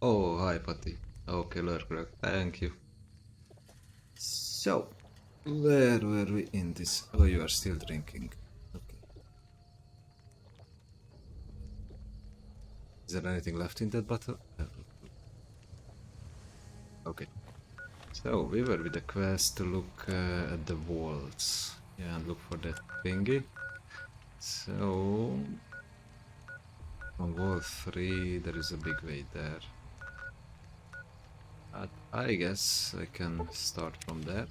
Oh, hi, Patty. Okay, correct. Thank you. So, where were we in this? Oh, you are still drinking. Okay. Is there anything left in that bottle? Okay. So, we were with the quest to look at the walls. Yeah, and look for that thingy. So, on wall 3, there is a big way there. But I guess I can start from there.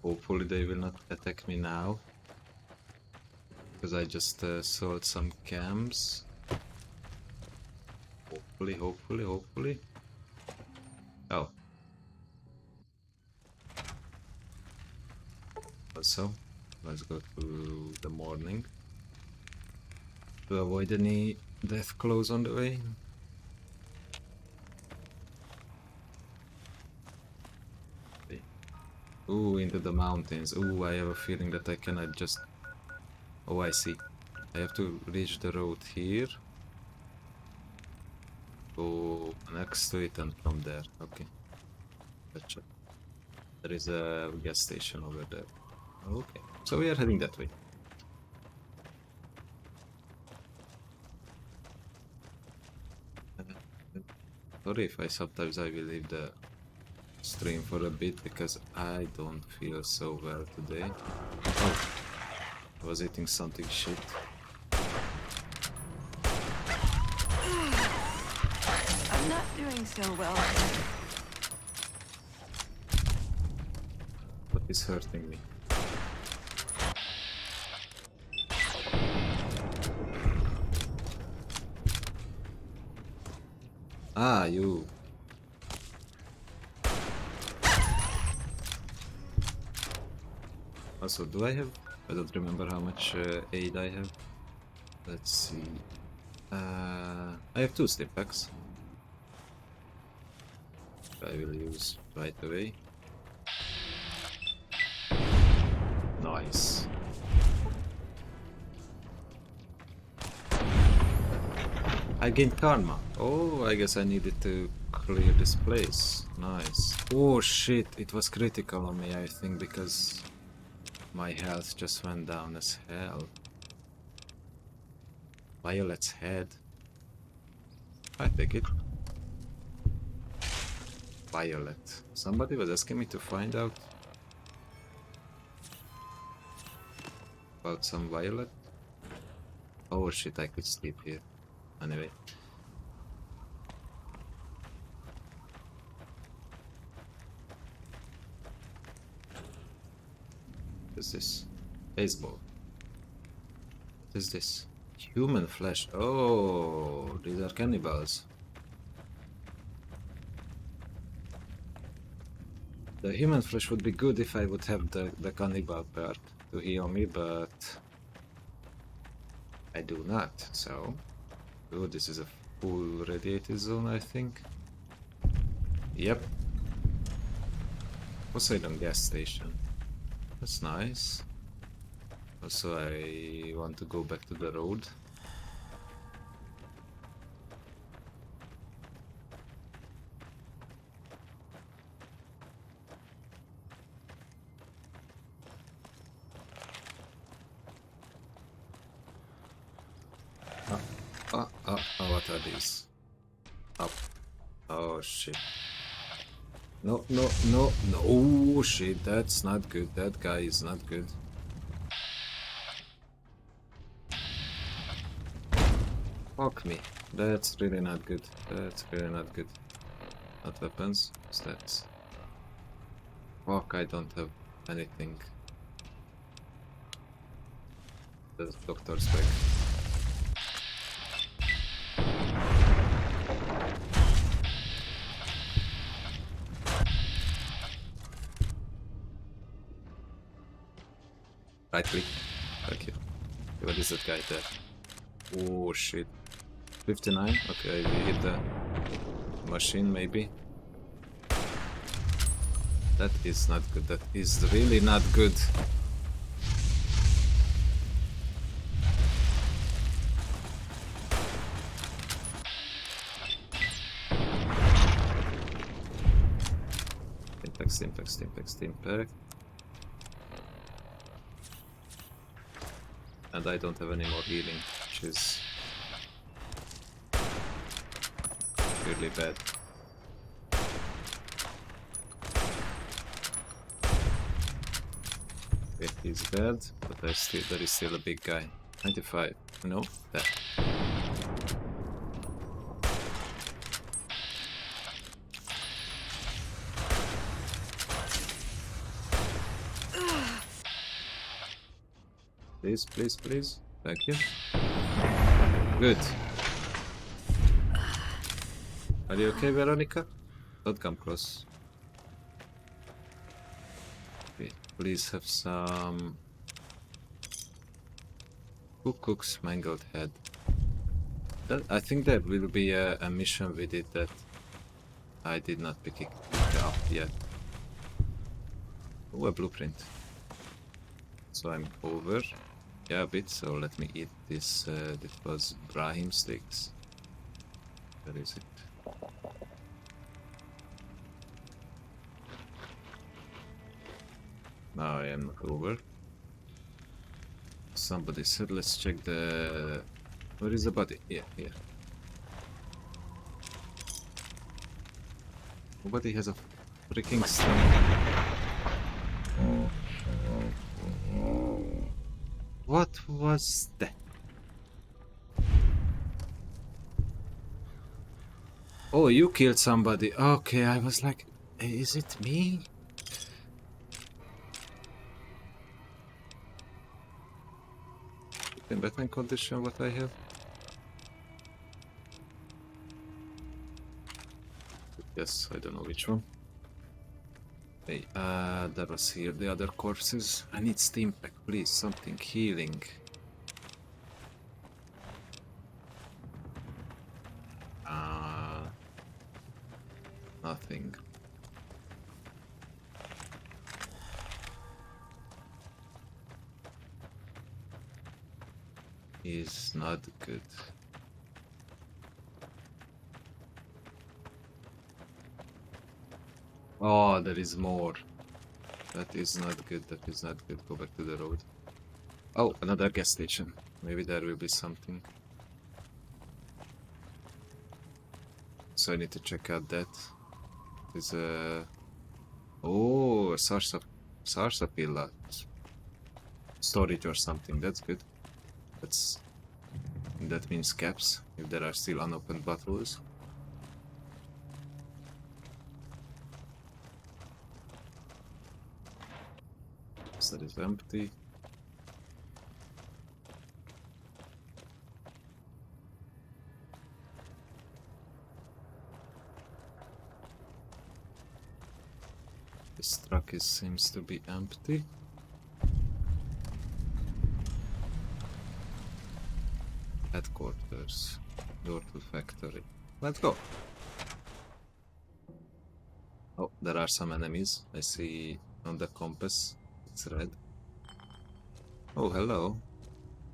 Hopefully they will not attack me now. Because I just sold some cams. Hopefully. Oh. Also, let's go to the morning. To avoid any death claws on the way. Okay. Ooh, into the mountains. Ooh, I have a feeling that I cannot just... Oh, I see. I have to reach the road here. Go next to it and from there. Okay. Gotcha. There is a gas station over there. Okay. So we are heading that way. Sorry if sometimes I will leave the stream for a bit because I don't feel so well today. Oh, I was eating something shit. I'm not doing so well. What is hurting me? Ah, you. Also, do I have... I don't remember how much aid I have. Let's see. I have 2 slip packs. I will use right away. Nice. I gained karma. Oh, I guess I needed to clear this place. Nice. Oh shit, it was critical on me, I think, because my health just went down as hell. Violet's head. I take it. Violet. Somebody was asking me to find out about some Violet. Oh shit, I could sleep here. Anyway. What is this? Baseball. What is this? Human flesh. Oh, these are cannibals. The human flesh would be good if I would have the cannibal part to heal me, but I do not, so... Oh, this is a full radiated zone, I think. Yep. Poseidon gas station. That's nice. Also, I want to go back to the road. What are these? Up. Oh shit. No. Oh shit, that's not good. That guy is not good. Fuck me. That's really not good. That's really not good. Not weapons, stats. Fuck, I don't have anything. The doctor's back. Right click. Thank you. What is that guy there? Oh shit. 59? Okay, we hit the machine maybe. That is not good. That is really not good. Impact. And I don't have any more healing, which is really bad. Okay, he's dead, but there is still a big guy. 95. No, that. Please. Thank you. Good. Are you okay, Veronica? Don't come close. Okay, please have some... Who cooks mangled head? I think there will be a mission with it that I did not pick it up yet. Oh, a blueprint. So I'm over. Yeah, a bit, so let me eat this. That was Brahim sticks. Where is it? Now I am over. Somebody said, let's check the... Where is the body? Yeah, here. Nobody has a freaking stomach. What was that? Oh, you killed somebody. Okay, I was like, is it me? In Batman condition, what I have? Yes, I don't know which one. Hey, that was here, the other corpses. I need steam pack, please, something healing. Nothing. Is not good. Oh, there is more. That is not good. That is not good. Go back to the road. Oh, another gas station. Maybe there will be something. So I need to check out that. There's a... Oh, a Sarsapilla storage or something. That's good. That means caps, if there are still unopened bottles. So that is empty. This truck seems to be empty. Headquarters, door to factory. Let's go. Oh, there are some enemies. I see on the compass. It's red. Oh, hello.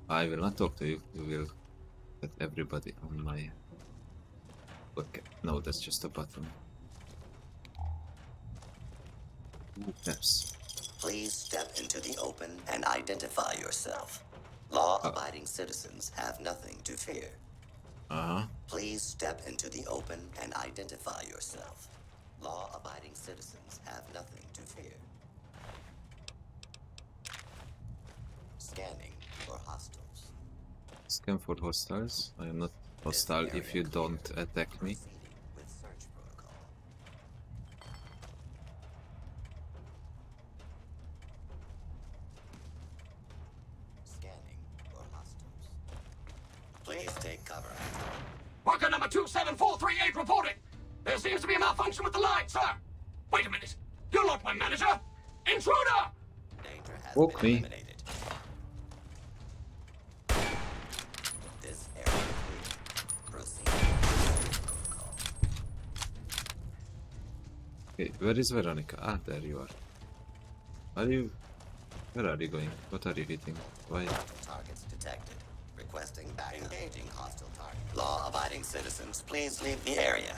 I will not talk to you. You will get everybody on my... Okay, no, that's just a button. Yes. Please step into the open and identify yourself. Law-abiding citizens have nothing to fear. Please step into the open and identify yourself. Law-abiding citizens have nothing to fear. Scanning for hostiles. Scan for hostiles. I am not hostile if you don't attack me. With search protocol. Scanning for hostiles. Please take cover. Worker number 27438 reporting. There seems to be a malfunction with the line, sir. Wait a minute. You're not my manager. Intruder! Danger has Walk been me. eliminated. This area clear. Proceed with search protocol. Okay, where is Veronica? Ah, there you are. Where are you going? What are you hitting? Why? Targets detected. Requesting back. Engaging hostile target. Law-abiding citizens, please leave the area.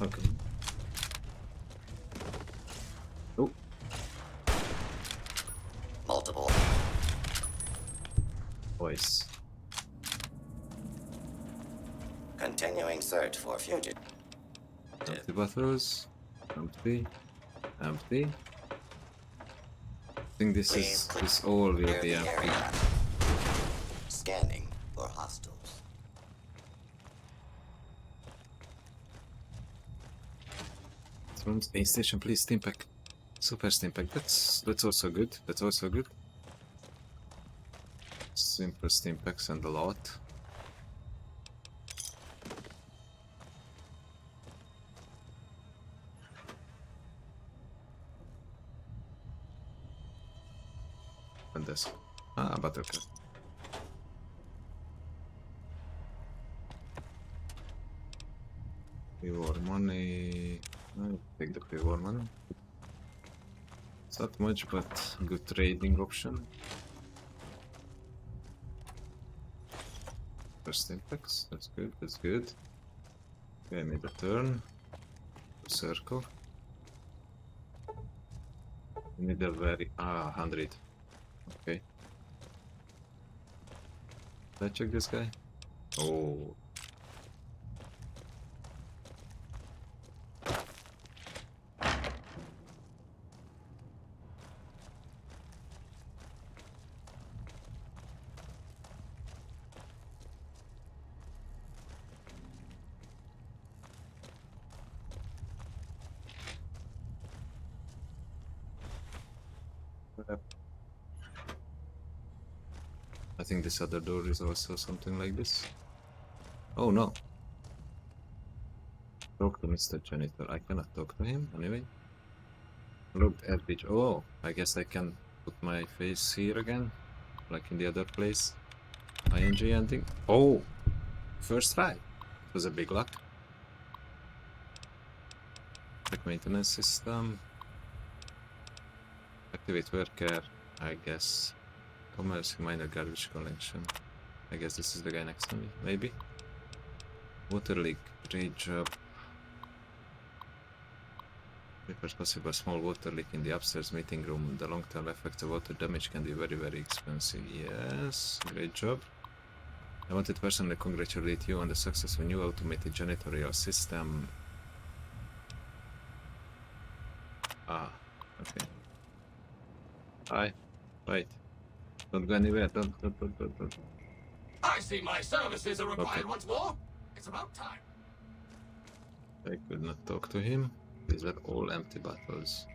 Okay. Oh, Multiple. voice. Continuing search for fugitive. Empty bottles. Empty. Empty. I think this all will Clear be the empty. area. Scanning for hostiles. From space station, please, steam pack. Super steam pack. That's also good. That's also good. Simple steam packs and a lot. And this. Ah, buttercup. Pre-war money. I'll take the pre-war money. It's not much, but good trading option. First impacts, that's good, that's good. Okay, I made a turn. Circle. We need a very 100. Okay. Did I check this guy? Oh. I think this other door is also something like this. Oh no. Talk to Mr. Janitor. I cannot talk to him anyway. Looked at which. Oh, I guess I can put my face here again, like in the other place. ING ending. Oh, first try. It was a big luck. Check maintenance system. Activate worker. I guess. Commerce minor garbage collection. I guess this is the guy next to me. Maybe. Water leak. Great job. Repairs possible small water leak in the upstairs meeting room. The long-term effects of water damage can be very, very expensive. Yes, great job. I wanted to personally congratulate you on the success of a new automated janitorial system. Ah, okay. Hi. Wait. Don't go anywhere. Don't. I see my services are required Okay. once more. It's about time. I could not talk to him. These are all empty bottles.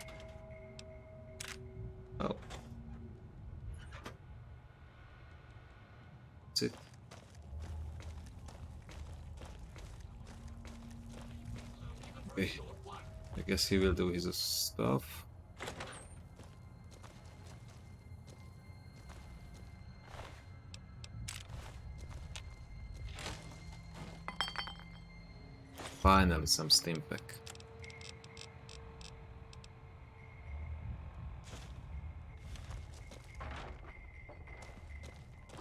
Oh. That's it. Okay. I guess he will do his stuff. Finally, some steam pack.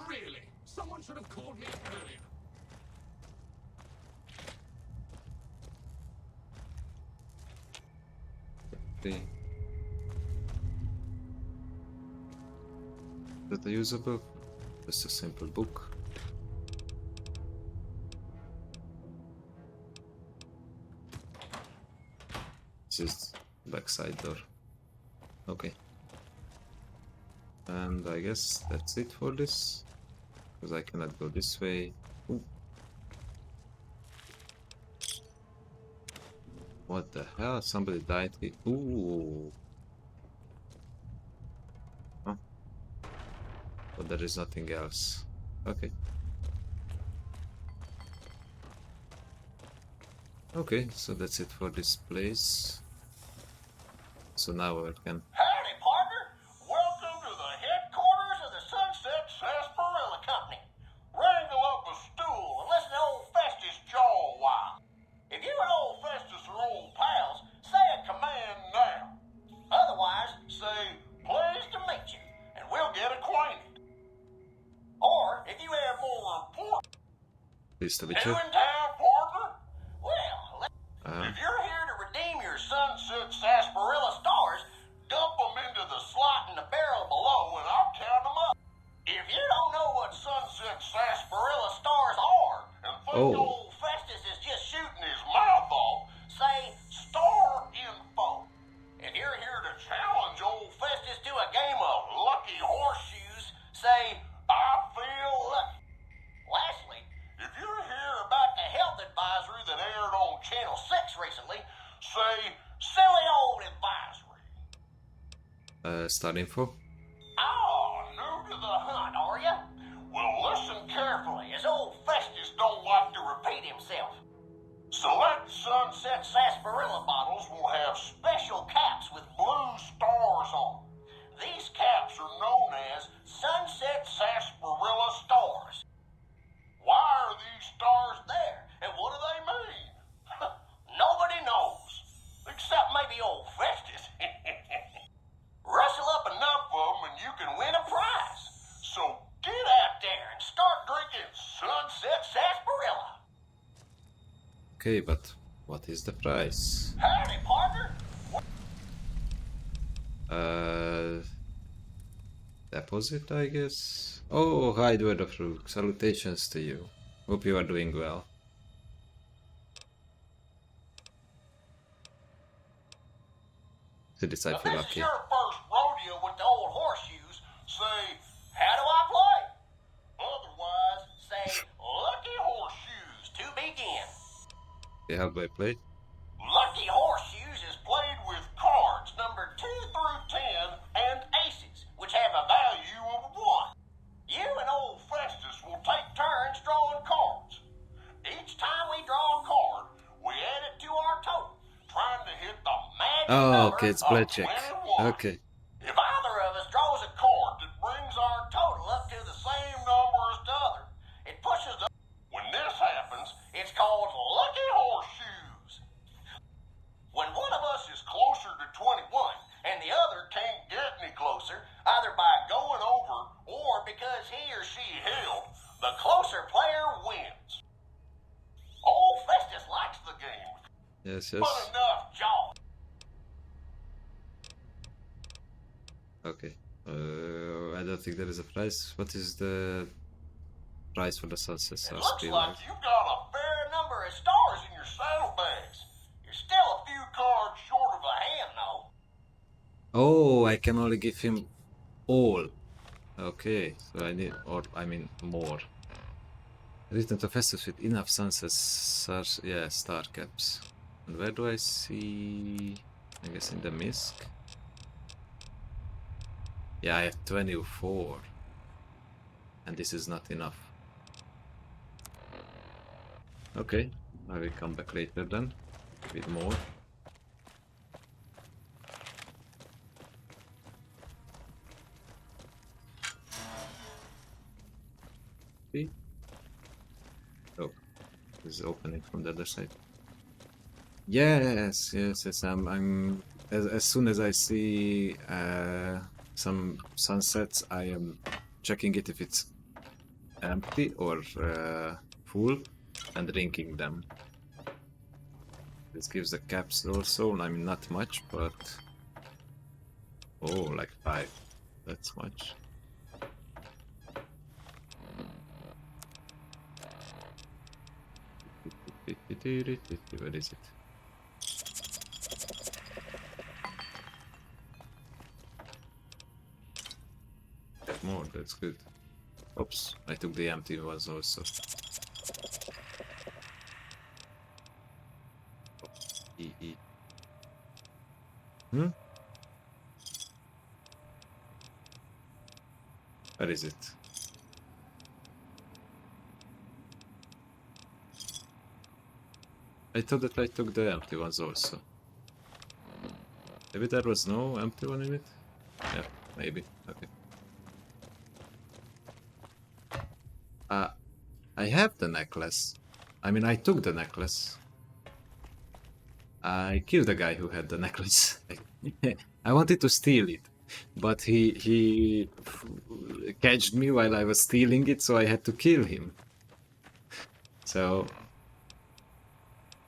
Really? Someone should have called me earlier. Okay. Is that a usable? Just a simple book. This is backside door. Okay. And I guess that's it for this. Because I cannot go this way. Ooh. What the hell? Somebody died here. Ooh. Huh? But there is nothing else. Okay. Okay, so that's it for this place. So now I can. Howdy, partner. Welcome to the headquarters of the Sunset Sarsaparilla Company. Wrangle up a stool and listen to old Festus jaw Pleased to meet Two you. in town, partner? Well, if you're here to redeem your Sunset Sarsaparilla stars, dump them into the slot in the barrel below and I'll count them up. If you don't know what Sunset Sarsaparilla stars are and think Oh. old Festus is just shooting his mouth off, say star info. If you're here to challenge old Festus to a game of lucky horseshoes, say I feel lucky. Lastly, if you're here about the health advisory that aired on Channel 6 recently, say silly old advisory. Start info. Oh, new to the hunt, are you? Well, listen carefully, as old Festus don't like to repeat himself. Select Sunset Sarsaparilla bottles will have special caps with blue stars on them. These caps are known as Sunset Sarsaparilla stars. Why are these stars there, and what do they mean? Nobody knows, except maybe old Festus. Rustle up enough of them and you can win a prize. So get out there and start drinking Sunset Sarsaparilla. Okay, but what is the price? Howdy, partner. Deposit, I guess. Oh, hi, Dward of Rook. Salutations to you. Hope you are doing well. To this I If feel this is lucky. your first rodeo with the old horseshoes, say, how do I play? Otherwise, say, lucky horseshoes to begin. Okay, how do I play? Lucky horseshoes is played with cards numbered 2 through 10 and aces, which have a value of 1. You and old Festus will take turns drawing cards. Each time we draw a card, we add it to our total, trying to hit the magic Oh, number okay, it's of blackjack. 21. Okay. If either of us draws a card that brings our total up to the same number as the other, it pushes up. When this happens, it's called lucky horseshoes. When one of us is closer to 21 and the other can't get any closer, either by going over or because he or she held, the closer player wins. Old Festus likes the game, Yes, but yes. enough jaw. Okay. I don't think there is a price. What is the price for the Sunset It Stars looks Speed like Light? you've got a fair number of stars in your saddlebags. You're still a few cards short of a hand, though. Oh, I can only give him all. Okay, so I need, or I mean more. Return to Festus with enough Sunset Stars, yeah, star caps. And where do I see? I guess in the misc. Yeah, I have 24. And this is not enough. Okay, I will come back later then with more. See? Oh, this is opening from the other side. Yes, yes, yes. I'm as soon as I see some sunsets, I am checking it if it's empty or full and drinking them. This gives the caps also. I mean, not much, but oh, like 5. That's much. Where is it? More, that's good. Oops, I took the empty ones also. E. Hmm? Where is it? I thought that I took the empty ones also. Maybe there was no empty one in it? Yeah, maybe. Okay. I have the necklace. I mean, I took the necklace. I killed the guy who had the necklace. I wanted to steal it, but he catched me while I was stealing it, so I had to kill him. So So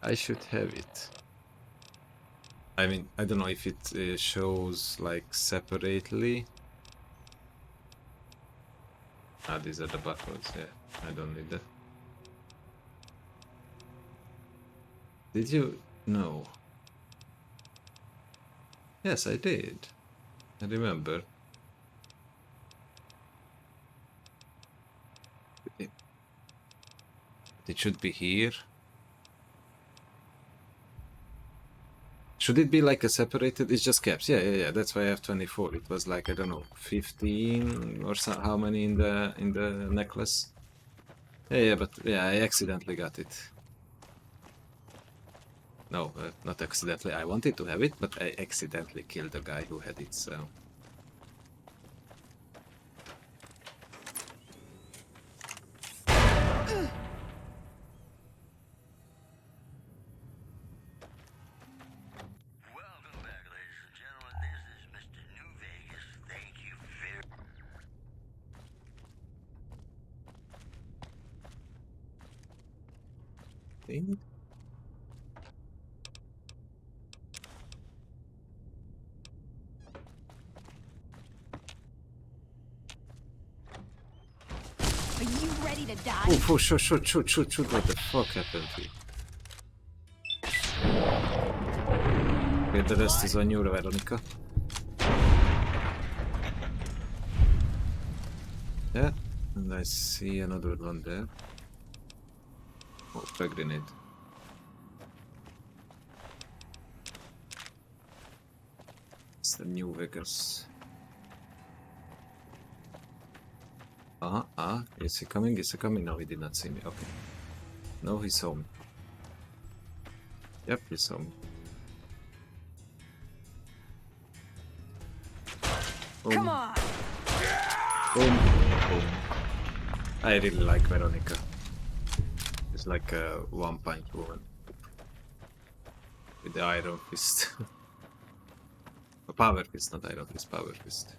I should have it. I mean, I don't know if it shows like separately. Ah, these are the buckles. Yeah, I don't need that. Did you? No. Yes, I did. I remember. It should be here. Should it be like a separated? It's just caps. Yeah. That's why I have 24. It was like, I don't know, 15 or so, how many in the necklace? Yeah, but yeah, I accidentally got it. No, not accidentally. I wanted to have it, but I accidentally killed the guy who had it, so. Welcome back, ladies and gentlemen. This is Mr. New Vegas. Thank you very Thing? Are you ready to die? Oh, shoot. What the fuck happened here? Okay, the rest is on you, Veronica. Yeah, and I see another one there. Oh, frag grenade. It's the New Vegas. Is he coming? No, he did not see me. Okay. No, he saw me. Yep, he saw me. Boom. Come on. Boom. I really like Veronica. She's like a one-punch woman. With the iron fist. A power fist, not iron fist, power fist.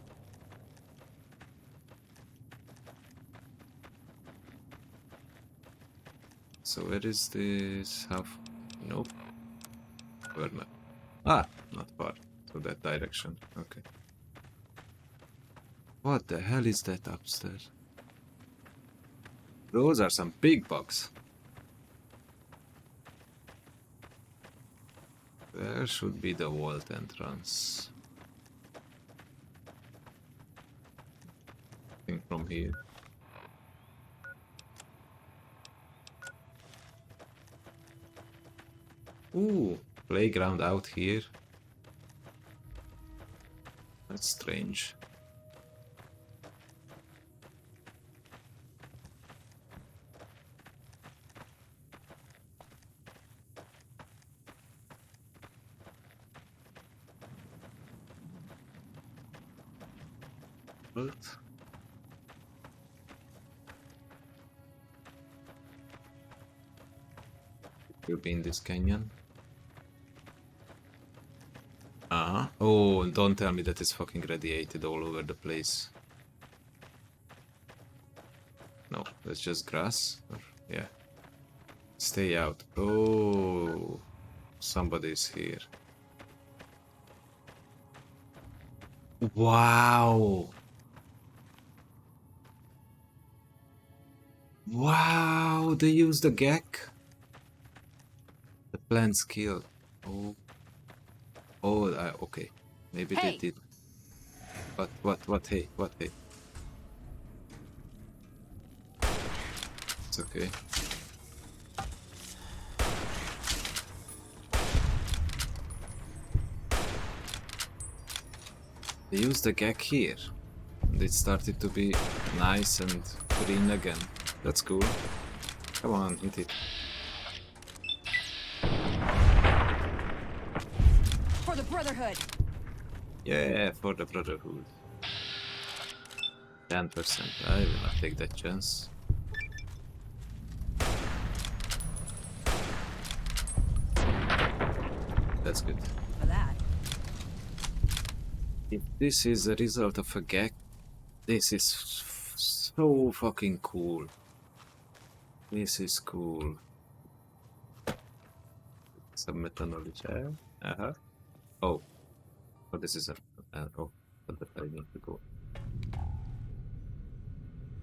So where is this half? Nope. Where not? Ah, not far. So that direction. Okay. What the hell is that upstairs? Those are some big bugs. There should be the vault entrance. I think from here. Ooh, playground out here. That's strange. What? You'll be in this canyon. Oh, don't tell me that it's fucking radiated all over the place. No, that's just grass. Yeah. Stay out. Oh, somebody's here. Wow. Wow, they used the gek. The plant skill. Oh. Oh, okay. Maybe Hey. they did. What, hey, what, hey? It's okay. They used the gag here. And it started to be nice and green again. That's cool. Come on, hit it. For the Brotherhood. Yeah, for the Brotherhood. 10%. I will not take that chance. That's good. For that. If this is a result of a gag, this is so fucking cool. This is cool. Submit a knowledge. Uh-huh. Oh. Oh, this is a... oh, but I need to go.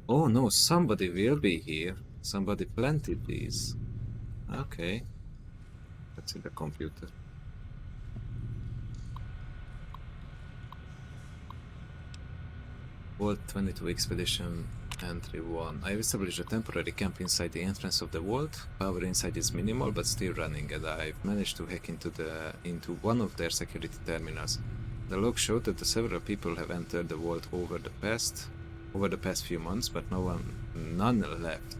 Oh no, somebody will be here. Somebody planted these. Okay. That's in the computer. Vault 22 Expedition Entry 1. I've established a temporary camp inside the entrance of the vault. Power inside is minimal but still running, and I've managed to hack into one of their security terminals. The log showed that several people have entered the vault over the past few months, but none left.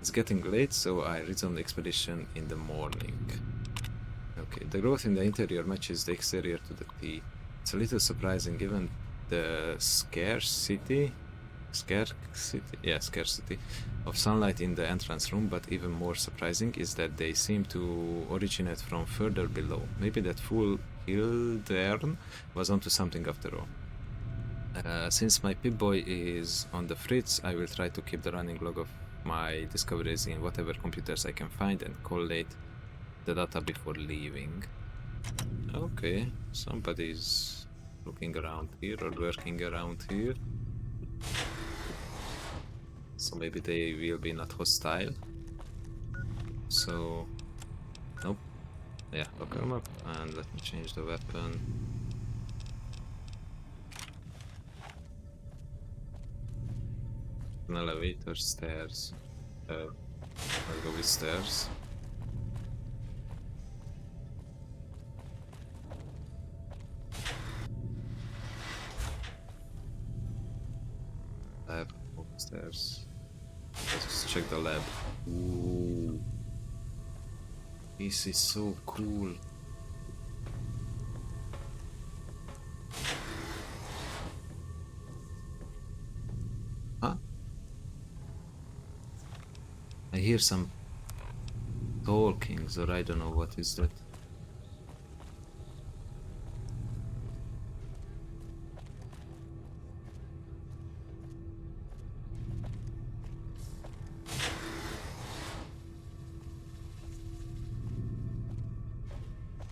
It's getting late, so I resumed the expedition in the morning. Okay, the growth in the interior matches the exterior to the T. It's a little surprising given the scarcity of sunlight in the entrance room, but even more surprising is that they seem to originate from further below. Maybe that fool Hildern was onto something after all. Since my Pip-Boy is on the fritz, I will try to keep the running log of my discoveries in whatever computers I can find and collate the data before leaving. Okay, somebody's looking around here or working around here. So maybe they will be not hostile. So, nope. Yeah, lock them up and let me change the weapon. An elevator, stairs. I'll go with stairs. Lab, upstairs. Let's just check the lab. Ooh. This is so cool. Huh? I hear some talkings, or I don't know what is that.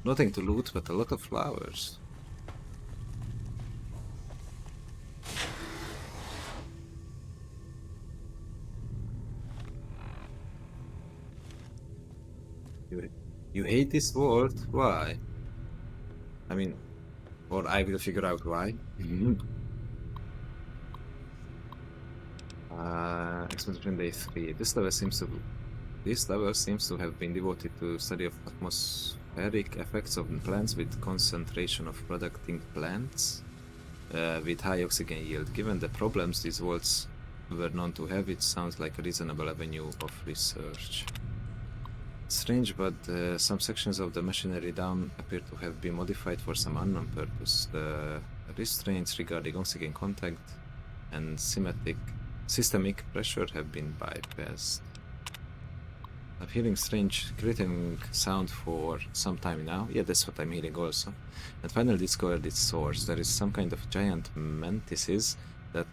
Nothing to loot, but a lot of flowers. You hate this world? Why? I mean, or I will figure out why. Expedition Day 3. This level seems to have been devoted to study of atmospheric effects of plants with concentration of producing plants with high oxygen yield. Given the problems these worlds were known to have, it sounds like a reasonable avenue of research. Strange, but some sections of the machinery down appear to have been modified for some unknown purpose. The restraints regarding oxygen contact and systemic pressure have been bypassed. I'm hearing strange grating sound for some time now. Yeah, that's what I'm hearing also. And finally discovered its source. There is some kind of giant mantises that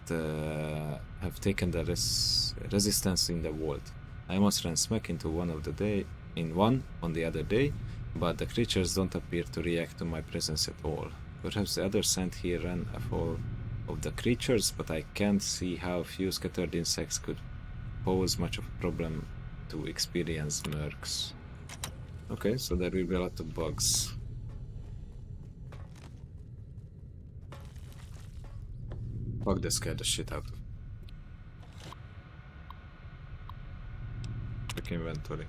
have taken the resistance in the world. I almost ran smack into one on the other day, but the creatures don't appear to react to my presence at all. Perhaps the other scent here ran afoul of the creatures, but I can't see how few scattered insects could pose much of a problem to experienced mercs. Okay, so there will be a lot of bugs. Bug that scared the shit out of me. Quick inventory.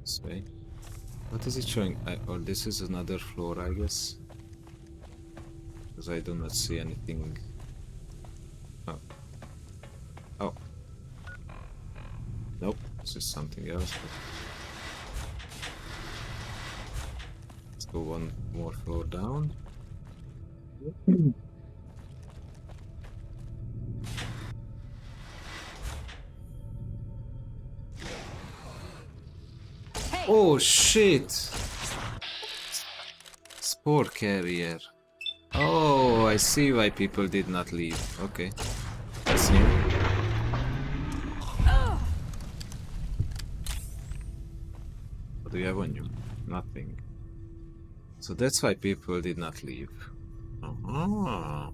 This way. What is it showing? Or this is another floor, I guess. Because I do not see anything. Oh. Oh. Nope, this is something else. go one more floor down. Hey! Oh shit! Spore carrier. Oh, I see why people did not leave. Okay. That's new. What do you have on you? Nothing. So that's why people did not leave. Uh-huh.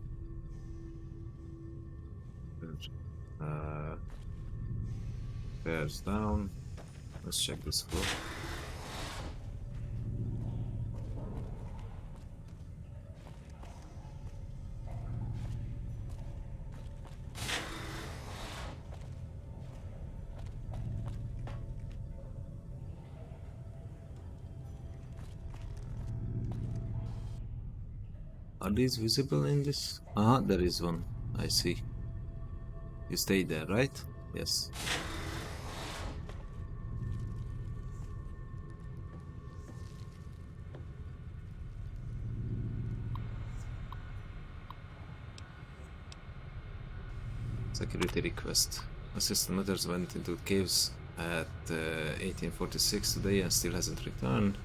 Bears down. Let's check this floor. Are these visible in this? Ah, there is one. I see. You stay there, right? Yes. Security request. Assistant Matters went into caves at 1846 today and still hasn't returned.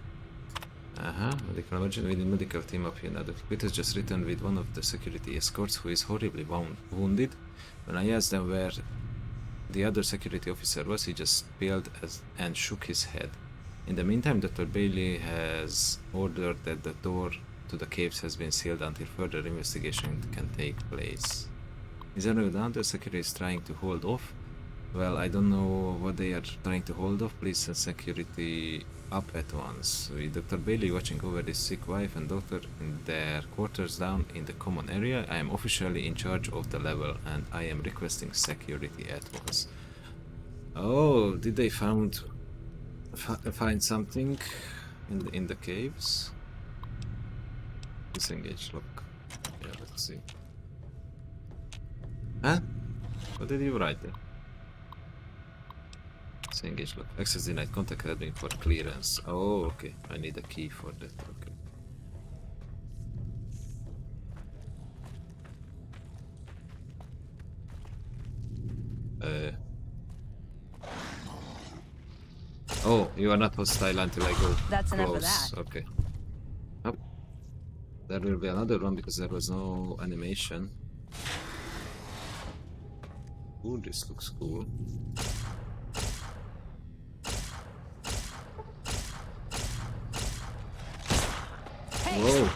Medical emergency. We need medical team up here now. The Peters just returned with one of the security escorts who is horribly wounded. When I asked them where the other security officer was, he just paled and shook his head. In the meantime, Dr. Bailey has ordered that the door to the caves has been sealed until further investigation can take place. Is anyone down? The security is trying to hold off. Well, I don't know what they are trying to hold off. Please send security up at once. With Dr. Bailey watching over his sick wife and daughter in their quarters down in the common area, I am officially in charge of the level and I am requesting security at once. Oh, did they find something in the caves? Disengage lock. Yeah, let's see. Huh? What did you write there? Disengage lock. Access denied. Contact admin for clearance. Oh, okay. I need a key for that. Okay. Oh, you are not hostile until I go. That's close. enough of that. Okay. Oh, there will be another one because there was no animation. Ooh, this looks cool. Hey! Whoa!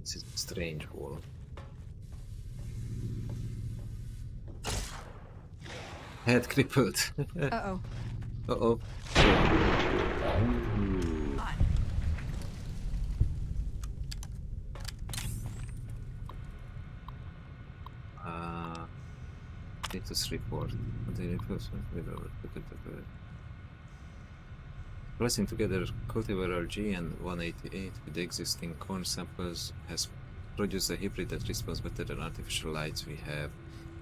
This is a strange wall. Head crippled. Uh-oh. Uh-oh. Status report. Pressing together cultivar G and 188 with the existing corn samples has produced a hybrid that responds better than artificial lights we have.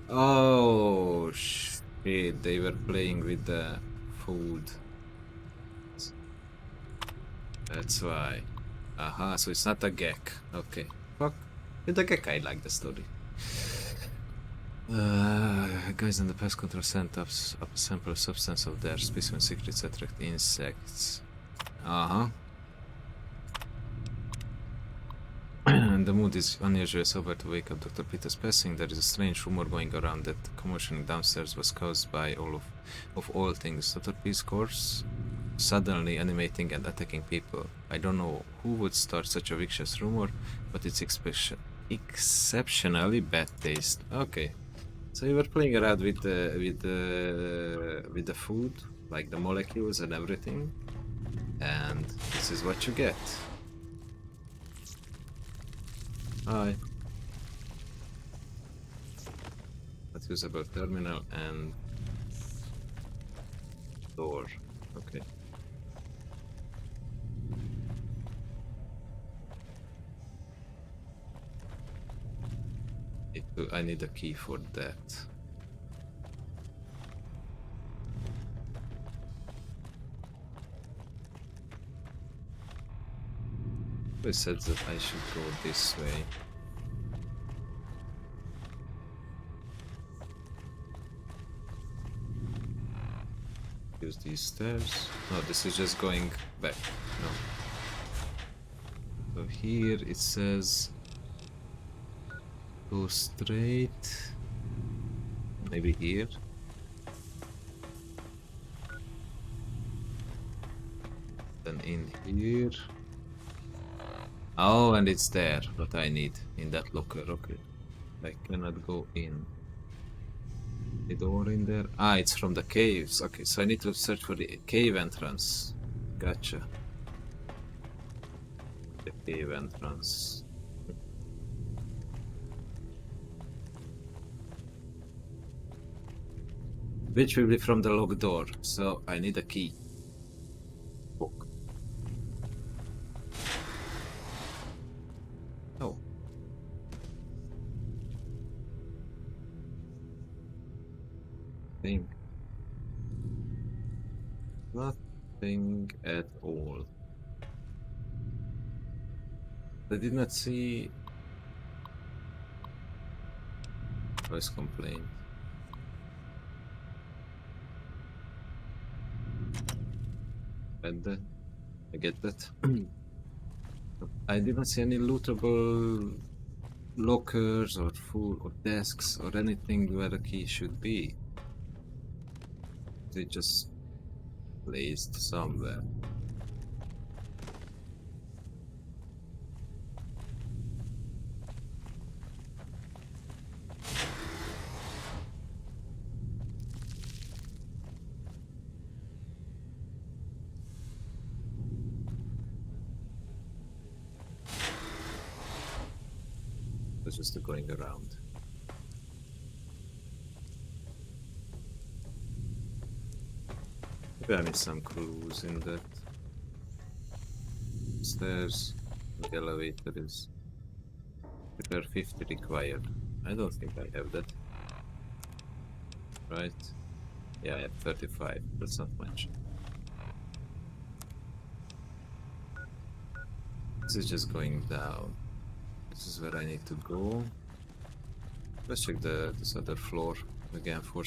Oh shit, they were playing with the food. That's why. Aha, so it's not a gek. Okay. Fuck. With the gek I like the story. Guys in the pest control sent up a sample of substance of their specimen secrets attract insects. And the mood is unusually sober to wake up Dr. Peter's passing. There is a strange rumor going around that the commotion downstairs was caused by of all things, Dr. Peter's corpse suddenly animating and attacking people. I don't know who would start such a vicious rumor, but it's exceptionally bad taste. Okay. So you were playing around with the food, like the molecules and everything, and this is what you get. Hi. Not usable terminal and door. Okay. I need a key for that. Who said that I should go this way? Use these stairs. No, this is just going back. No. So here it says go straight. Maybe here. Then in here. Oh, and it's there. What I need in that locker. Okay. I cannot go in. The door in there. Ah, it's from the caves. Okay, so I need to search for the cave entrance. Gotcha. The cave entrance. Which will be from the locked door, so I need a key. Book. Oh. Thing. Nothing at all. I did not see voice complaint. Read that. I get that. I did not see any lootable lockers or food or desks or anything where the key should be. They just placed somewhere. It's just going around. Maybe I missed some clues in that. Stairs, the elevator is repair 50 required. I don't think I have that. Right? Yeah, I have 35. That's not much. This is just going down. This is where I need to go. Let's check this other floor again for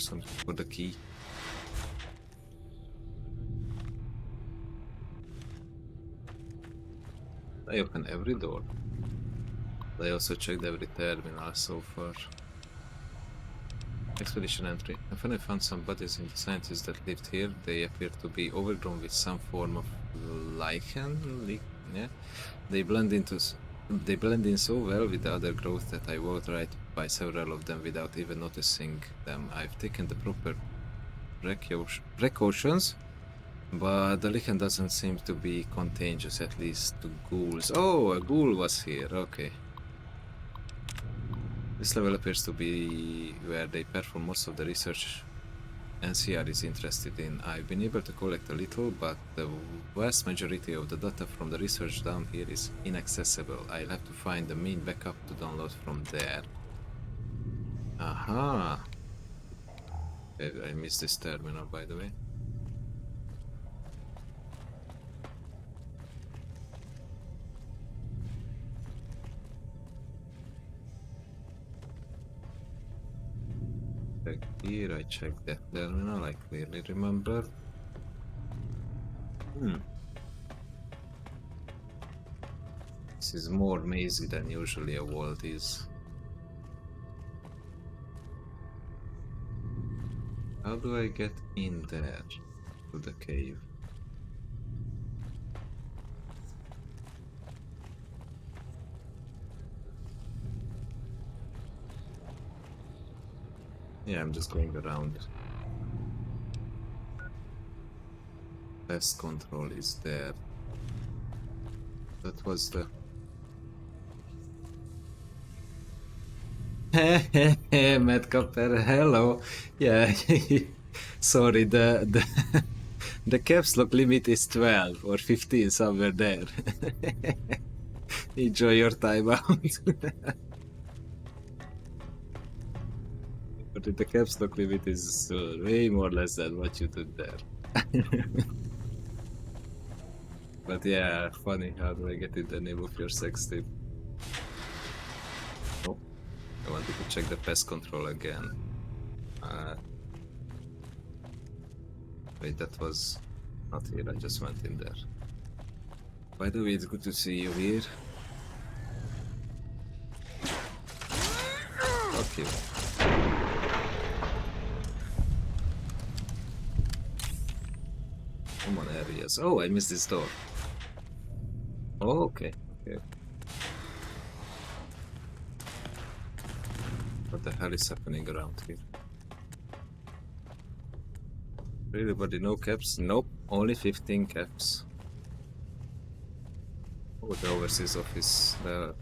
the key. I open every door. I also checked every terminal so far. Expedition entry. I finally found some bodies in the scientists that lived here. They appear to be overgrown with some form of lichen. Yeah. They blend in so well with the other growth that I walked right by several of them without even noticing them. I've taken the proper precautions, but the lichen doesn't seem to be contagious, at least to ghouls. Oh, a ghoul was here, okay. This level appears to be where they perform most of the research NCR is interested in. I've been able to collect a little, but the vast majority of the data from the research down here is inaccessible. I'll have to find the main backup to download from there. Aha! I missed this terminal, by the way. Here I checked that terminal, I clearly remember. This is more mazy than usually a vault is. How do I get in there to the cave? Yeah, I'm just going around. Pest control is there. That was the... Matt Copper, hello. Yeah, sorry, the the caps lock limit is 12 or 15, somewhere there. Enjoy your time out. But the caps lock limit is way more or less than what you did there. But yeah, funny. How do I get in the name of your sex tape? Oh, I wanted to check the pest control again. Wait, that was not here. I just went in there. By the way, it's good to see you here. Fuck you. Common areas. Oh, I missed this door. Oh, okay. Okay. What the hell is happening around here? Really, buddy? No caps? Nope. Only 15 caps. Oh, the overseas office.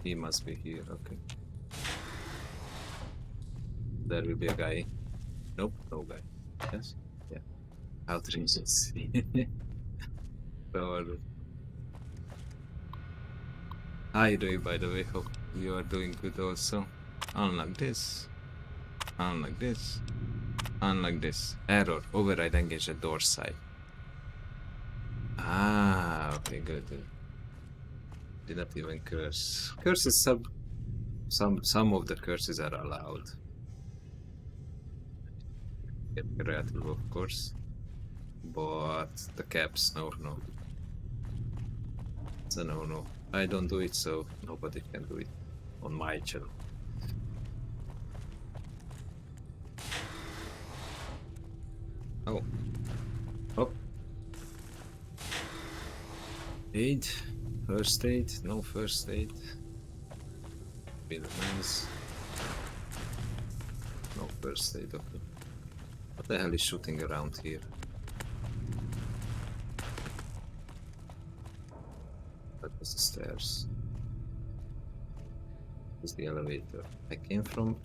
He must be here. Okay. There will be a guy. Nope, no guy. Yes? Yeah. Outrageous. So, how are you doing, by the way? Hope you are doing good also. Unlock this. Unlock this. Unlock this. Error. Override engage at door side. Ah, okay, good. Did not even curse. Curses some of the curses are allowed. Get creative, of course. But the caps, no. It's a no. I don't do it, so nobody can do it on my channel. Oh. Oh. Aid. First aid. No first aid. Be nice. No first aid, okay. What the hell is shooting around here? That was the stairs. This is the elevator I came from.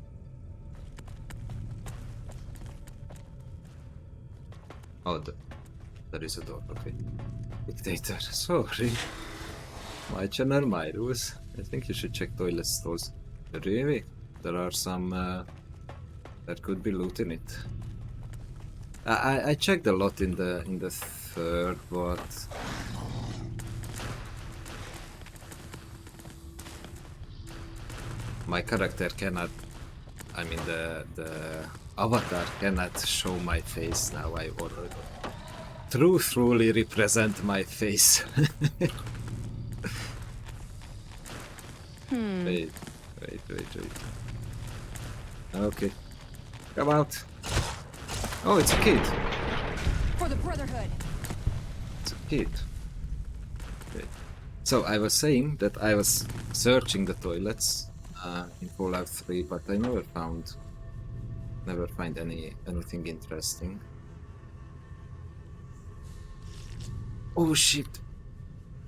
Oh, there is a door, okay. Dictator, sorry. My channel, my rules. I think you should check toilet stalls. Really? There are some... there could be loot in it. I checked a lot in the third, but... my character cannot... I mean, the avatar cannot show my face now. I already truly represent my face. Wait. Okay. Come out. Oh, it's a kid. For the Brotherhood. It's a kid. Okay. So I was saying that I was searching the toilets in Fallout 3, but I never find anything interesting. Oh shit!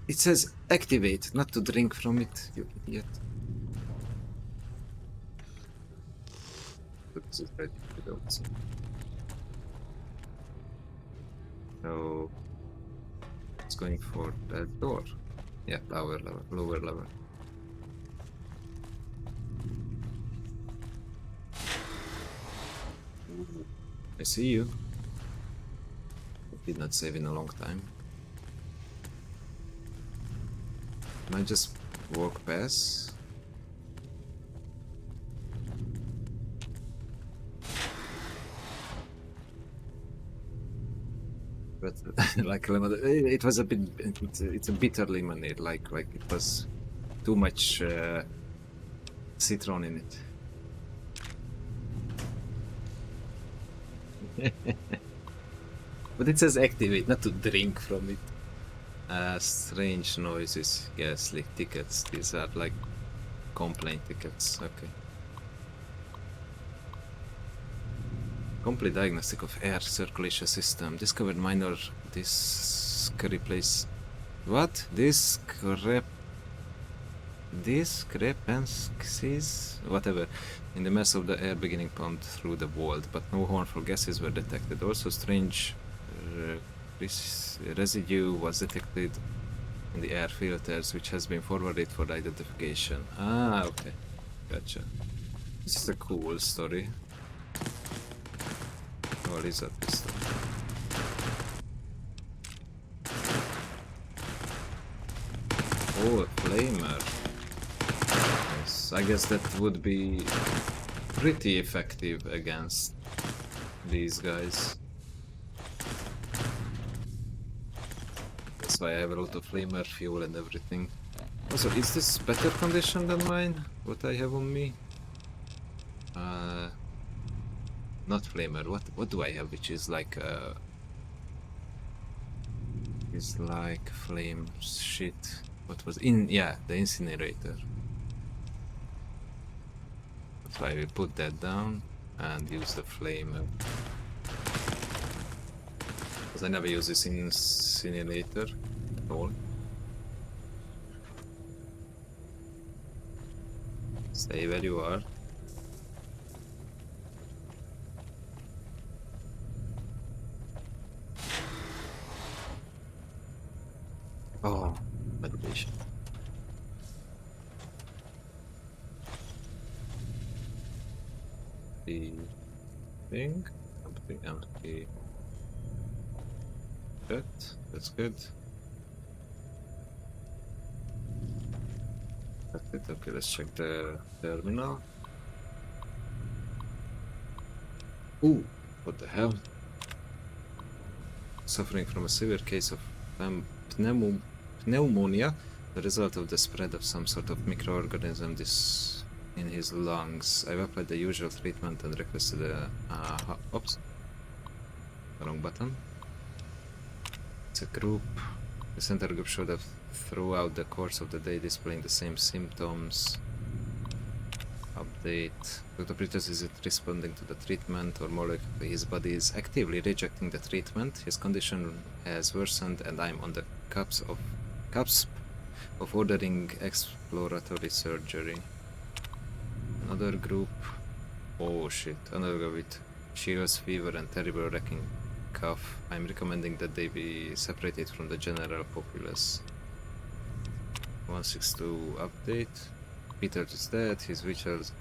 It says activate, not to drink from it, you idiot. This is ready to go. So it's going for that door. Yeah, lower level. Ooh, I see you. Did not save in a long time. Can I just walk past? But like lemonade, it was a bit. It's a bitter lemonade. Like it was too much citron in it. But it says activate, not to drink from it. Strange noises, yes, like tickets. These are like complaint tickets. Okay. Complete diagnostic of air circulation system. Discovered minor discrepancies. What? Discrepancies? Whatever. In the mass of the air beginning pumped through the vault, but no harmful gases were detected. Also, strange residue was detected in the air filters, which has been forwarded for identification. Ah, okay. Gotcha. This is a cool story. Oh, lizard pistol. Oh, a flamer. Yes, I guess that would be pretty effective against these guys. That's why I have a lot of flamer fuel and everything. Also, is this better condition than mine? What I have on me? Not flamer. What do I have? Which is like is like flame shit. What was in? Yeah, the incinerator. That's why we put that down and use the flamer. Because I never use this incinerator at all. Stay where you are. Oh, meditation. The thing, something empty. That's good. That's it. Okay, let's check the terminal. Ooh, what the hell? Suffering from a severe case of pneumonia, the result of the spread of some sort of microorganism in his lungs. I've applied the usual treatment and requested a... oops. Wrong button. It's a group. The center group showed up throughout the course of the day, displaying the same symptoms. Update. Dr. Peters is responding to the treatment, or more likely his body is actively rejecting the treatment. His condition has worsened and I'm on the cusp of ordering exploratory surgery. Another group. Oh shit. Another group with chills, fever and terrible wrecking cough. I'm recommending that they be separated from the general populace. 162 update. Peter is dead. His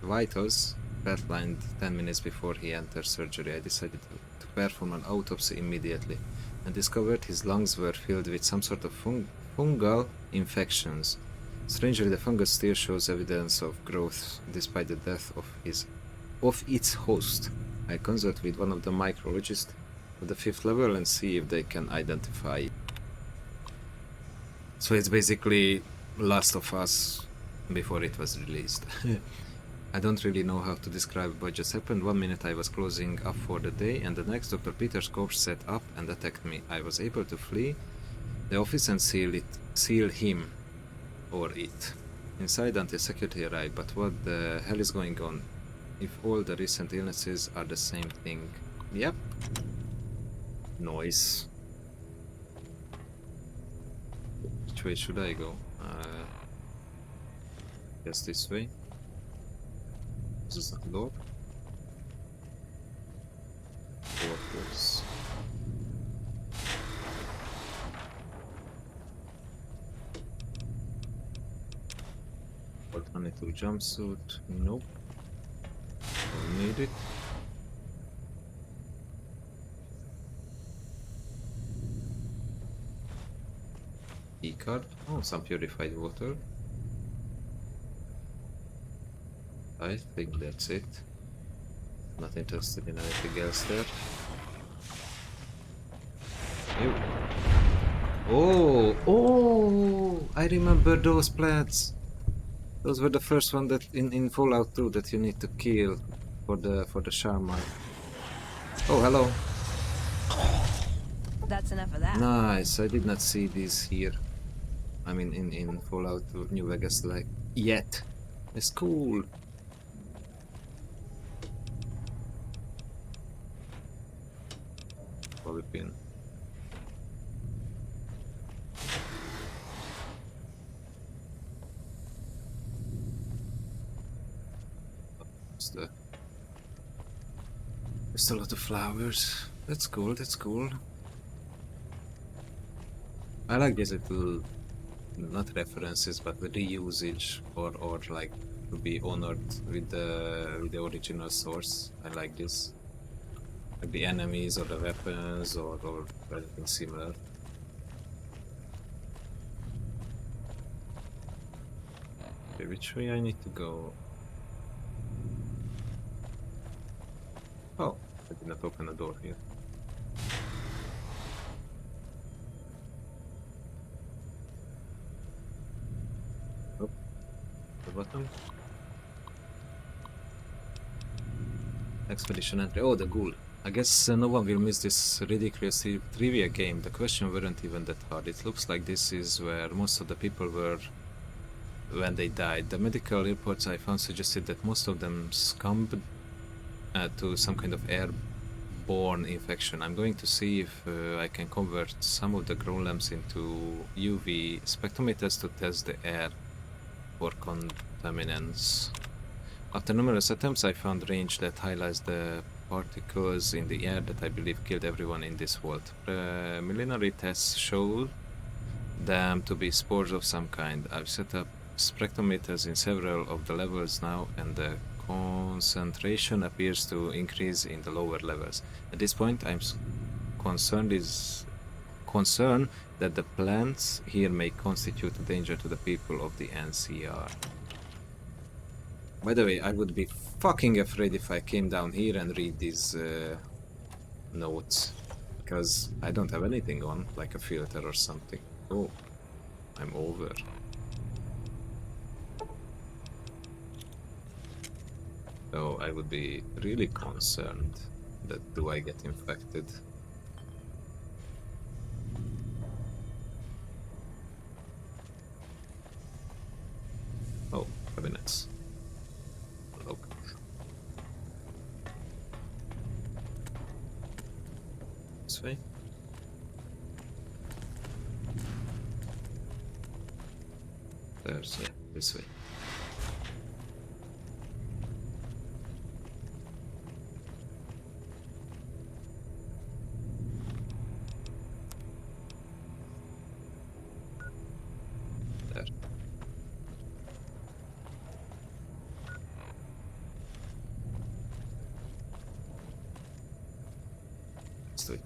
vitals flatlined 10 minutes before he entered surgery. I decided to perform an autopsy immediately and discovered his lungs were filled with some sort of fungal infections. Strangely, the fungus still shows evidence of growth despite the death of its host. I consult with one of the micrologists at the 5th level and see if they can identify it. So it's basically Last of Us before it was released. I don't really know how to describe what just happened. 1 minute I was closing up for the day and the next Dr. Peter's corpse set up and attacked me. I was able to flee the office and seal him or it inside until security arrived. But what the hell is going on if all the recent illnesses are the same thing? Yep. Noise. Which way should I go? Guess this way. This is not a door. Workers. Alternative jumpsuit. Nope. Don't need it. Key card. Oh, some purified water. I think that's it. Not interested in anything else there. Ew. Oh! I remember those plants. Those were the first one that in Fallout 2 that you need to kill for the shaman. Oh, hello. That's enough of that. Nice. I did not see these here. I mean, in Fallout 2 New Vegas, like yet. It's cool. Bobby pin. There's a lot of flowers. That's cool, that's cool. I like these little, not references, but the reusage or like to be honored with the original source. I like this. Like the enemies or the weapons or anything similar. which way I need to go? Oh, I did not open a door here. Oh, the bottom. Expedition entry. Oh, the ghoul. I guess no one will miss this ridiculous trivia game. The question weren't even that hard. It looks like this is where most of the people were when they died. The medical reports I found suggested that most of them succumbed to some kind of airborne infection. I'm going to see if I can convert some of the grow lamps into UV spectrometers to test the air for contaminants. After numerous attempts, I found range that highlights the particles in the air that I believe killed everyone in this world. Preliminary tests show them to be spores of some kind. I've set up spectrometers in several of the levels now, and the concentration appears to increase in the lower levels. At this point, I'm concerned that the plants here may constitute a danger to the people of the NCR. By the way, I would be fucking afraid if I came down here and read these notes, because I don't have anything on, like a filter or something. Oh, I'm over. So I would be really concerned that do I get infected. Oh, cabinets. Look. This way. There's, yeah, this way. There. Let's do it.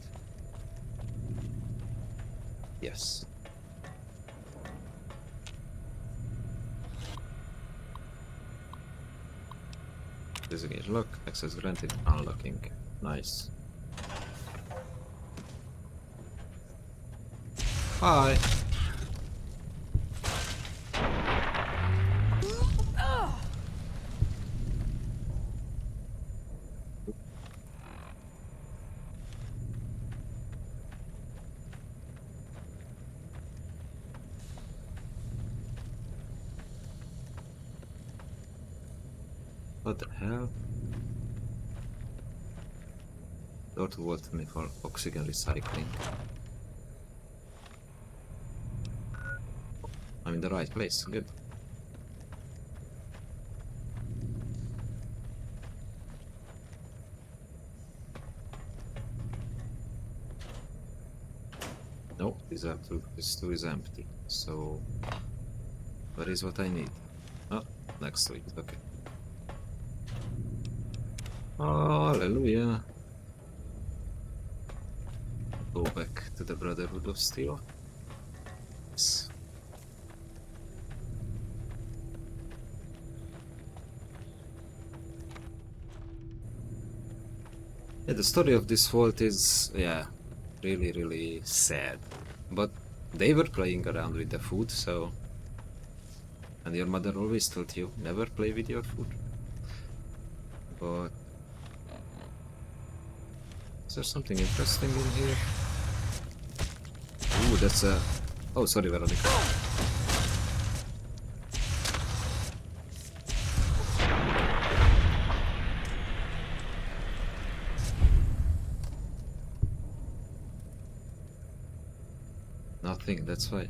Yes. Disengage lock, access granted, unlocking. Nice. Hi. What the hell? Door to water me for oxygen recycling. I'm in the right place, good. No, this two is empty. So where is what I need? Oh, next to it, okay. Hallelujah. Go back to the Brotherhood of Steel. Yes. Yeah, the story of this vault is, yeah, really, really sad. But they were playing around with the food, so... And your mother always told you, never play with your food. But... Is there something interesting in here? Ooh, that's a... Oh, sorry, Veronica. Nothing, that's why.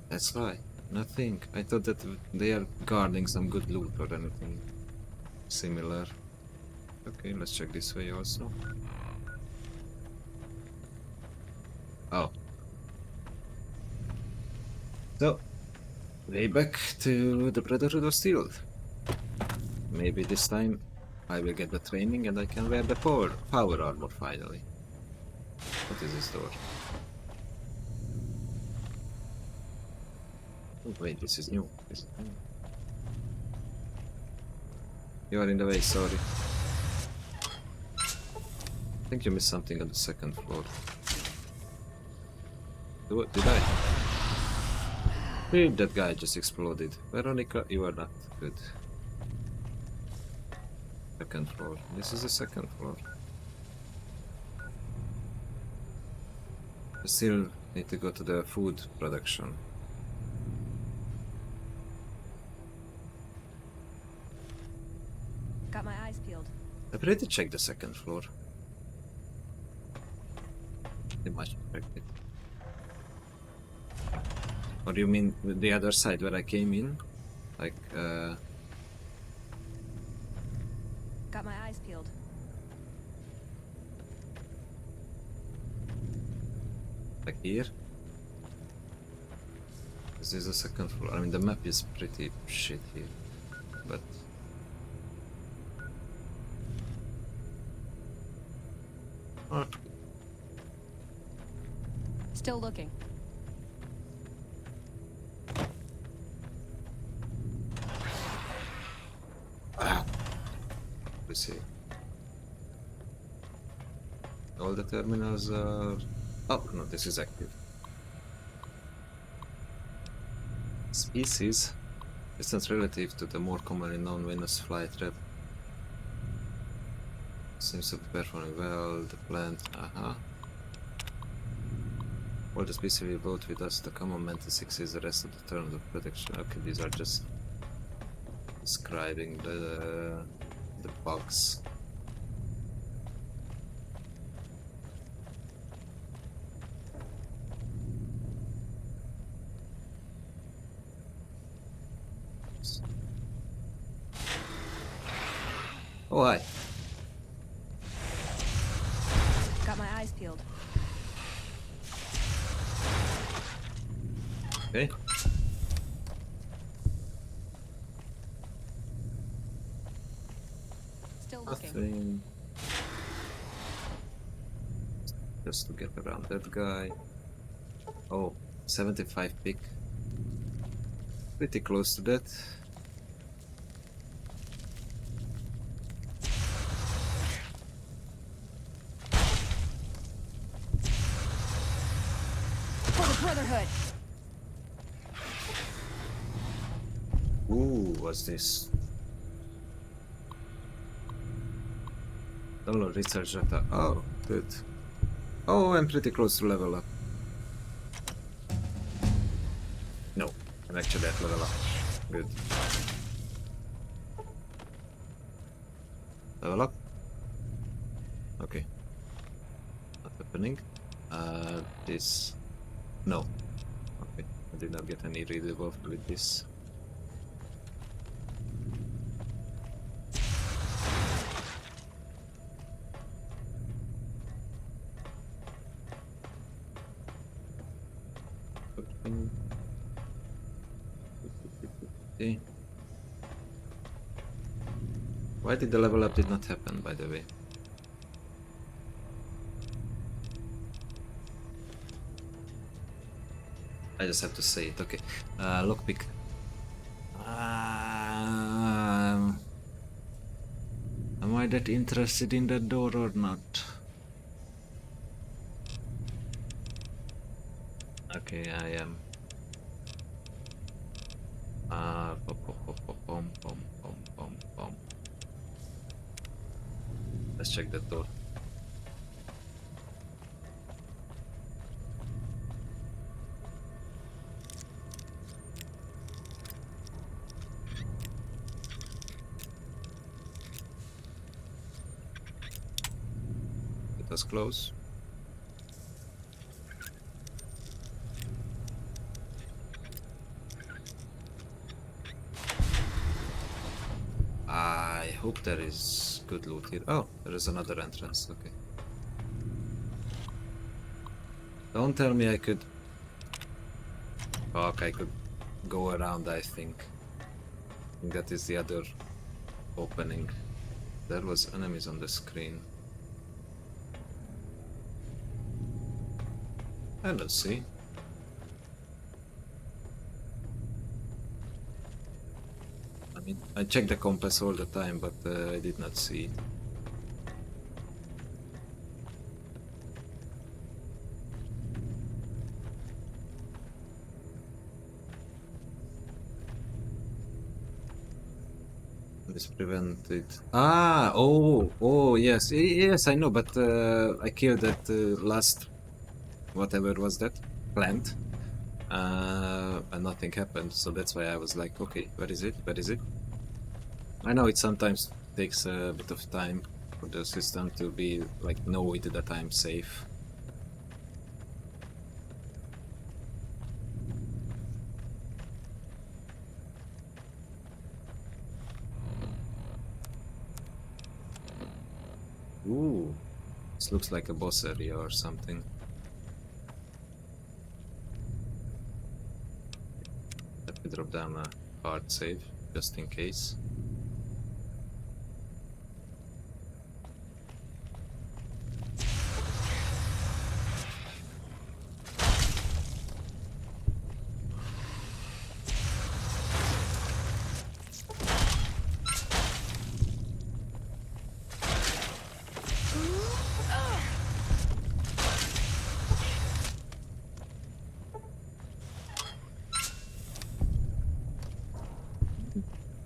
That's why. Nothing. I thought that they are guarding some good loot or anything similar. Okay, let's check this way also. Oh. So, way back to the Brotherhood of Steel. Maybe this time I will get the training and I can wear the power armor finally. What is this door? Oh, wait, this is new. This is new. You are in the way, sorry. I think you missed something on the second floor. Did I? Beep, that guy just exploded. Veronica, you are not good. Second floor. This is the second floor. I still need to go to the food production. Got my eyes peeled. I've already checked the second floor. Pretty much checked it. Or do you mean the other side where I came in? Like, Got my eyes peeled. like here? This is the second floor. I mean, the map is pretty shit here. But... Oh. Still looking. Let's see. All the terminals are... Oh, no, this is active. Species. Distance relative to the more commonly known Venus flytrap. Seems to be performing well. The plant, All the species will vote with us. The common mantis exceeds the rest of the terms of protection. Okay, these are just describing the bugs. Oh, hi. Got my eyes peeled. Okay. Still looking. Nothing. Just to get around that guy. Oh, 75 pick. Pretty close to that. For the Brotherhood. Ooh, what's this? Download research data. Oh, good. Oh, I'm pretty close to level up. No, I'm actually at level up. Good. Level up? Okay. Not happening. This... No. Okay, I did not get any readable with this. Okay. Why did the level up did not happen, by the way? I just have to say it, okay. Lockpick. Am I that interested in that door or not? Okay, I am. Pom. Let's check that door. It was close. I hope there is good loot here. Oh, there is another entrance, okay. Don't tell me I could... Oh, okay, I could go around, I think. That is the other opening. There was enemies on the screen. And let's see. I check the compass all the time, but I did not see it. This prevented. Ah, oh, yes, yes, I know, but I killed that last, whatever was that, plant, and nothing happened. So that's why I was like, okay, where is it? Where is it? I know it sometimes takes a bit of time for the system to be like, know it that I'm safe. Ooh, this looks like a boss area or something. Let me drop down a hard save, just in case.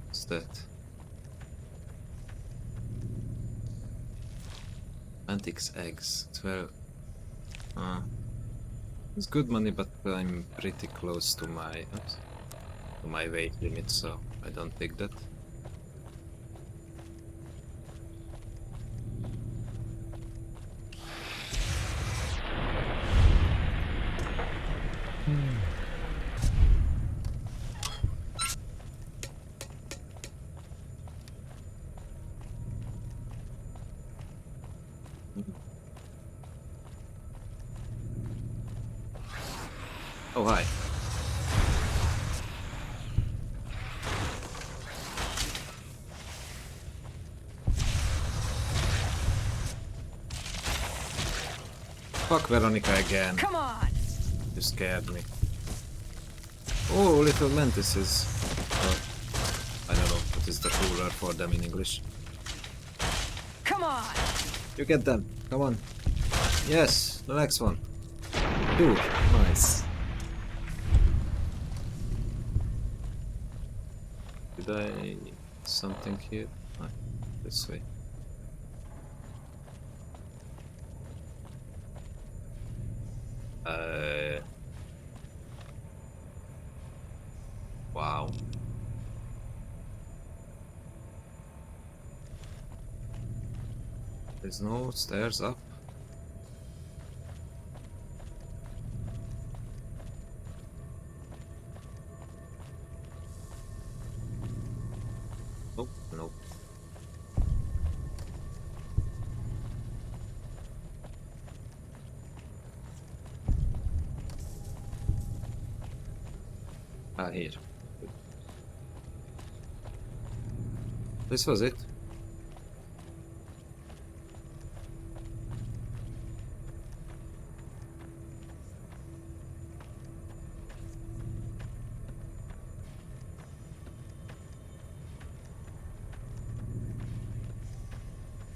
What's that? Antics eggs, 12. It's good money, but I'm pretty close to my weight limit, so I don't take that. Oh, hi. Fuck Veronica again. Come on! You scared me. Oh, little mantises. Oh, I don't know what is the plural for them in English. Come on! You get them. Come on. Yes, the next one. Dude, nice. Did I something here? Ah, this way. Wow. There's no stairs up. Nope, nope. Ah, here. This was it.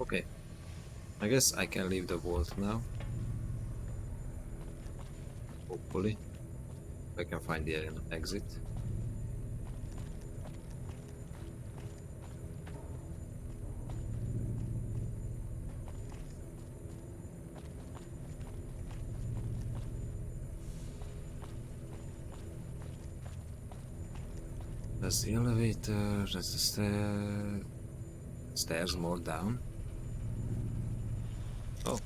Okay. I guess I can leave the vault now. Hopefully. I can find the exit. There's the elevator, there's the stairs more down. Oh.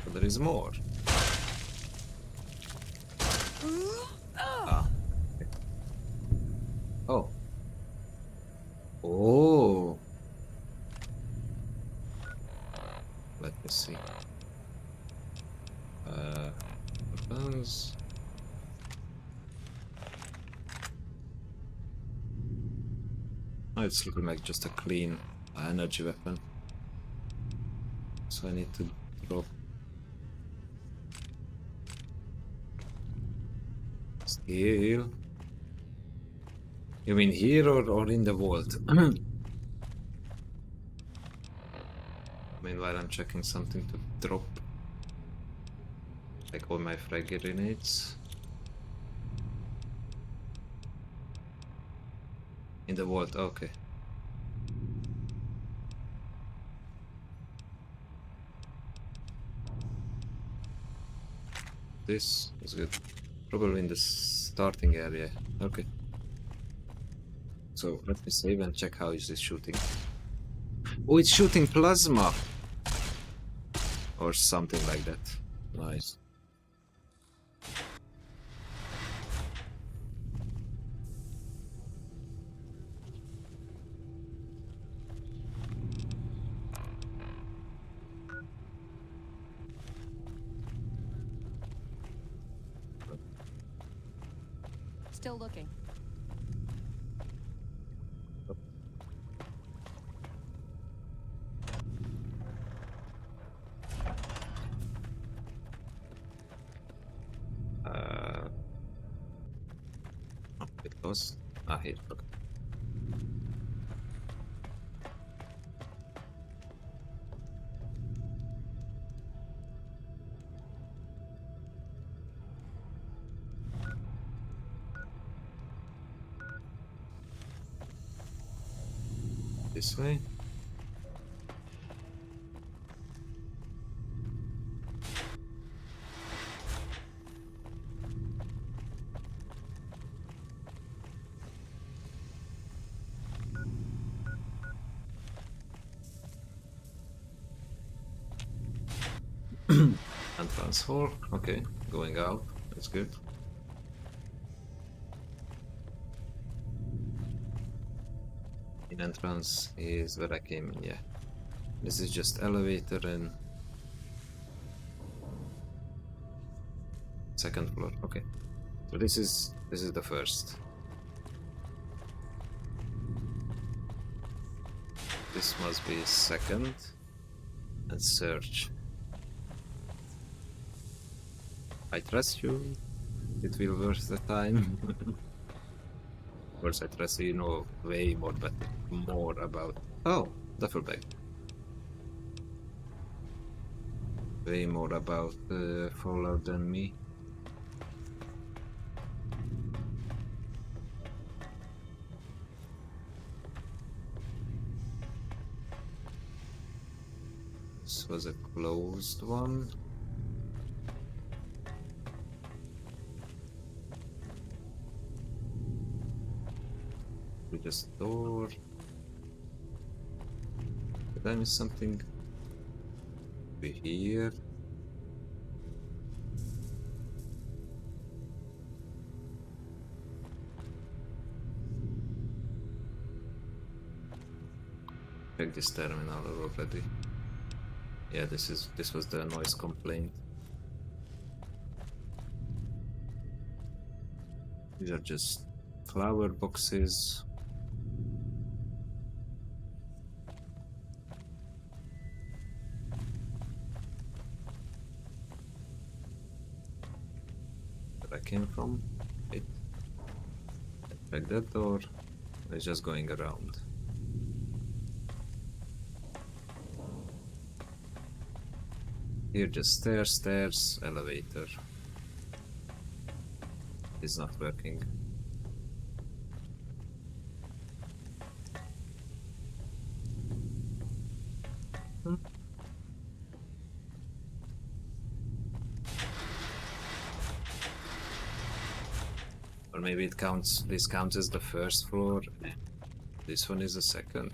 But there is more. Ah. Okay. Oh. Oh. Let me see. Weapons. Oh, it's looking like just a clean energy weapon. So I need to drop steel. You mean here or in the vault? Meanwhile, I'm checking something to drop. Like all my frag grenades. In the vault, okay. This is good. Probably in the starting area. Okay. So let me save and check how is this shooting. Oh, it's shooting plasma! Or something like that. Nice. Still looking. Oh, it was. Ah, here. Okay. This way. Entrance hall. Okay, going out. That's good. In entrance is where I came in, yeah. This is just elevator and second floor. Okay. So this is the first. This must be second and search. I trust you. It will worth the time. Of course, I trust you know way more, but more about. Oh, duffel bag. Way more about Fallout than me. This was a closed one. We just door. Did I miss something? We here. Check this terminal already. Yeah, this was the noise complaint. These are just flower boxes. Where I came from. It. Check that door. It's just going around. Here just stairs, elevator. It's not working. Or maybe it counts. This counts as the first floor. This one is the second.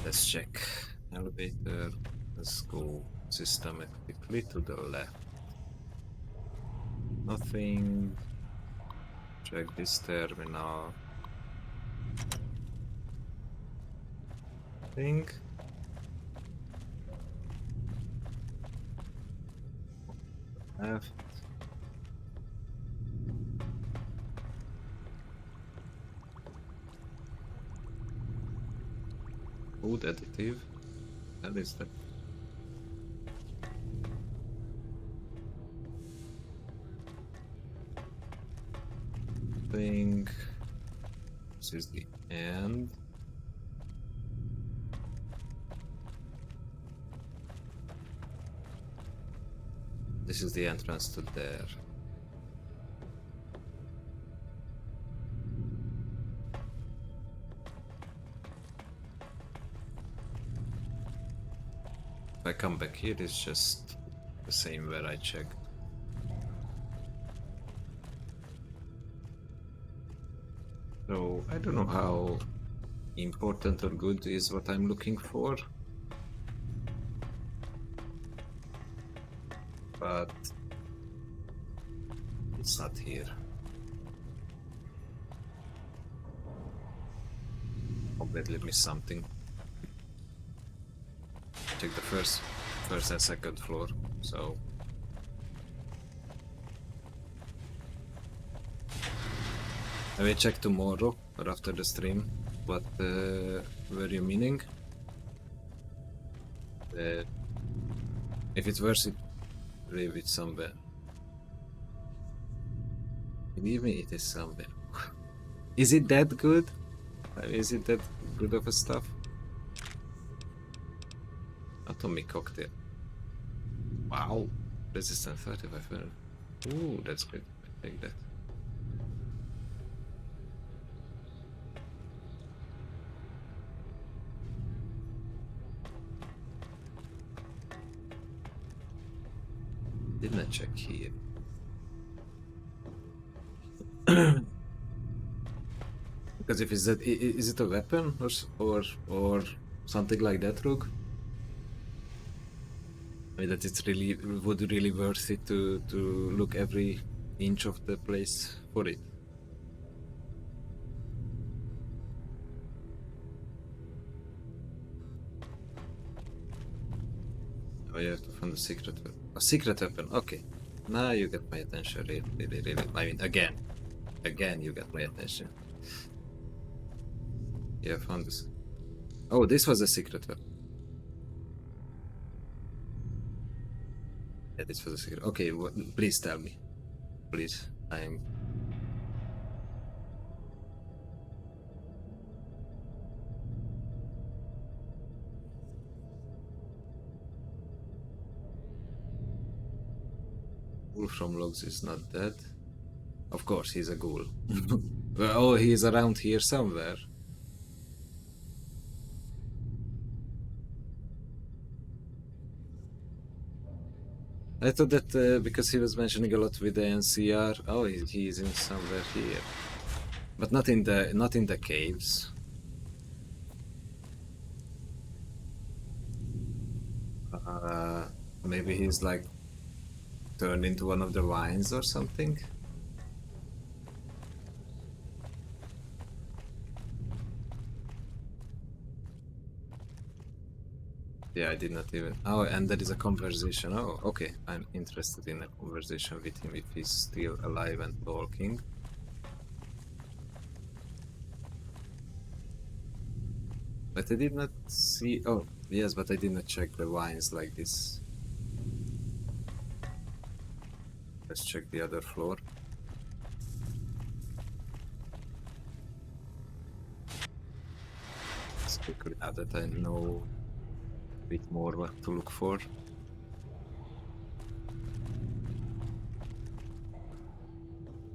Let's check. Elevator. Let's go systematically to the left. Nothing. Check this terminal. Thing. Left. Food additive. That is that. Thing. this is the end. This is the entrance to there. If I come back here, it's just the same where I checked. So I don't know how important or good is what I'm looking for. But it's not here. Obviously missed something. Check the first and second floor. So I will check tomorrow or after the stream. What were you meaning? If it's worth it, leave it somewhere. Believe me, it is somewhere. Is it that good? Is it that good of a stuff? Atomic cocktail. Wow. Resistant 35. Ooh, that's good. I take that. Didn't I check here? Because if is it a weapon or something like that, Rook? I mean that it's really would really worth it to look every inch of the place for it. Oh, you have to find a secret weapon. A secret weapon, okay. Now you get my attention, really. I mean, again you get my attention. Yeah, I found this. Oh, this was a secret weapon. Yeah, this was a secret. Okay, please tell me. Please, I'm... Ghoul from logs is not dead. Of course, he's a ghoul. Oh, he's around here somewhere. I thought that because he was mentioning a lot with the NCR. Oh, he's in somewhere here, but not in the caves. Maybe he's like turned into one of the vines or something. Yeah, I did not even... Oh, and there is a conversation. Oh, okay. I'm interested in a conversation with him if he's still alive and talking. But I did not see... Oh, yes, but I did not check the vines like this. Let's check the other floor. Let's quickly add that I know bit more what to look for.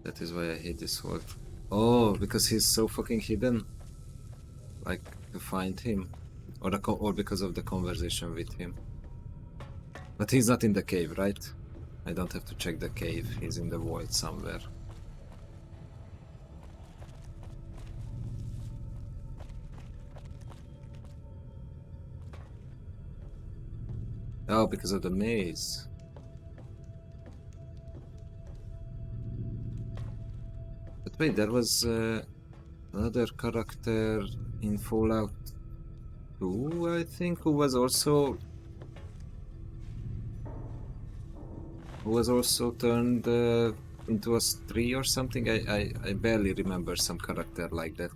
That is why I hate this sword. Oh, because he's so fucking hidden. Like to find him, or because of the conversation with him. But he's not in the cave, right? I don't have to check the cave. He's in the void somewhere. Oh, because of the maze. But wait, there was another character in Fallout 2, I think, who was also turned into a tree or something. I barely remember some character like that.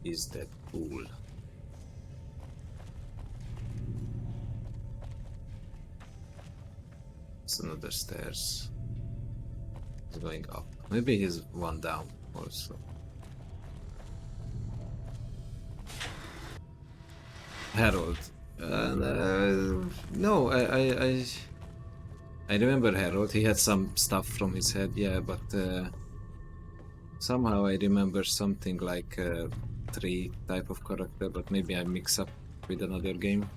Is that cool? It's another stairs. He's going up. Maybe he's one down also. Harold. No, I remember Harold. He had some stuff from his head, yeah, but somehow I remember something like a tree type of character, but maybe I mix up with another game.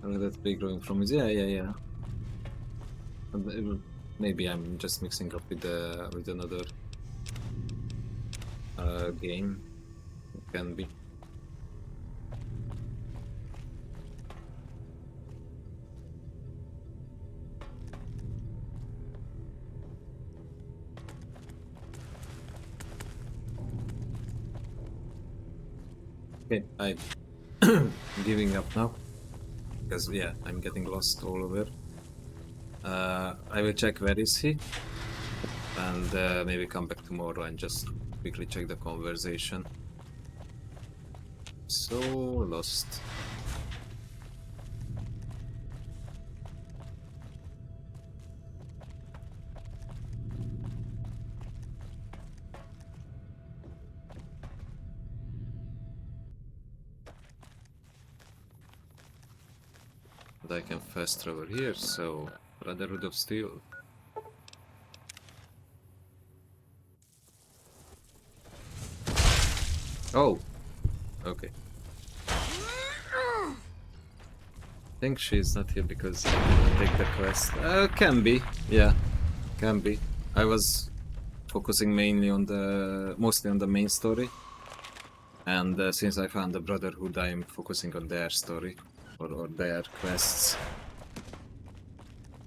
That big growing from his, yeah. Maybe I'm just mixing up with another game. It can be. Okay, I'm giving up now. Because yeah, I'm getting lost all over. I will check where is he, and maybe come back tomorrow and just quickly check the conversation. So lost. But I can fast travel here, so Brotherhood of Steel. Oh, okay. I think she's not here because I take the quest. Can be, yeah, can be. I was focusing mostly on the main story, and since I found the Brotherhood, I am focusing on their story. Or their quests.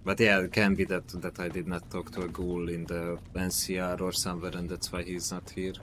But yeah, it can be that I did not talk to a ghoul in the NCR or somewhere, and that's why he's not here.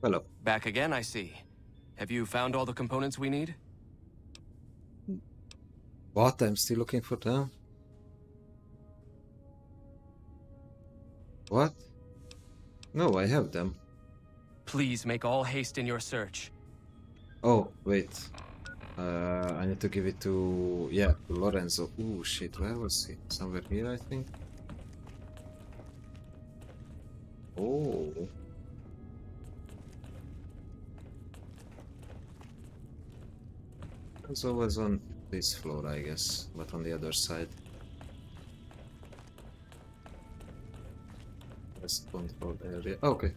Hello. Back again, I see. Have you found all the components we need? What? I'm still looking for them? What? No, I have them. Please make all haste in your search. Oh, wait. I need to give it to... yeah, to Lorenzo. Ooh, shit, where was he? Somewhere here, I think? Oh... It's always on this floor, I guess, but on the other side. Rest control area. Okay.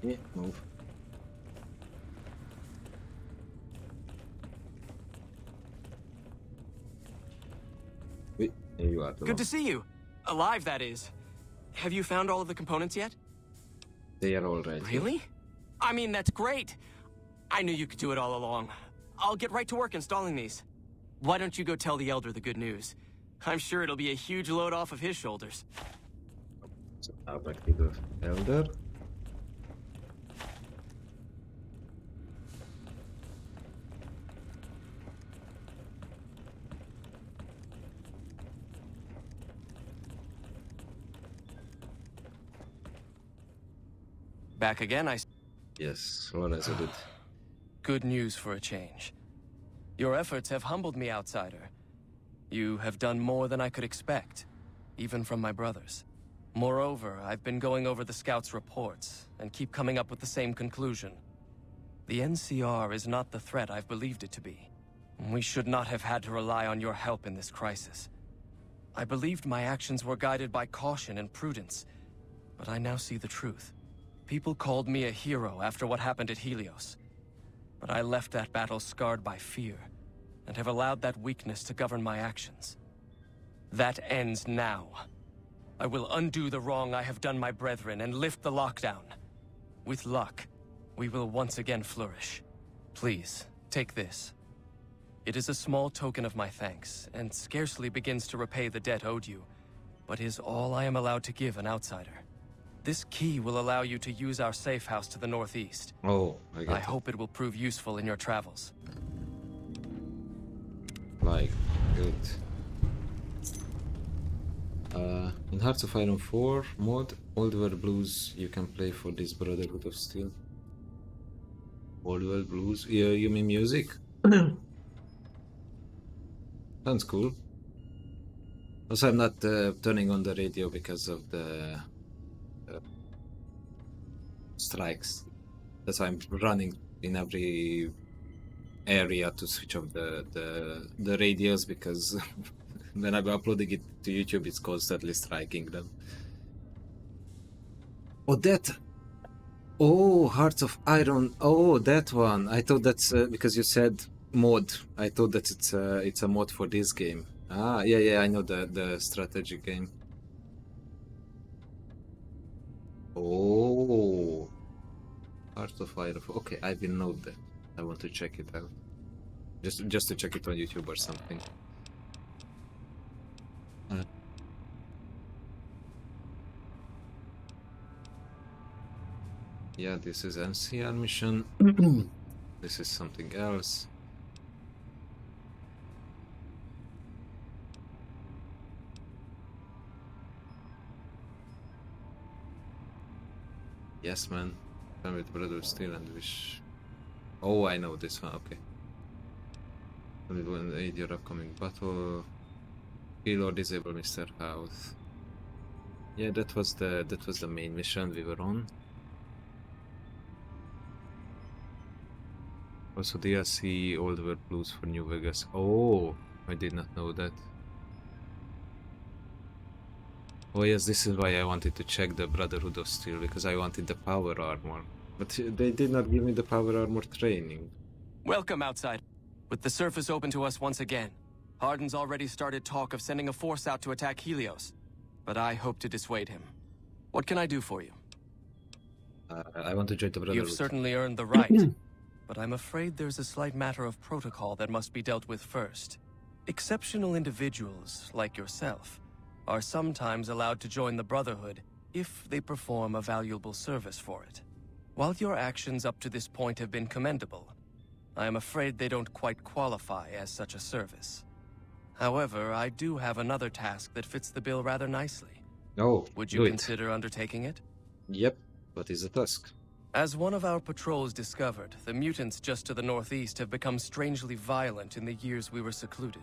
Yeah, move. Wait, here you are. Good to see you. Alive, that is. Have you found all of the components yet? They are all right. Really? I mean, that's great. I knew you could do it all along. I'll get right to work installing these. Why don't you go tell the Elder the good news? I'm sure it'll be a huge load off of his shoulders. So now back to the Elder. Back again, I... Yes, Lorenzo did. Good news for a change. Your efforts have humbled me, outsider. You have done more than I could expect, even from my brothers. Moreover, I've been going over the scouts' reports, and keep coming up with the same conclusion. The NCR is not the threat I've believed it to be. We should not have had to rely on your help in this crisis. I believed my actions were guided by caution and prudence, but I now see the truth. People called me a hero after what happened at Helios. But I left that battle scarred by fear, and have allowed that weakness to govern my actions. That ends now. I will undo the wrong I have done my brethren and lift the lockdown. With luck, we will once again flourish. Please, take this. It is a small token of my thanks, and scarcely begins to repay the debt owed you, but is all I am allowed to give an outsider. This key will allow you to use our safe house to the northeast. Oh, I get I it. hope it will prove useful in your travels. Like, good. In Hearts of Iron 4 mod, Old World Blues you can play for this Brotherhood of Steel. Old World Blues? Yeah, you mean music? Sounds cool. Also, I'm not turning on the radio because of the strikes. That's why I'm running in every area to switch off the radios, because when I'm uploading it to YouTube, it's constantly striking them. Oh, that! Oh, Hearts of Iron. Oh, that one. I thought that's because you said mod. I thought that it's a mod for this game. Ah, yeah, I know the strategy game. Oh, Hearts of Iron. Okay, I will note that. I want to check it out. Just to check it on YouTube or something. Yeah, this is NCR mission. This is something else. Yes, man. I'm with Brother Steel and wish. Oh, I know this one. Okay. Only one aid your upcoming battle. Kill or disable Mr. House. Yeah, that was the main mission we were on. Also DLC Old World Blues for New Vegas. Oh, I did not know that. Oh yes, this is why I wanted to check the Brotherhood of Steel, because I wanted the power armor. But they did not give me the power armor training. Welcome, outside. With the surface open to us once again, Hardin's already started talk of sending a force out to attack Helios, but I hope to dissuade him. What can I do for you? I want to join the Brotherhood. You've certainly earned the right, but I'm afraid there's a slight matter of protocol that must be dealt with first. Exceptional individuals, like yourself, are sometimes allowed to join the Brotherhood if they perform a valuable service for it. While your actions up to this point have been commendable, I am afraid they don't quite qualify as such a service. However, I do have another task that fits the bill rather nicely. Oh, Would you consider undertaking it? Yep. What is the task? As one of our patrols discovered, the mutants just to the northeast have become strangely violent in the years we were secluded.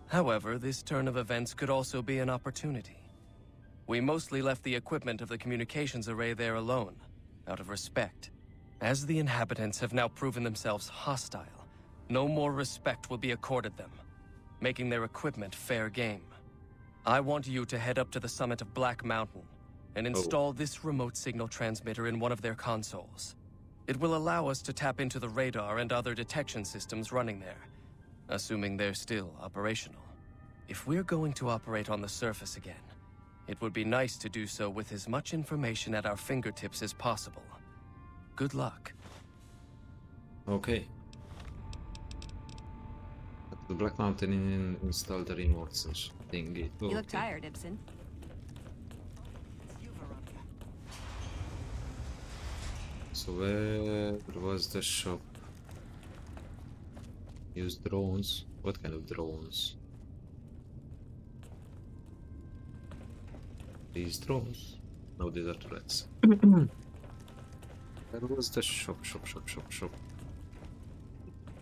However, this turn of events could also be an opportunity. We mostly left the equipment of the communications array there alone, out of respect. As the inhabitants have now proven themselves hostile, no more respect will be accorded them, making their equipment fair game. I want you to head up to the summit of Black Mountain and install this remote signal transmitter in one of their consoles. It will allow us to tap into the radar and other detection systems running there, assuming they're still operational. If we're going to operate on the surface again, it would be nice to do so with as much information at our fingertips as possible. Good luck. Okay. At the Black Mountain install the remote thingy. You look tired, Ibsen. So where was the shop? Use drones. What kind of drones? These drones? No, these are turrets. Where was the shop?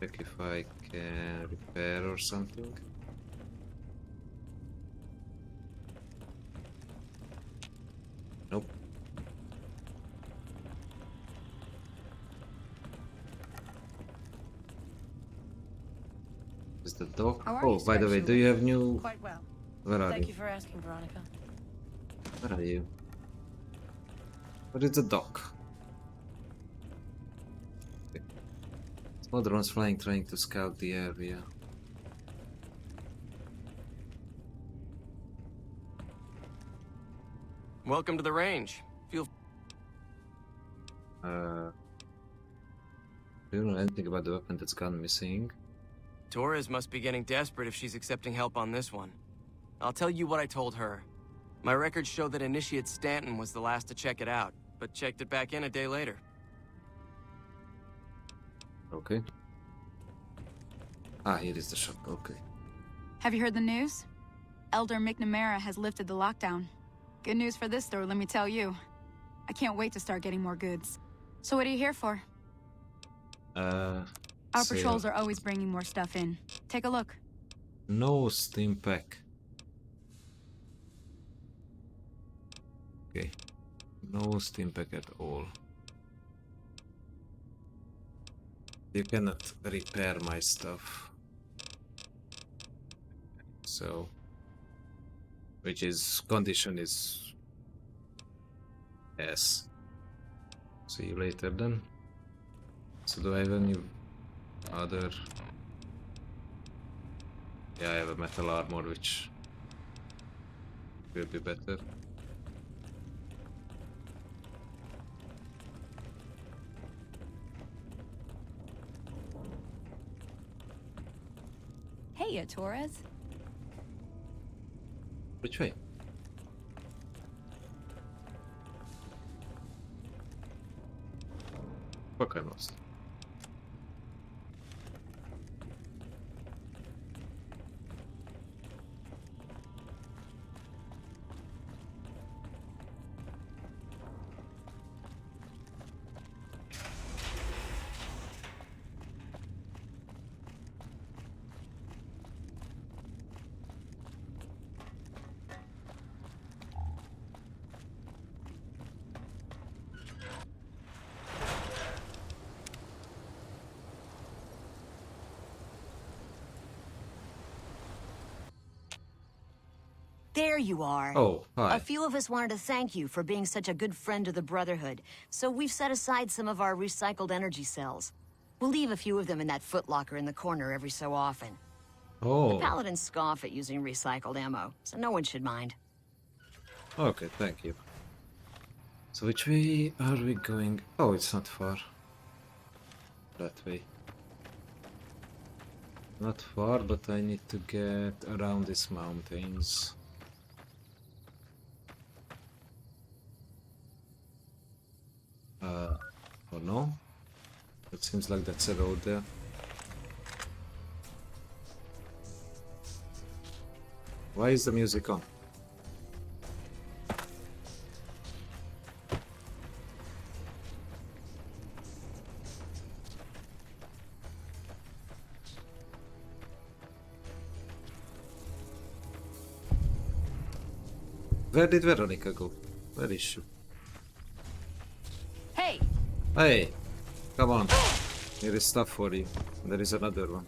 Check if I can repair or something. Nope. Is the dock? How are Oh, you, by the way, do you have new... Quite well. Where are Thank you? you for asking, Veronica. Where are you? Where is the dock? Okay. Small drones flying, trying to scout the area. Welcome to the range. Feel... Do you know anything about the weapon that's gone missing? Torres must be getting desperate if she's accepting help on this one. I'll tell you what I told her. My records show that Initiate Stanton was the last to check it out, but checked it back in a day later. Okay. Ah, here is the shop. Okay. Have you heard the news? Elder McNamara has lifted the lockdown. Good news for this store, let me tell you. I can't wait to start getting more goods. So what are you here for? Our sale. patrols are always bringing more stuff in. Take a look. No Steam pack. Okay. No Steam pack at all. You cannot repair my stuff. So, which is condition is yes. See you later then. So do I have any other? Yeah, I have a metal armor which will be better. Hey, Torres. Which way? Fuck, I'm lost. There you are. Oh, hi. A few of us wanted to thank you for being such a good friend to the Brotherhood, so we've set aside some of our recycled energy cells. We'll leave a few of them in that footlocker in the corner every so often. Oh, Paladins scoff at using recycled ammo, so no one should mind. okay, thank you. So which way are we going? Oh, it's not far. That way. Not far, but I need to get around these mountains. Oh no? It seems like that's a road there. Why is the music on? Where did Veronica go? Where is she? Hey! Hey! Come on. Here is stuff for you. There is another one.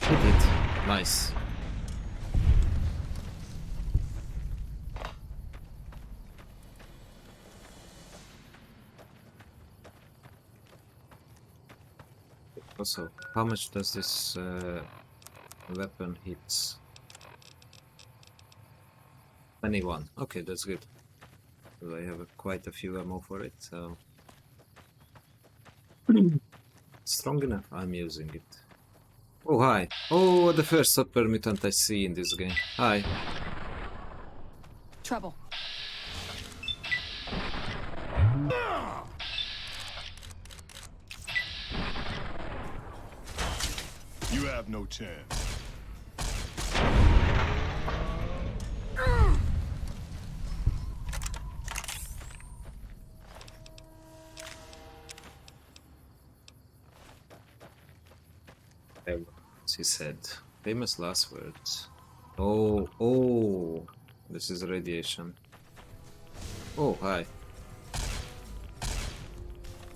Hit it. Nice. Also, how much does this weapon hit? 21. Okay, that's good. So I have quite a few ammo for it, so... Strong enough, I'm using it. Oh, hi. Oh, the first super mutant I see in this game. Hi. Trouble. You have no chance. She said. Famous last words. Oh, oh. This is radiation. Oh, hi.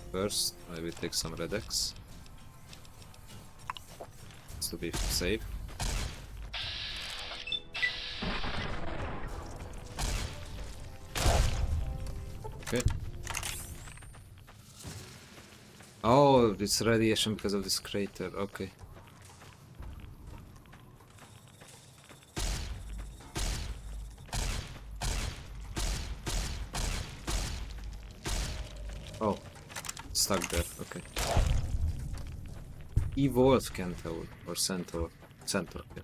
First, I will take some Redex. To be safe. Okay. Oh, it's radiation because of this crater. Okay. stuck there. Okay. Evolve Centaur or Centaur. Centaur. Yeah.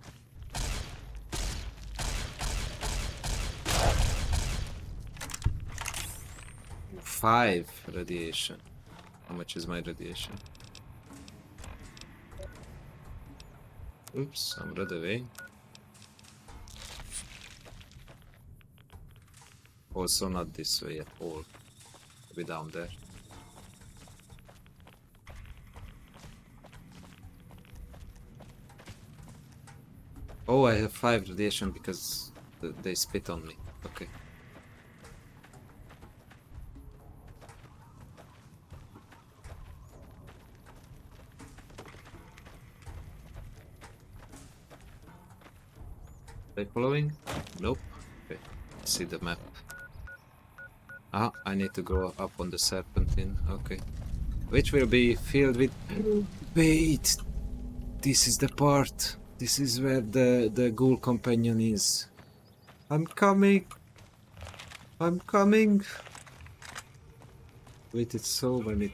Five radiation. How much is my radiation? Oops, I'm right away. Also not this way at all. Maybe down there. Oh, I have 5 radiation because they spit on me. Okay. Are they following? Nope. Okay. See the map. Ah, I need to go up on the Serpentine. Okay. Which will be filled with... Wait! This is the part. This is where the ghoul companion is. I'm coming. I'm coming. Waited so many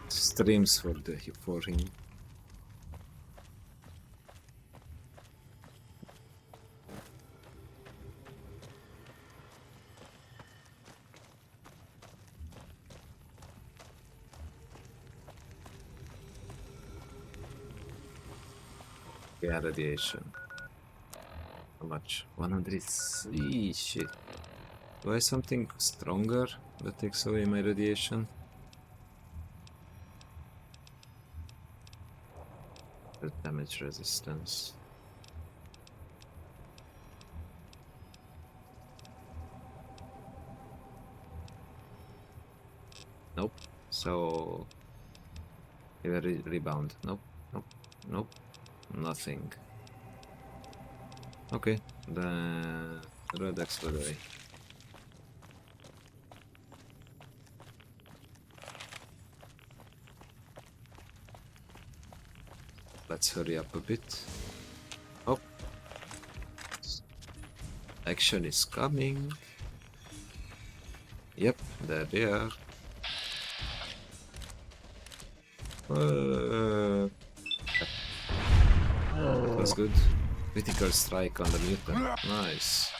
streams for him. Yeah, radiation. How much? 100. Shit. Do I have something stronger that takes away my radiation? The damage resistance. Nope. So... rebound. Nope. Nope. Nope. Nothing. Okay. The red accelerate. Let's hurry up a bit. Oh. Action is coming. Yep, there they are. That's good. Critical strike on the mutant. Nice.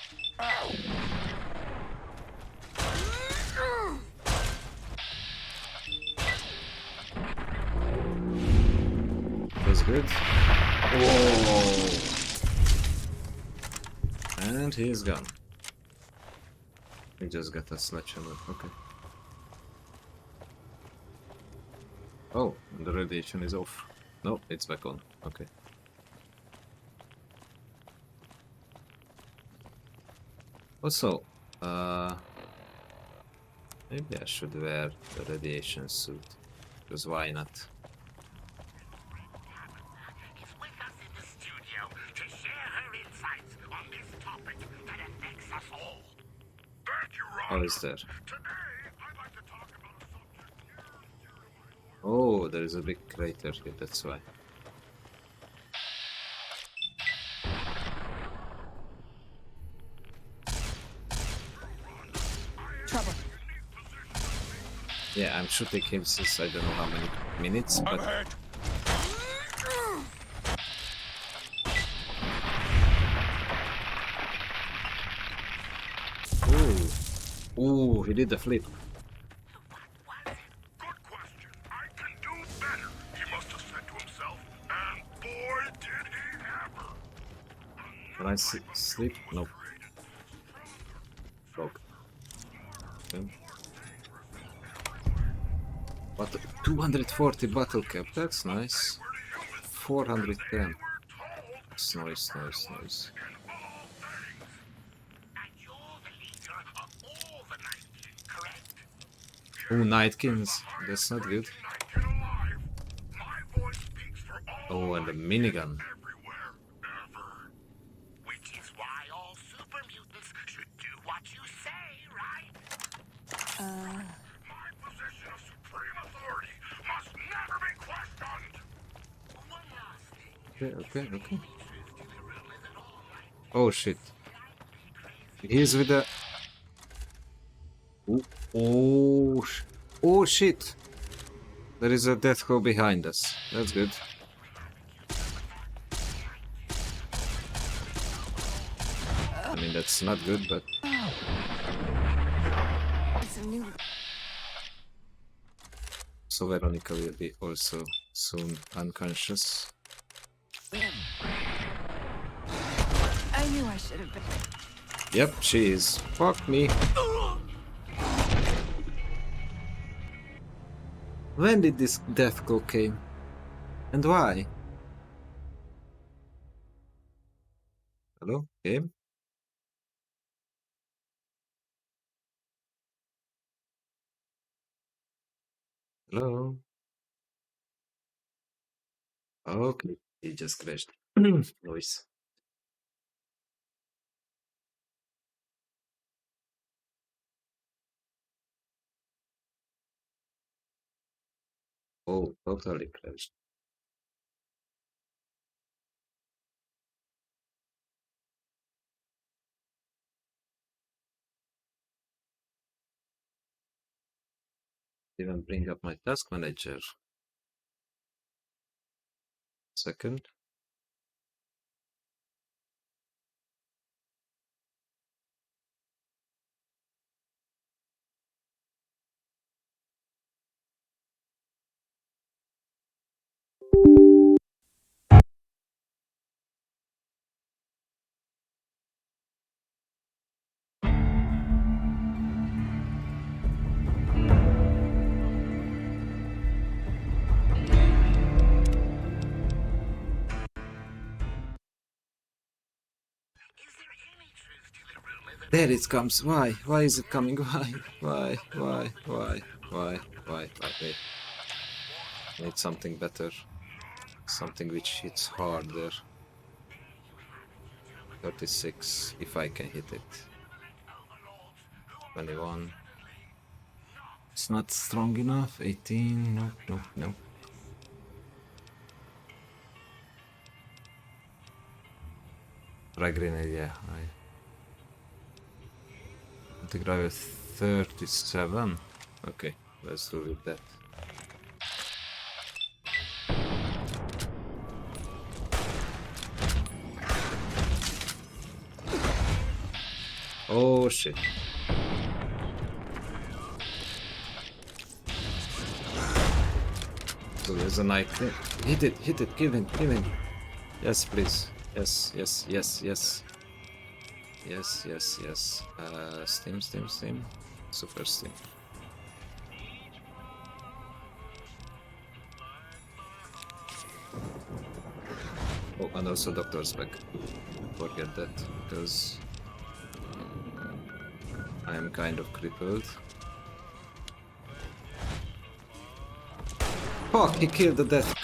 That's good. Whoa. And he's gone. He just got a sledgehammer. Okay. Oh, the radiation is off. No, it's back on. Okay. Also, maybe I should wear the radiation suit. Because why not? Is with us in the studio to share her insights on this topic that affects us all. Thank you, Ron. How is there? Today, I'd like to talk about a subject near and dear to my heart. Oh, there is a big crater here, that's why. Trouble. Yeah, I'm shooting him since I don't know how many minutes, but... Ooh. Ooh, he did the flip. Good question. I can do better, he must have said to himself. And boy, did he ever. Can I sleep? Nope. Broke. Okay. But 240 battle cap, that's nice. 410. Nice, nice, nice. And you're the leader of all the Night King, correct? Oh, Nightkins. That's not good. Night King alive. My voice speaks for all Oh, and the minigun. everywhere, ever. Which is why all super mutants should do what you say, right? My position of supreme authority must never be questioned. One last thing. Okay. Oh shit. He's with the... Oh, Oh shit! There is a death claw behind us. That's good. I mean, that's not good, but... So Veronica will be also soon unconscious. I knew I should have been. Yep, she is. Fuck me. When did this death claw came? And why? Hello? Game? Hello? Okay, he just crashed. Noise. Oh, totally crashed. Even bring up my task manager. Second. There it comes. Why? Why is it coming? Why? Why? Why? Why? Why? Why? Wait. Need something better. Something which hits harder. 36, if I can hit it. 21. It's not strong enough. 18. Nope, nope, nope. Try grenade, yeah. I think I have 37. Okay, let's do with that. Oh shit. So there's a knife. Hit it, kill him. Yes, please. Yes. Yes. Steam. Super steam. Oh, and also doctor's back. Forget that, because I am kind of crippled. Fuck, he killed the death.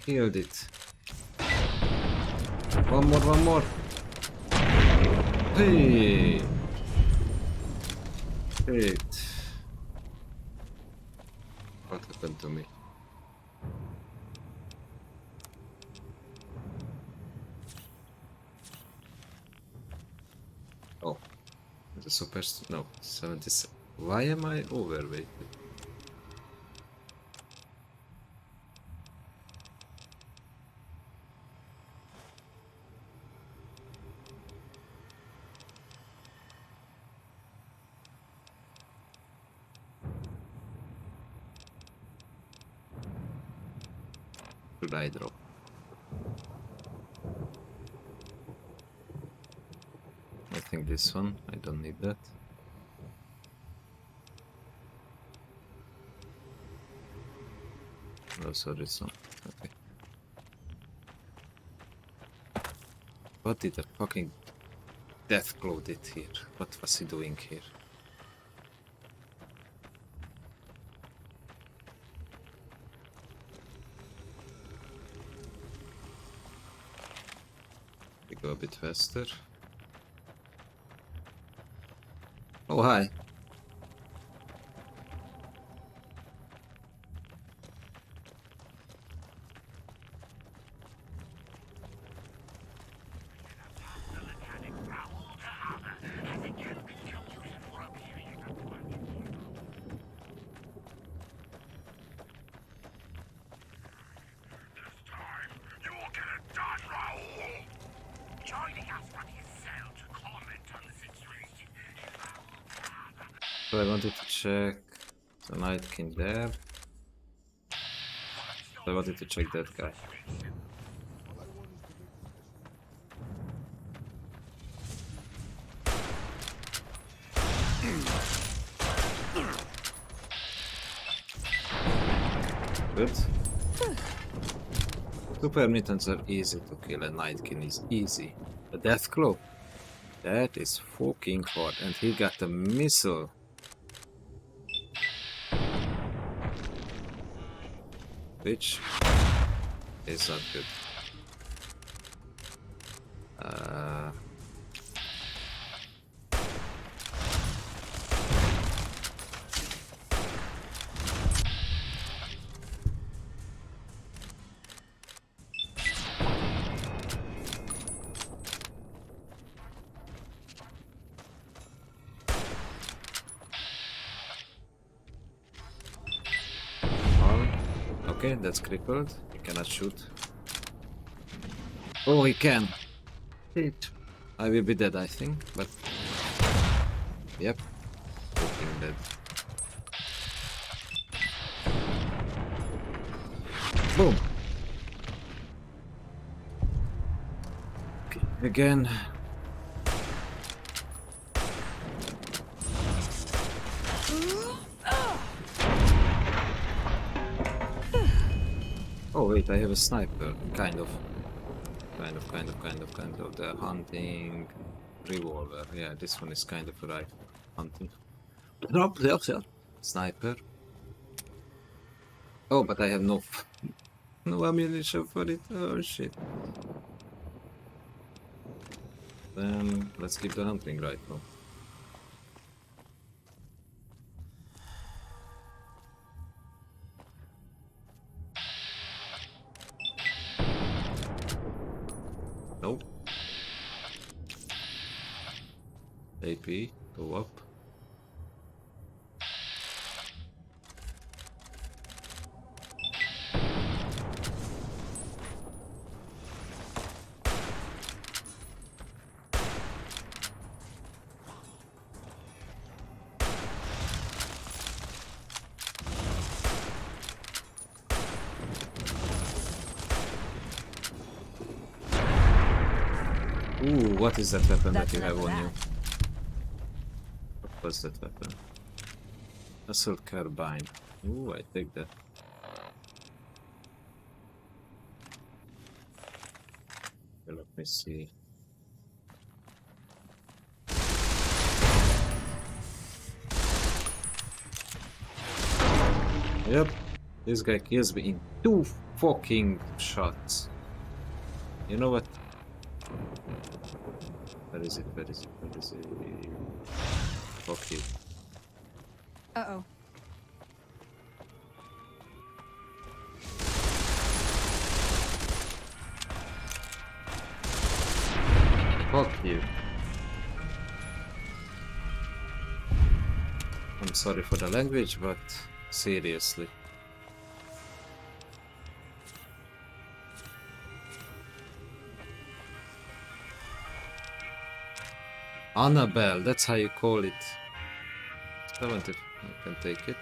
Killed it. One more. Hey! Shit. What happened to me? Oh. The super... No, 77. Why am I overweight? Should I drop? I think this one. I don't need that. Also this one. Okay. What did the fucking death claw did here? What was he doing here? We go a bit faster. Oh, hi. So I wanted to check the Night King there. So I wanted to check that guy. Good. Super mutants are easy to kill and Nightkin is easy. The Death Claw, that is fucking hard, and he got a missile. Which is not good. Okay, that's crippled. He cannot shoot. Oh, he can. Shit. I will be dead, I think, but... Yep. Fucking dead. Boom! Okay, again. Oh wait, I have a sniper, kind of. The hunting revolver. Yeah, this one is kind of a rifle. Hunting. Sniper. Oh, but I have no ammunition for it. Oh shit. Then let's keep the hunting rifle. Nope. AP, go up. Ooh, what is that weapon that you have on you? What was that weapon? Assault carbine. Ooh, I take that. Okay, let me see. Yep, this guy kills me in 2 fucking shots. You know what? Where is it? Fuck you. Uh-oh. Fuck you. I'm sorry for the language, but seriously. Annabelle, that's how you call it. 70, I can take it.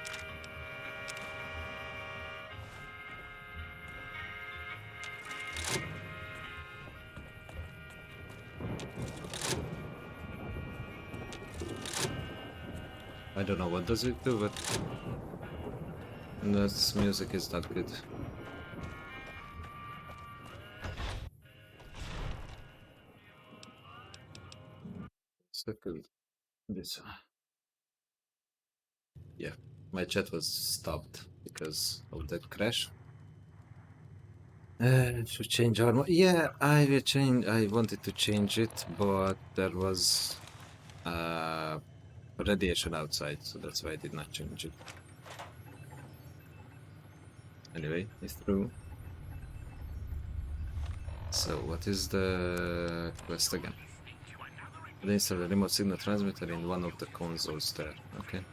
I don't know what does it do, but this music is not good. Second, this. Yeah, my chat was stopped because of that crash. Should change armor. Yeah, I will change. I wanted to change it, but there was radiation outside, so that's why I did not change it. Anyway, it's through. So, what is the quest again? Install a remote signal transmitter in one of the consoles there. Okay.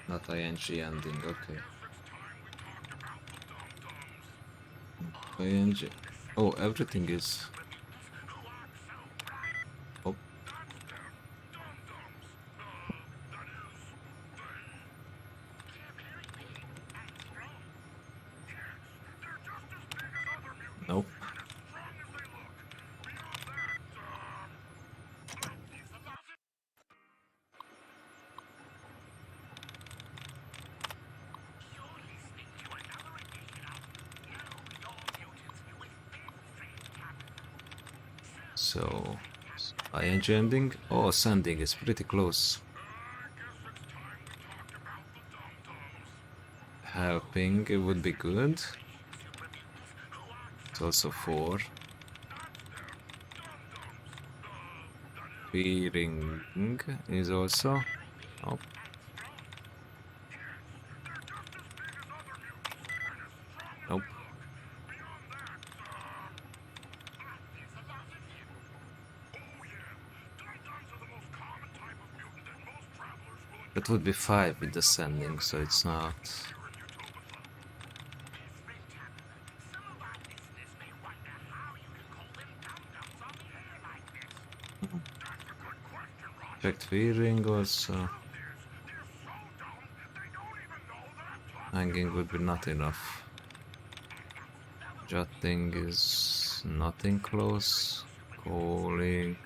Not ing ending. Okay. ing. Oh, everything is. Oh. Nope. So, ING ending? Oh, sending is pretty close. Helping, it would be good. It's also 4. Fearing is also. Oh. Nope. That would be 5 with descending, so it's not. Checked fearing also. Hanging would be not enough. Jotting is nothing close. Calling.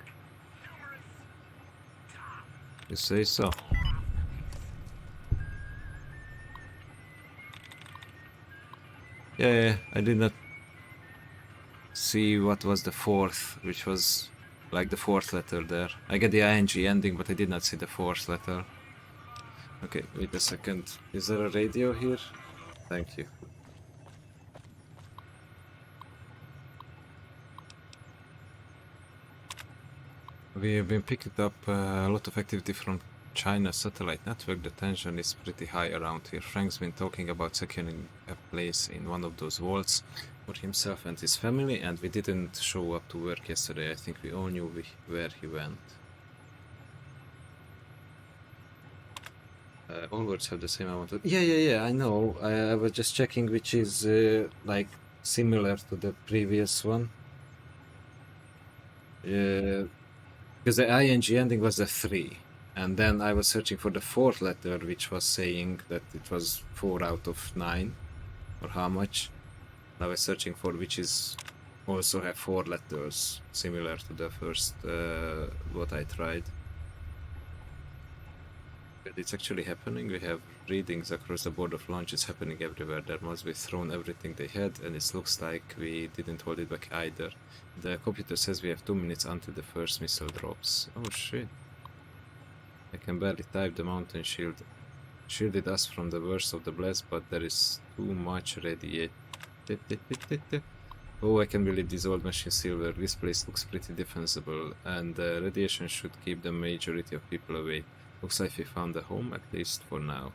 You say so. Yeah, I did not see what was the 4th, which was like the 4th letter there. I get the ING ending, but I did not see the 4th letter. Okay, wait a second. Is there a radio here? Thank you. We have been picking up a lot of activity from China's satellite network. The tension is pretty high around here. Frank's been talking about securing a place in one of those vaults for himself and his family, and we didn't show up to work yesterday. I think we all knew where he went. All words have the same amount of... Yeah, I know. I was just checking which is like similar to the previous one. Because the ING ending was a 3, and then I was searching for the 4th letter, which was saying that it was 4 out of 9, or how much. I was searching for which is also have 4 letters, similar to the first what I tried. But it's actually happening. We have readings across the board of launch. It's happening everywhere. There must be thrown everything they had, and it looks like we didn't hold it back either. The computer says we have 2 minutes until the first missile drops. Oh shit. I can barely type. The mountain shield shielded us from the worst of the blast, but there is too much radiation. Oh, I can believe this old machine silver. This place looks pretty defensible, and the radiation should keep the majority of people away. Looks like we found a home, at least for now.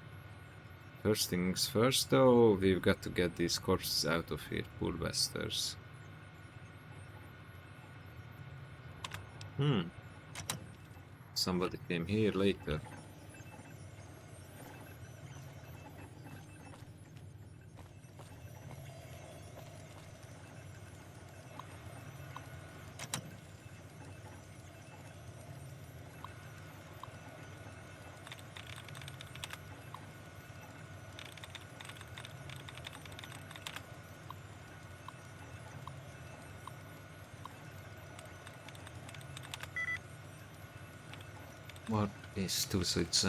First things first, though, we've got to get these corpses out of here, poor bastards. Somebody came here later. What is 2? So it's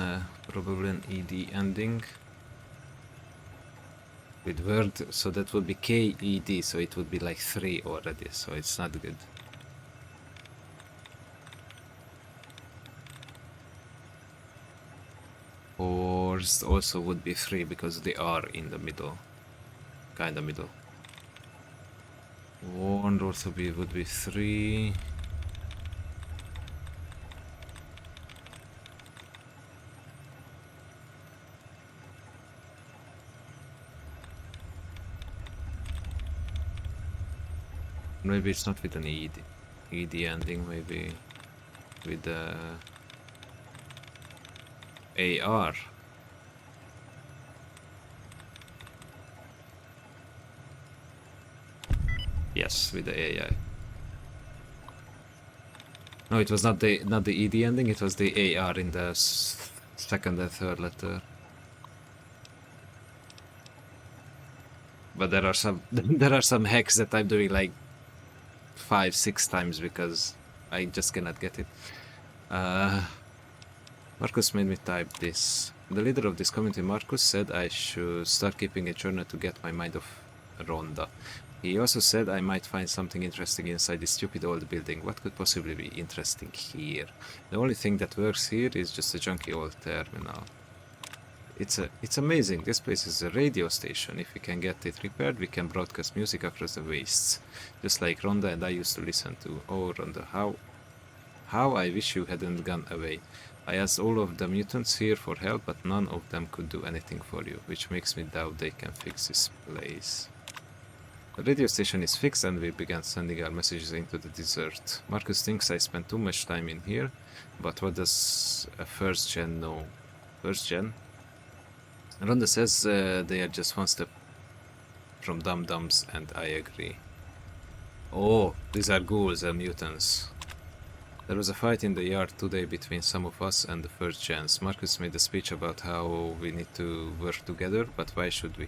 probably an ED ending with word, so that would be KED, so it would be like 3 already, so it's not good. Or also would be 3 because they are in the middle, kinda middle. Warned also would be 3. Maybe it's not with an ED ending, maybe with the AR. Yes, with the AI. No, it was not the ED ending, it was the AR in the second and third letter. But there are some there are some hacks that I'm doing like 5-6 times because I just cannot get it. Marcus made me type this. The leader of this community, Marcus, said I should start keeping a journal to get my mind off Rhonda. He also said I might find something interesting inside this stupid old building. What could possibly be interesting here? The only thing that works here is just a junky old terminal. It's amazing. This place is a radio station. If we can get it repaired, we can broadcast music across the wastes. Just like Rhonda and I used to listen to. Oh, Rhonda, how I wish you hadn't gone away. I asked all of the mutants here for help, but none of them could do anything for you, which makes me doubt they can fix this place. The radio station is fixed and we began sending our messages into the desert. Marcus thinks I spent too much time in here, but what does a first gen know? First gen? Rhonda says they are just one step from dum-dums, and I agree. Oh, these are ghouls and mutants. There was a fight in the yard today between some of us and the first gens. Marcus made a speech about how we need to work together, but why should we?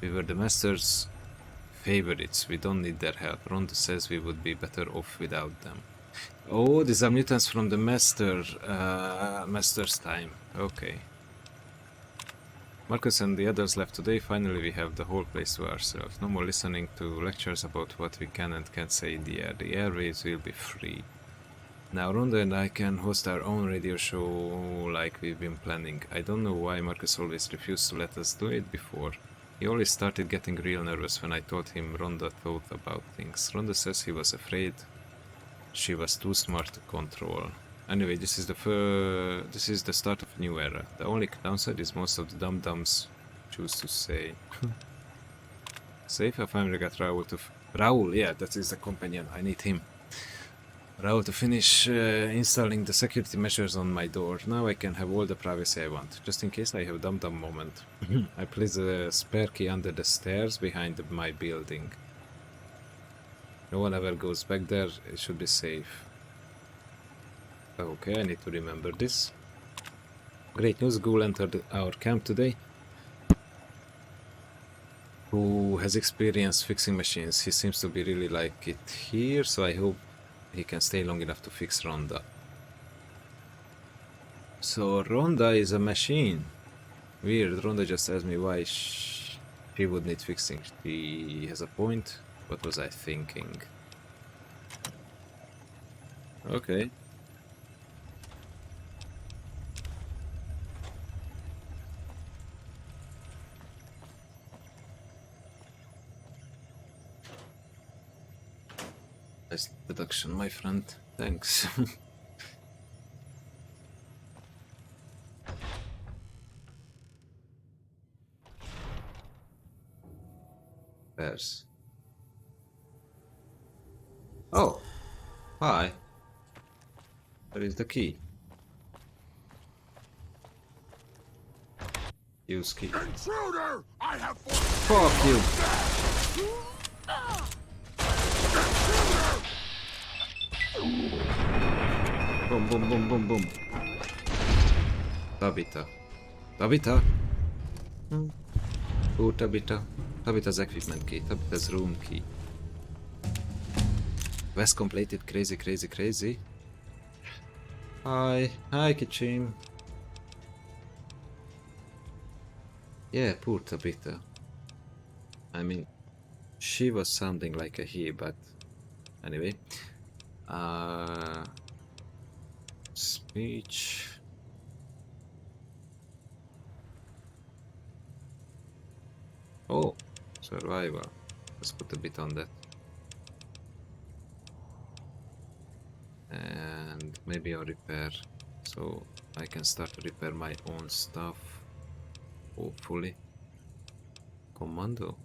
We were the Master's favorites. We don't need their help. Rhonda says we would be better off without them. Oh, these are mutants from the Master's time. Okay. Marcus and the others left today. Finally, we have the whole place to ourselves. No more listening to lectures about what we can and can't say in the air. The airwaves will be free. Now Rhonda and I can host our own radio show like we've been planning. I don't know why Marcus always refused to let us do it before. He always started getting real nervous when I told him Rhonda thought about things. Rhonda says he was afraid she was too smart to control. Anyway, this is the start of a new era. The only downside is most of the dum-dums choose to say. Safe, I finally got Raul to... Raul, yeah, that is the companion. I need him. Raul to finish installing the security measures on my door. Now I can have all the privacy I want. Just in case I have a dum-dum moment. I place a spare key under the stairs behind my building. No one ever goes back there. It should be safe. Okay, I need to remember this. Great news, Ghoul entered our camp today. Who has experience fixing machines. He seems to be really like it here, so I hope he can stay long enough to fix Rhonda. So Rhonda is a machine. Weird, Rhonda just asked me why she would need fixing. She has a point. What was I thinking? Okay. Nice deduction, my friend. Thanks. There's... Oh! Hi. Where is the key? Use key. Intruder! I have Fuck you! Boom, boom, boom, boom, boom. Tabitha. Tabitha? Oh, Tabitha. Tabitha's equipment key. Tabitha's room key. Quest completed. Crazy, crazy, crazy. Hi. Hi, Kitchen. Yeah, poor Tabitha. I mean, she was sounding like a he, but anyway. Speech. Oh, survival. Let's put a bit on that. And maybe a repair. So I can start to repair my own stuff. Hopefully. Commando.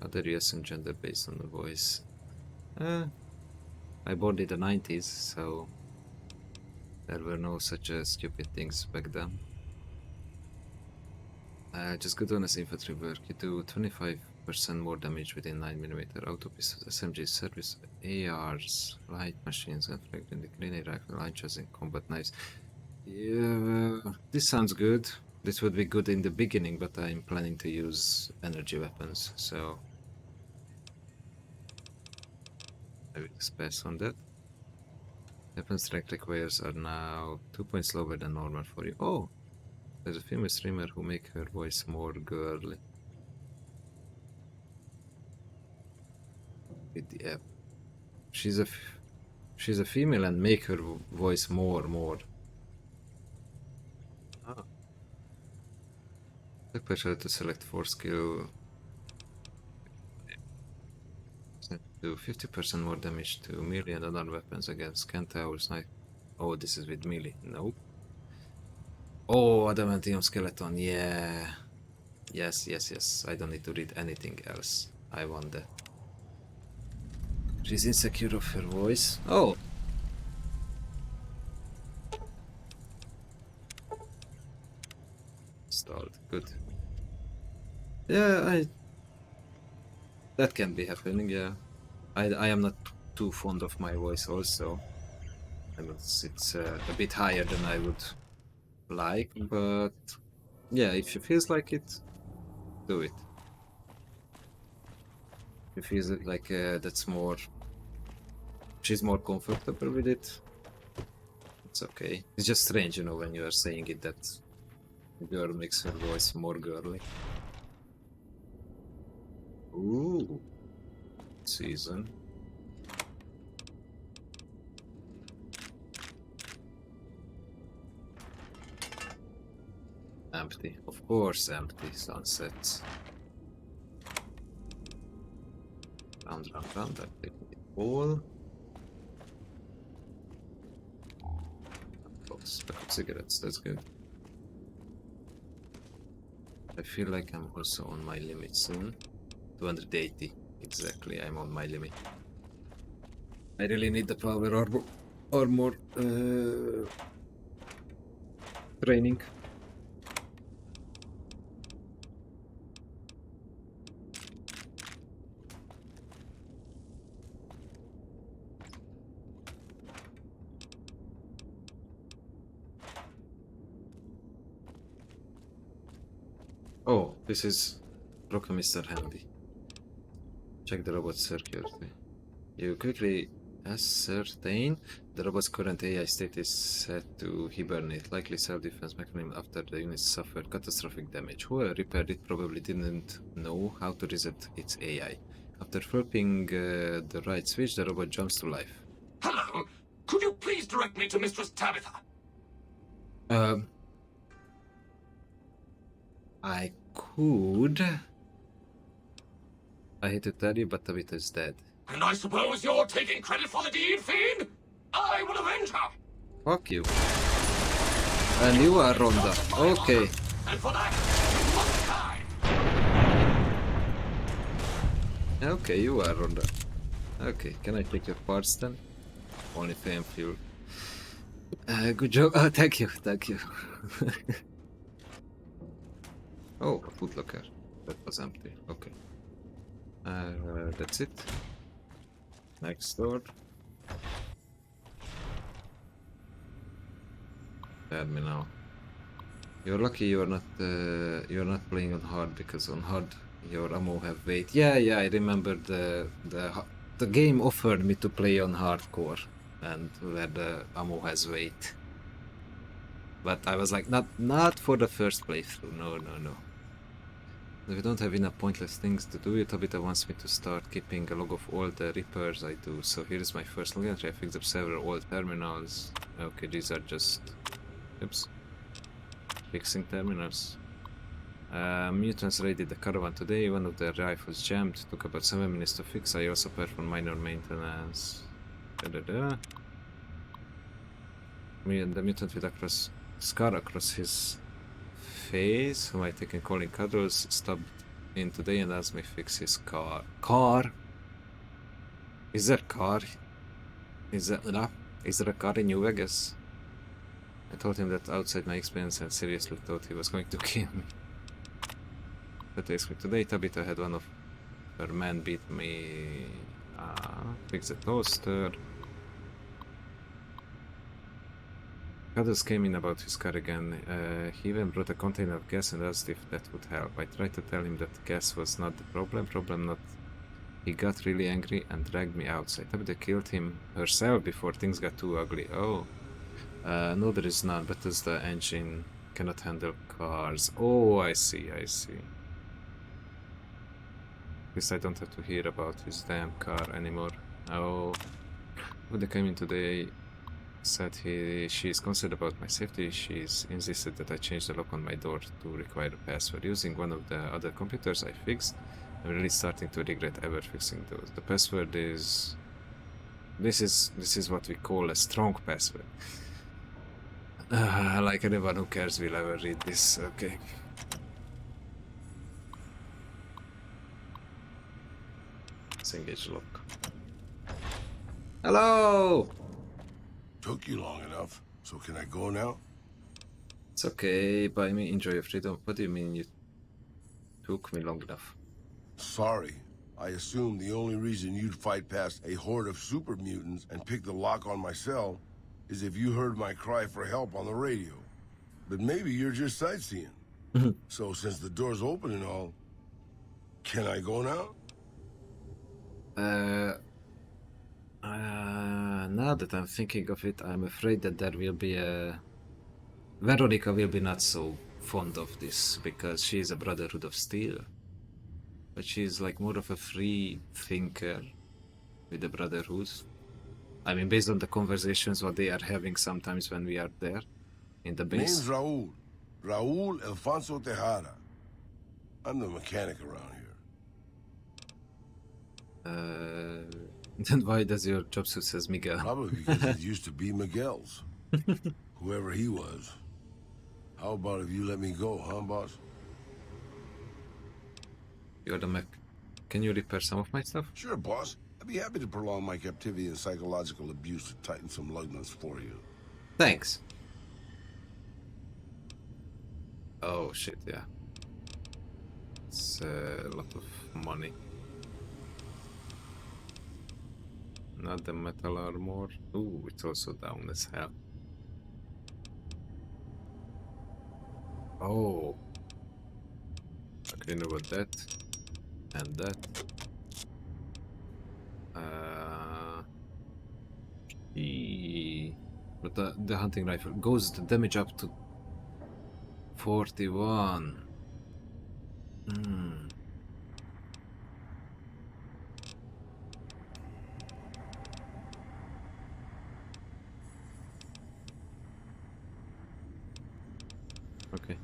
Other yes and gender based on the voice. I born in the 90s, so there were no such stupid things back then. Just good honest infantry work. You do 25% more damage within 9mm. Auto pistols, SMGs, service, ARs, light machines, and fragment, grenade rifle, launchers, and combat knives. Yeah, this sounds good. This would be good in the beginning, but I'm planning to use energy weapons, so I will just pass on that. Weapon strength requires are now 2 points lower than normal for you. Oh, there's a female streamer who make her voice more girly. With the app, she's a female and make her voice more. Ah. Click pressure to select 4 skill. Do 50% more damage to melee and other weapons against Centaurs. Oh, this is with melee. Nope. Oh, adamantium skeleton. Yeah. Yes. I don't need to read anything else. I want that. She's insecure of her voice. Oh. Installed. Good. Yeah, that can be happening, yeah. I am not too fond of my voice also. It's a bit higher than I would like, but yeah, if she feels like it, do it. If she feels like she's more comfortable with it, it's okay. It's just strange, when you are saying it that the girl makes her voice more girly. Ooh, season. Empty, of course, empty. Sunsets. Round. I'm taking it all. Pack of cigarettes, that's good. I feel like I'm also on my limit soon. 280, exactly, I'm on my limit. I really need the power armor training. Oh, this is broken Mr. Handy. Check the robot's security. You quickly ascertain the robot's current AI state is set to hibernate, likely self-defense mechanism after the unit suffered catastrophic damage. Whoever repaired it probably didn't know how to reset its AI. After flipping the right switch, the robot jumps to life. Hello. Could you please direct me to Mistress Tabitha? I could. I hate to tell you, but Tabitha is dead. And I suppose you're taking credit for the deed, Fiend? I will avenge her. Fuck you. And you are Rhonda. Okay. And for that, you must die. Okay, you are Rhonda. Okay, can I take your parts then? Only fame fuel. Good job. Oh, thank you. Oh, a footlocker. That was empty. Okay. That's it. Next door. Tell me now. You're lucky you're not playing on hard, because on hard your ammo have weight. Yeah, I remember the game offered me to play on hardcore and where the ammo has weight. But I was like, not for the first playthrough. No. If I don't have enough pointless things to do, Tabitha wants me to start keeping a log of all the repairs I do. So here is my first log entry. I fixed up several old terminals. Okay, these are just... Oops. Fixing terminals. Mutants raided the caravan today. One of their rifles jammed. Took about 7 minutes to fix. I also performed minor maintenance. The mutant with a scar across his face, whom I taken calling cuddles, stopped in today and asked me to fix his car. Car? Is there a car? Is there a car in New Vegas? I told him that outside my experience and seriously thought he was going to kill me. But today Tabitha had one of her men beat me. Fix the toaster. Cuddles came in about his car again. He even brought a container of gas and asked if that would help. I tried to tell him that gas was not the problem not. He got really angry and dragged me outside. Tabitha killed him herself before things got too ugly. Oh. No, there is none, but as the engine cannot handle cars. Oh, I see. At least I don't have to hear about his damn car anymore. Oh. When they came in today, said she is concerned about my safety. She's insisted that I change the lock on my door to require a password. Using one of the other computers I fixed, I'm really starting to regret ever fixing those. The password is... This is what we call a strong password. Like anyone who cares will ever read this. Okay. Let's engage lock. Hello! Took you long enough, so can I go now? It's okay, by me, enjoy your freedom. What do you mean you took me long enough? Sorry. I assumed the only reason you'd fight past a horde of super mutants and pick the lock on my cell is if you heard my cry for help on the radio. But maybe you're just sightseeing. So since the door's open and all, can I go now? Now that I'm thinking of it, I'm afraid that there will be a... Veronica will be not so fond of this, because she is a Brotherhood of Steel. But she's like more of a free thinker with the Brotherhood. I mean, based on the conversations what they are having sometimes when we are there in the base. Name's Raul. Raul Alfonso Tejada. I'm the mechanic around here. Then why does your job suit says Miguel? Probably because it used to be Miguel's. Whoever he was. How about if you let me go, huh, boss? You're the mech. Can you repair some of my stuff? Sure, boss. I'd be happy to prolong my captivity and psychological abuse to tighten some lug nuts for you. Thanks. Oh shit, yeah. It's a lot of money. Not the metal armor. Ooh, it's also down as hell. Oh. Okay, know about that. And that. But the hunting rifle goes the damage up to 41. Okay.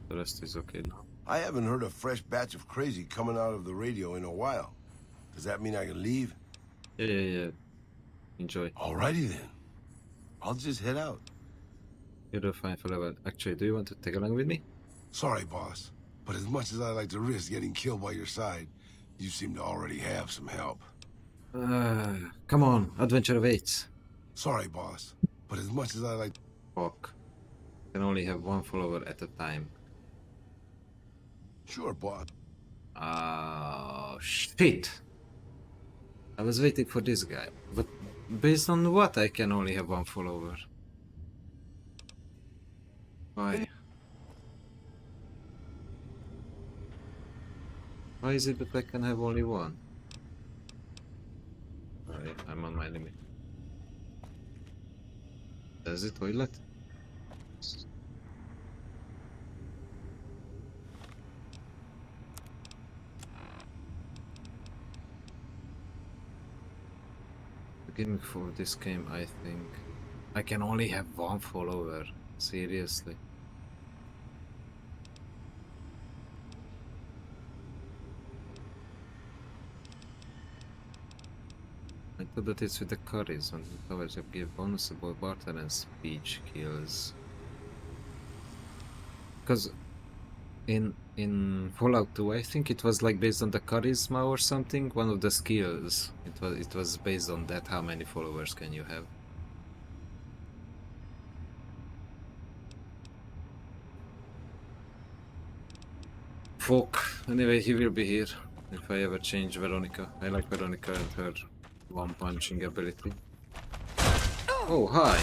The rest is okay now. I haven't heard a fresh batch of crazy coming out of the radio in a while. Does that mean I can leave? Yeah. Enjoy. Alrighty then. I'll just head out. You're fine forever. Actually, do you want to take along with me? Sorry, boss. But as much as I like to risk getting killed by your side, you seem to already have some help. Come on, adventure awaits. Sorry, boss. But as much as I like... Fuck. Can only have one follower at a time. Sure, boss. Oh, shit. I was waiting for this guy. But based on what I can only have one follower? Why? Why is it that I can have only one? Alright, I'm on my limit. Does it toilet? The gimmick for this game, I think. I can only have one follower. Seriously. I thought that it's with the curries and the powers of give bonusable barter and speech kills. Because in Fallout 2 I think it was like based on the charisma or something, one of the skills. It was based on that, how many followers can you have. Fuck. Anyway, he will be here if I ever change Veronica. I like Veronica and her one punching ability. Oh, hi.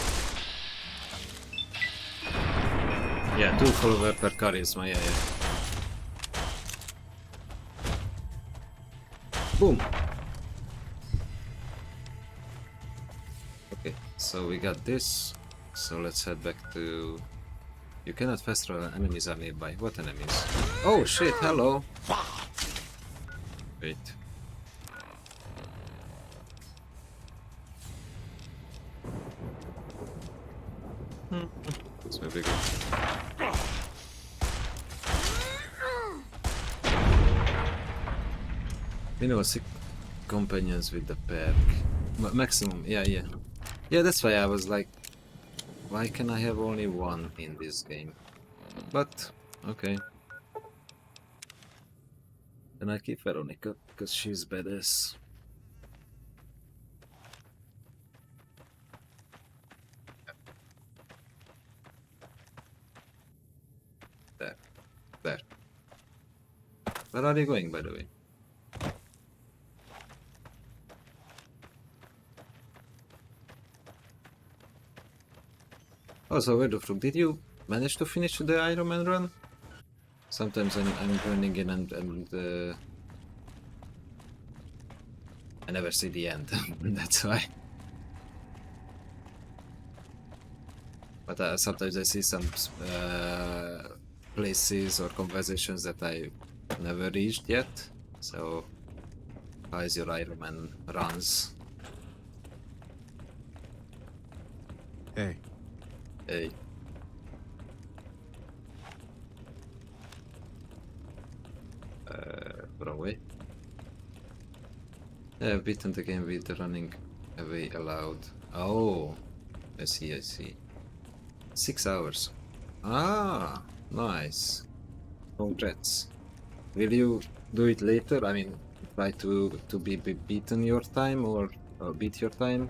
Yeah, 2 follower per charisma, yeah. Boom! Okay, so we got this. So let's head back to... You cannot fast travel, enemies are nearby. What enemies? Oh shit, hello! Wait. This may be good. You know, 6 companions with the perk. Maximum, yeah. Yeah, that's why I was like, why can I have only 1 in this game? But, okay. Then I keep Veronica, because she's badass. There. Where are you going, by the way? Oh, so where the fruit? Did you manage to finish the Iron Man run? Sometimes I'm joining in and I never see the end. That's why. But sometimes I see some places or conversations that I never reached yet. So, how is your Iron Man runs? Hey. Hey. Wrong way. Yeah, I've beaten the game with the running away allowed. Oh, I see. 6 hours. Ah, nice. Congrats. Will you do it later? I mean, try to be beaten your time or beat your time?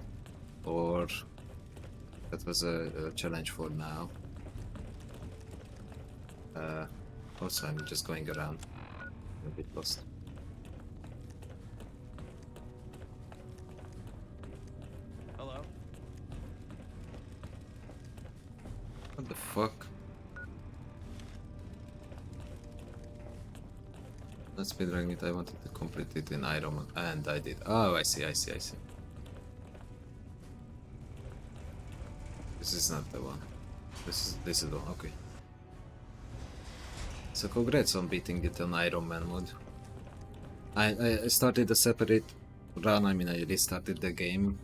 Or that was a challenge for now? Also, I'm just going around. I'm a bit lost. Hello? What the fuck? Let's speedrun it. I wanted to complete it in Iron Man, and I did. Oh, I see. This is not the one. This is the one. Okay. So congrats on beating it on Iron Man mode. I started a separate run. I mean, I restarted the game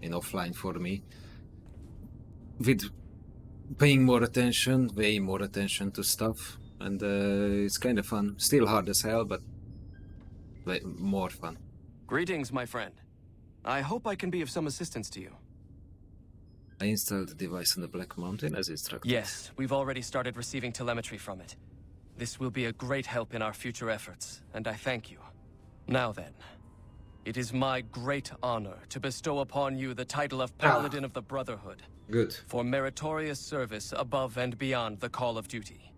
in offline for me, with paying more attention, way more attention to stuff, and it's kind of fun. Still hard as hell, but way more fun. Greetings, my friend. I hope I can be of some assistance to you. I installed the device on the Black Mountain as instructed. Yes, we've already started receiving telemetry from it. This will be a great help in our future efforts, and I thank you. Now then, it is my great honor to bestow upon you the title of Paladin of the Brotherhood. Good. For meritorious service above and beyond the call of duty.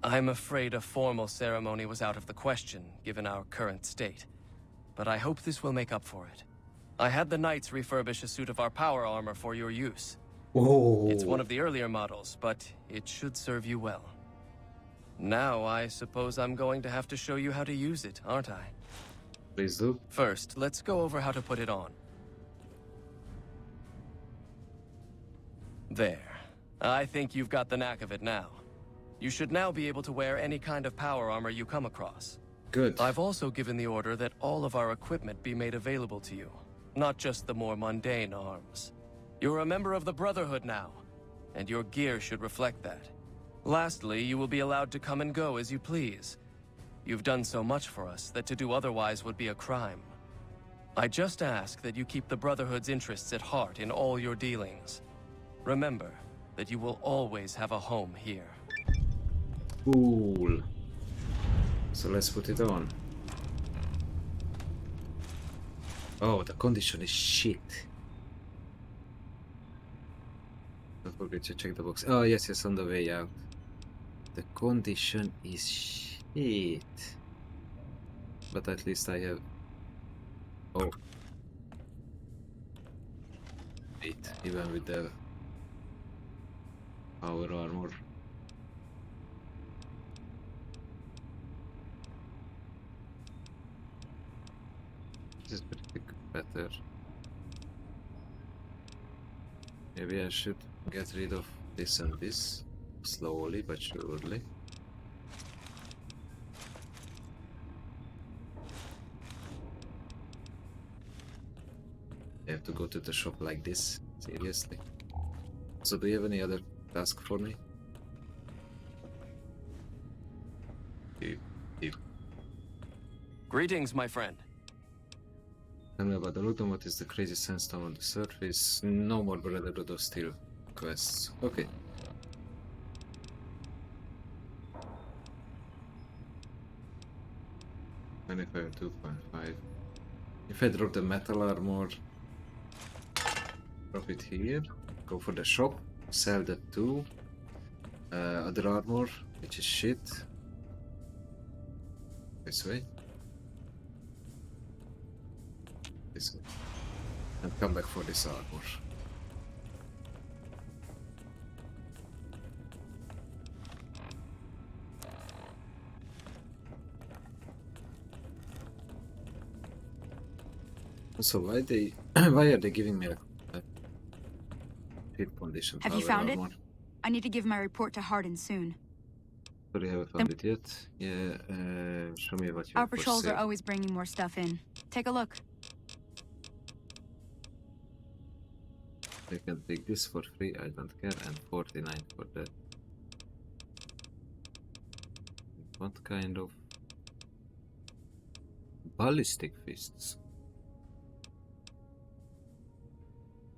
I'm afraid a formal ceremony was out of the question, given our current state. But I hope this will make up for it. I had the Knights refurbish a suit of our power armor for your use. Oh. It's one of the earlier models, but it should serve you well. Now, I suppose I'm going to have to show you how to use it, aren't I? Please do. First, let's go over how to put it on. There. I think you've got the knack of it now. You should now be able to wear any kind of power armor you come across. Good. I've also given the order that all of our equipment be made available to you, not just the more mundane arms. You're a member of the Brotherhood now, and your gear should reflect that. Lastly, you will be allowed to come and go as you please. You've done so much for us that to do otherwise would be a crime. I just ask that you keep the Brotherhood's interests at heart in all your dealings. Remember that you will always have a home here. Cool. So let's put it on. Oh, the condition is shit. Don't forget to check the box. Oh, yes, on the way out. The condition is shit. But at least I have... Oh. Wait, even with the power armor. This is pretty better. Maybe I should get rid of this and this slowly but surely. I have to go to the shop like this? Seriously? So do you have any other task for me? Deep. Greetings, my friend. Tell me about the loot and what is the crazy sandstorm on the surface. No more Brotherhood of Steel quests. Okay. $25, 2.5. If I drop the metal armor, drop it here, go for the shop, sell that too. Other armor, which is shit. This way. This way. And come back for this armor. So why are they giving me a hit condition? Have you found it? I need to give my report to Hardin soon. Sorry, I haven't found it yet. Yeah, show me what you Our have for patrols sale. are always bringing more stuff in. Take a look. I can take this for free, I don't care, and 49 for that. What kind of ballistic fists?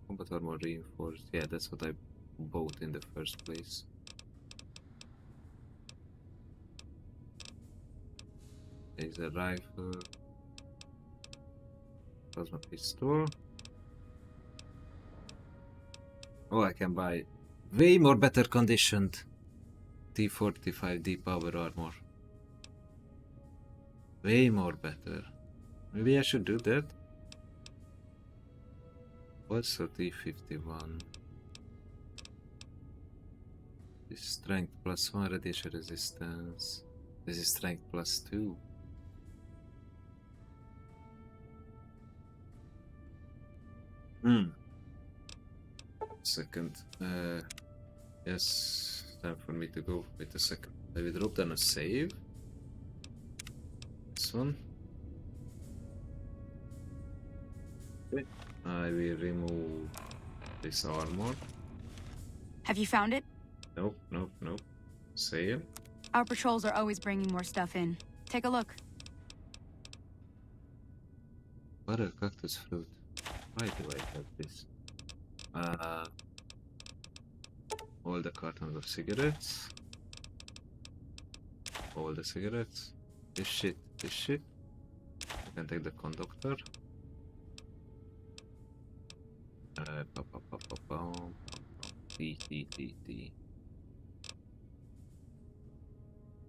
Combat armor reinforced. Yeah, that's what I bought in the first place. There's a rifle, plasma pistol. Oh, I can buy way more better conditioned T45D power armor. Way more better. Maybe I should do that. Also T51. This is strength +1, radiation resistance. This is strength +2. Second. Yes, time for me to go. Wait a second. I will drop down a save. This one. Okay. I will remove this armor. Have you found it? Nope, nope, nope. Save. Our patrols are always bringing more stuff in. Take a look. Butter cactus fruit. Why do I have this? All the cartons of cigarettes. All the cigarettes. This shit, this shit. I can take the conductor. T.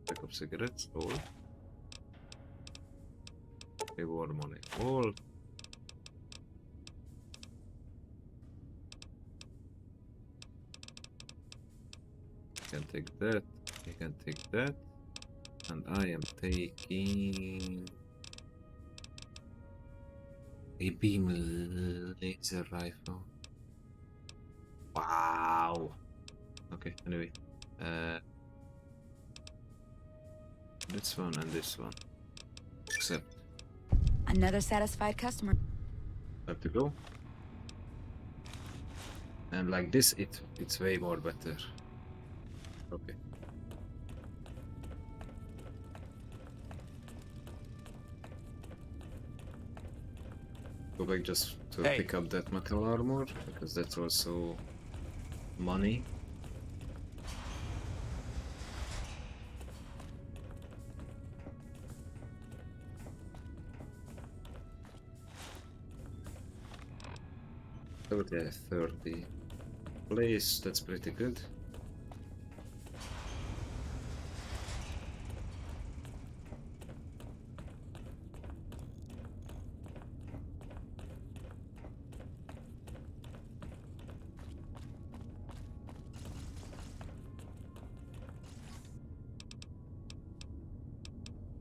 Pack of cigarettes, all. Reward money, all. You can take that, you can take that, and I am taking a beam laser rifle. Wow. Okay, anyway. This one and this one. Accept. Another satisfied customer. Have to go. And like this, it's way more better. Okay. Go back just to pick up that metal armor, because that's also money. Oh, yeah, 30 place, that's pretty good.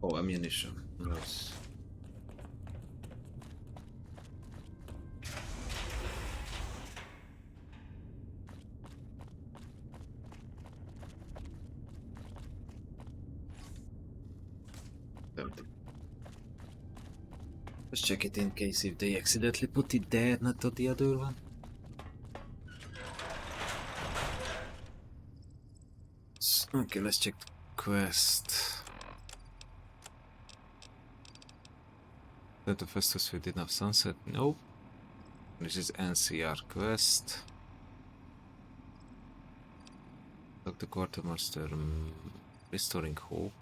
Oh, ammunition. Nice. Let's check it in case if they accidentally put it there, not on the other one. Okay, let's check the quest. That the Festus with enough sunset? Nope. This is NCR quest. Talk the quartermaster, restoring hope.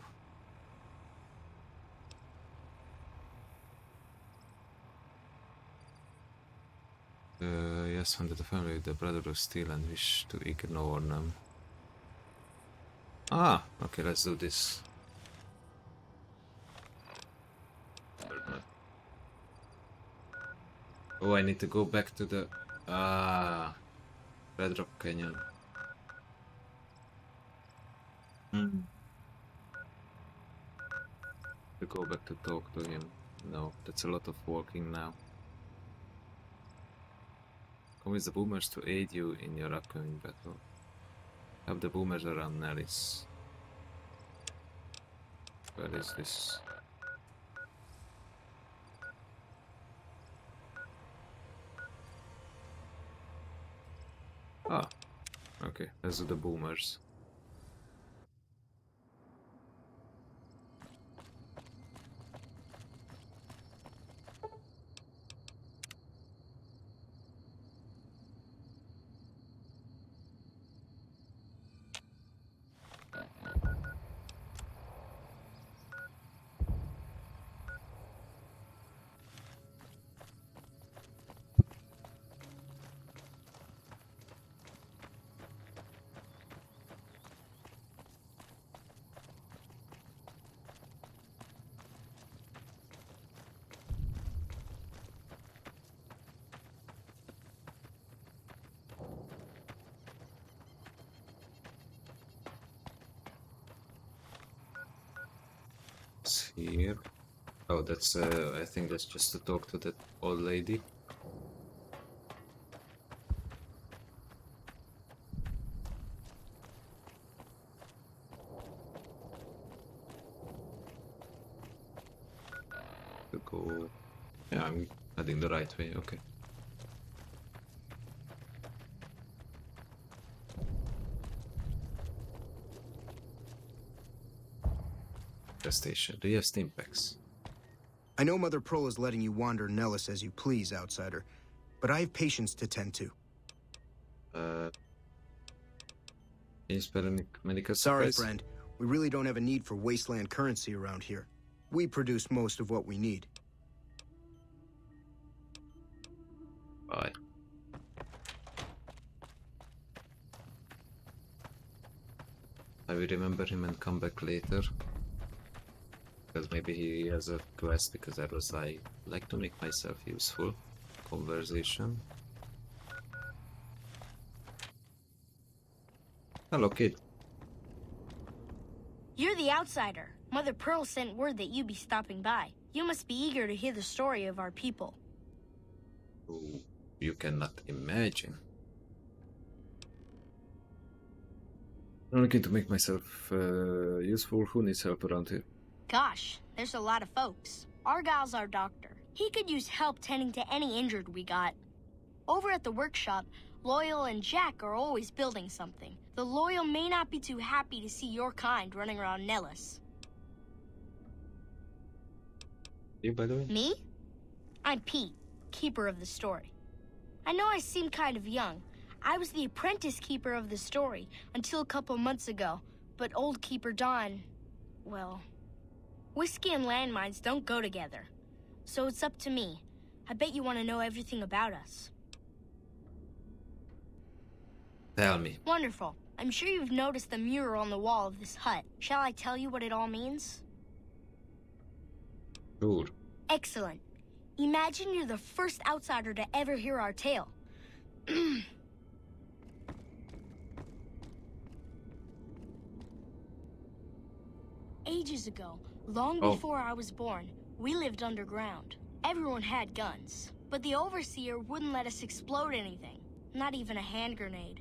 Yes, founded a family with the brother of steel and wish to ignore them. Ah, okay, let's do this. Oh, I need to go back to the Red Rock Canyon. To go back to talk to him. No, that's a lot of walking now. Convince the boomers to aid you in your upcoming battle. Have the boomers around Nellis. Where is this? Ah, okay, let's do the boomers. It's here. Oh, that's I think that's just to talk to that old lady. To go. Yeah, I'm heading the right way. Okay. Gas station. Do you have steam packs? I know Mother Pearl is letting you wander Nellis as you please, outsider, but I have patients to tend to. Can you spell any medical Sorry, supplies? friend. We really don't have a need for wasteland currency around here. We produce most of what we need. Bye. I will remember him and come back later. Because maybe he has a quest, because I was like to make myself useful. Conversation. Hello, kid. You're the outsider. Mother Pearl sent word that you'd be stopping by. You must be eager to hear the story of our people. Oh, you cannot imagine. I'm looking to make myself useful. Who needs help around here? Gosh, there's a lot of folks. Argyle's our doctor. He could use help tending to any injured we got. Over at the workshop, Loyal and Jack are always building something. The Loyal may not be too happy to see your kind running around Nellis. You, by the way? Me? I'm Pete, keeper of the story. I know I seem kind of young. I was the apprentice keeper of the story until a couple months ago, but old Keeper Don, well, whiskey and landmines don't go together. So it's up to me. I bet you want to know everything about us. Tell me. Wonderful. I'm sure you've noticed the mural on the wall of this hut. Shall I tell you what it all means? Sure. Excellent. Imagine you're the first outsider to ever hear our tale. Ages ago, long before I was born, we lived underground. Everyone had guns, but the Overseer wouldn't let us explode anything, not even a hand grenade.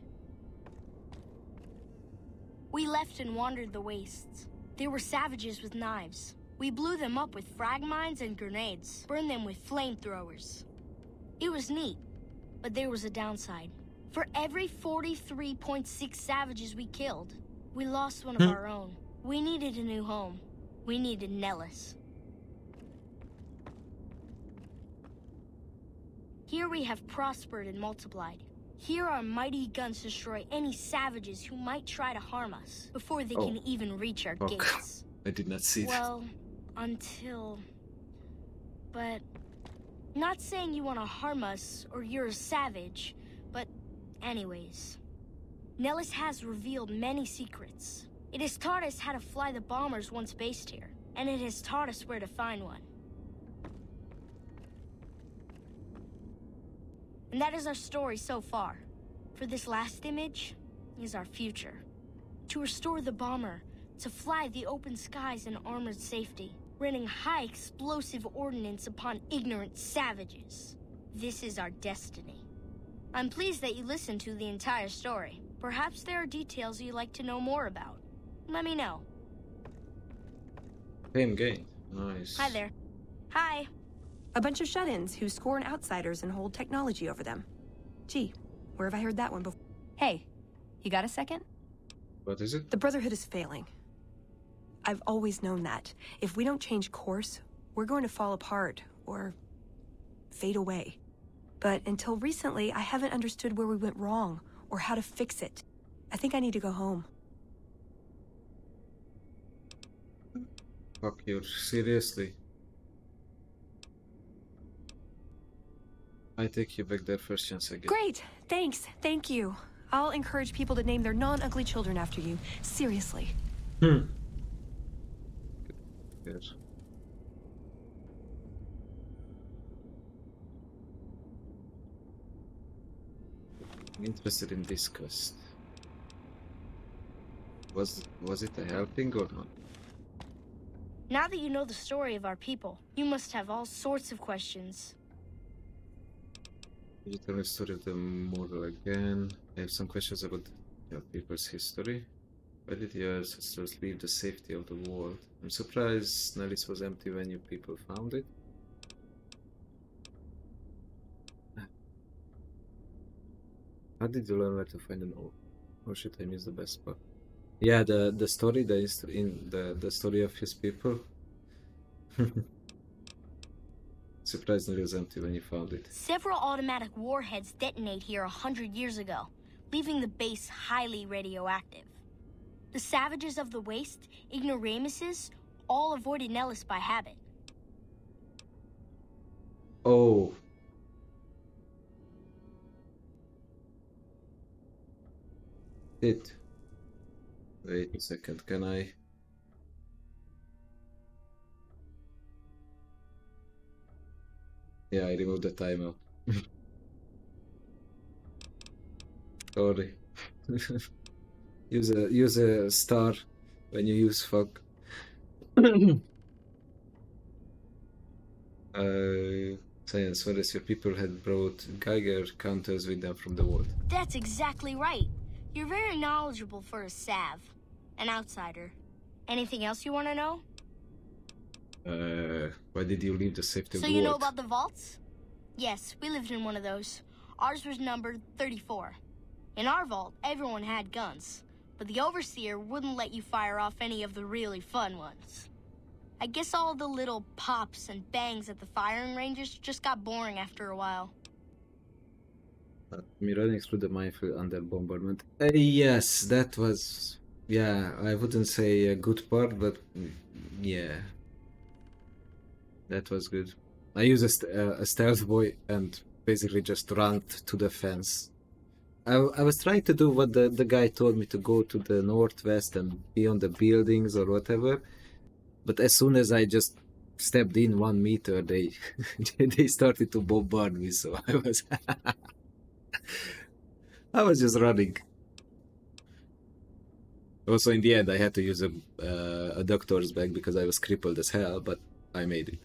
We left and wandered the wastes. There were savages with knives. We blew them up with frag mines and grenades, burned them with flamethrowers. It was neat, but there was a downside. For every 43.6 savages we killed, we lost one of our own. We needed a new home. We needed Nellis. Here we have prospered and multiplied. Here our mighty guns destroy any savages who might try to harm us before they can even reach our gates. I did not see that. Well, until... But... Not saying you want to harm us or you're a savage, but anyways. Nellis has revealed many secrets. It has taught us how to fly the bombers once based here, and it has taught us where to find one. And that is our story so far. For this last image is our future. To restore the bomber, to fly the open skies in armored safety, raining high explosive ordnance upon ignorant savages. This is our destiny. I'm pleased that you listened to the entire story. Perhaps there are details you'd like to know more about. Let me know. Fame gained. Nice. Hi there. Hi. A bunch of shut-ins who scorn outsiders and hold technology over them. Gee, where have I heard that one before? Hey, you got a second? What is it? The Brotherhood is failing. I've always known that. If we don't change course, we're going to fall apart, or fade away. But until recently, I haven't understood where we went wrong, or how to fix it. I think I need to go home. Fuck you, seriously? I take you back there first chance I get. Great! Thanks. Thank you. I'll encourage people to name their non-ugly children after you. Seriously. Good. I'm interested in this quest. Was it a helping or not? Now that you know the story of our people, you must have all sorts of questions. Could you tell me the story of the model again? I have some questions about your people's history. Why did your ancestors leave the safety of the world? I'm surprised Nellis was empty when you people found it. How did you learn where to find an orb? Oh shit, I missed the best part. Yeah, the story, the story of his people. Surprised it was empty when you found it. Several automatic warheads detonate here 100 years ago, leaving the base highly radioactive. The savages of the waste, ignoramuses, all avoided Nellis by habit. Oh. It. Wait a second, can I? Yeah, I removed the timer. Sorry. use a star when you use fuck. Science, whereas your people had brought Geiger counters with them from the world. That's exactly right. You're very knowledgeable for a Sav. An outsider. Anything else you want to know? Why did you leave the safety of So the you know world? about the vaults? Yes, we lived in one of those. Ours was numbered 34. In our vault, everyone had guns, but the Overseer wouldn't let you fire off any of the really fun ones. I guess all the little pops and bangs at the firing ranges just got boring after a while. Me running through the minefield under bombardment. Yes, that was... Yeah, I wouldn't say a good part, but yeah. That was good. I used a stealth boy and basically just ran to the fence. I was trying to do what the guy told me to go to the northwest and be on the buildings or whatever. But as soon as I just stepped in 1 meter, they they started to bombard me, so I was just running. Also, in the end, I had to use a doctor's bag because I was crippled as hell, but I made it.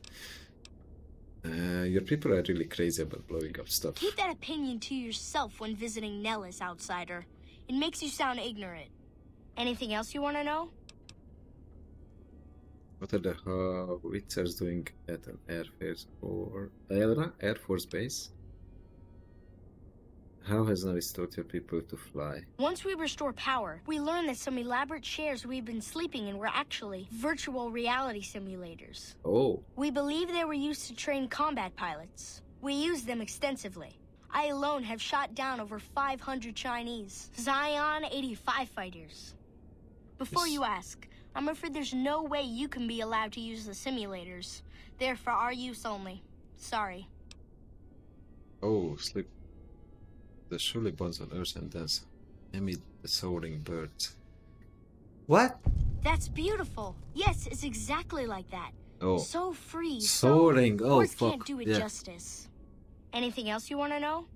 Your people are really crazy about blowing up stuff. Keep that opinion to yourself when visiting Nellis, outsider. It makes you sound ignorant. Anything else you want to know? What are the howitzers doing at an Air Force base? How has Navis taught your people to fly? Once we restore power, we learn that some elaborate chairs we've been sleeping in were actually virtual reality simulators. Oh. We believe they were used to train combat pilots. We use them extensively. I alone have shot down over 500 Chinese Zion 85 fighters. Before you ask, I'm afraid there's no way you can be allowed to use the simulators. They're for our use only. Sorry. Oh, sleep. The surely bonds on earth and dance amid the soaring birds. What? That's beautiful. Yes, it's exactly like that. Oh. So free. Soaring. Oh, words fuck. Can't do it Yeah. justice. Anything else you want to know?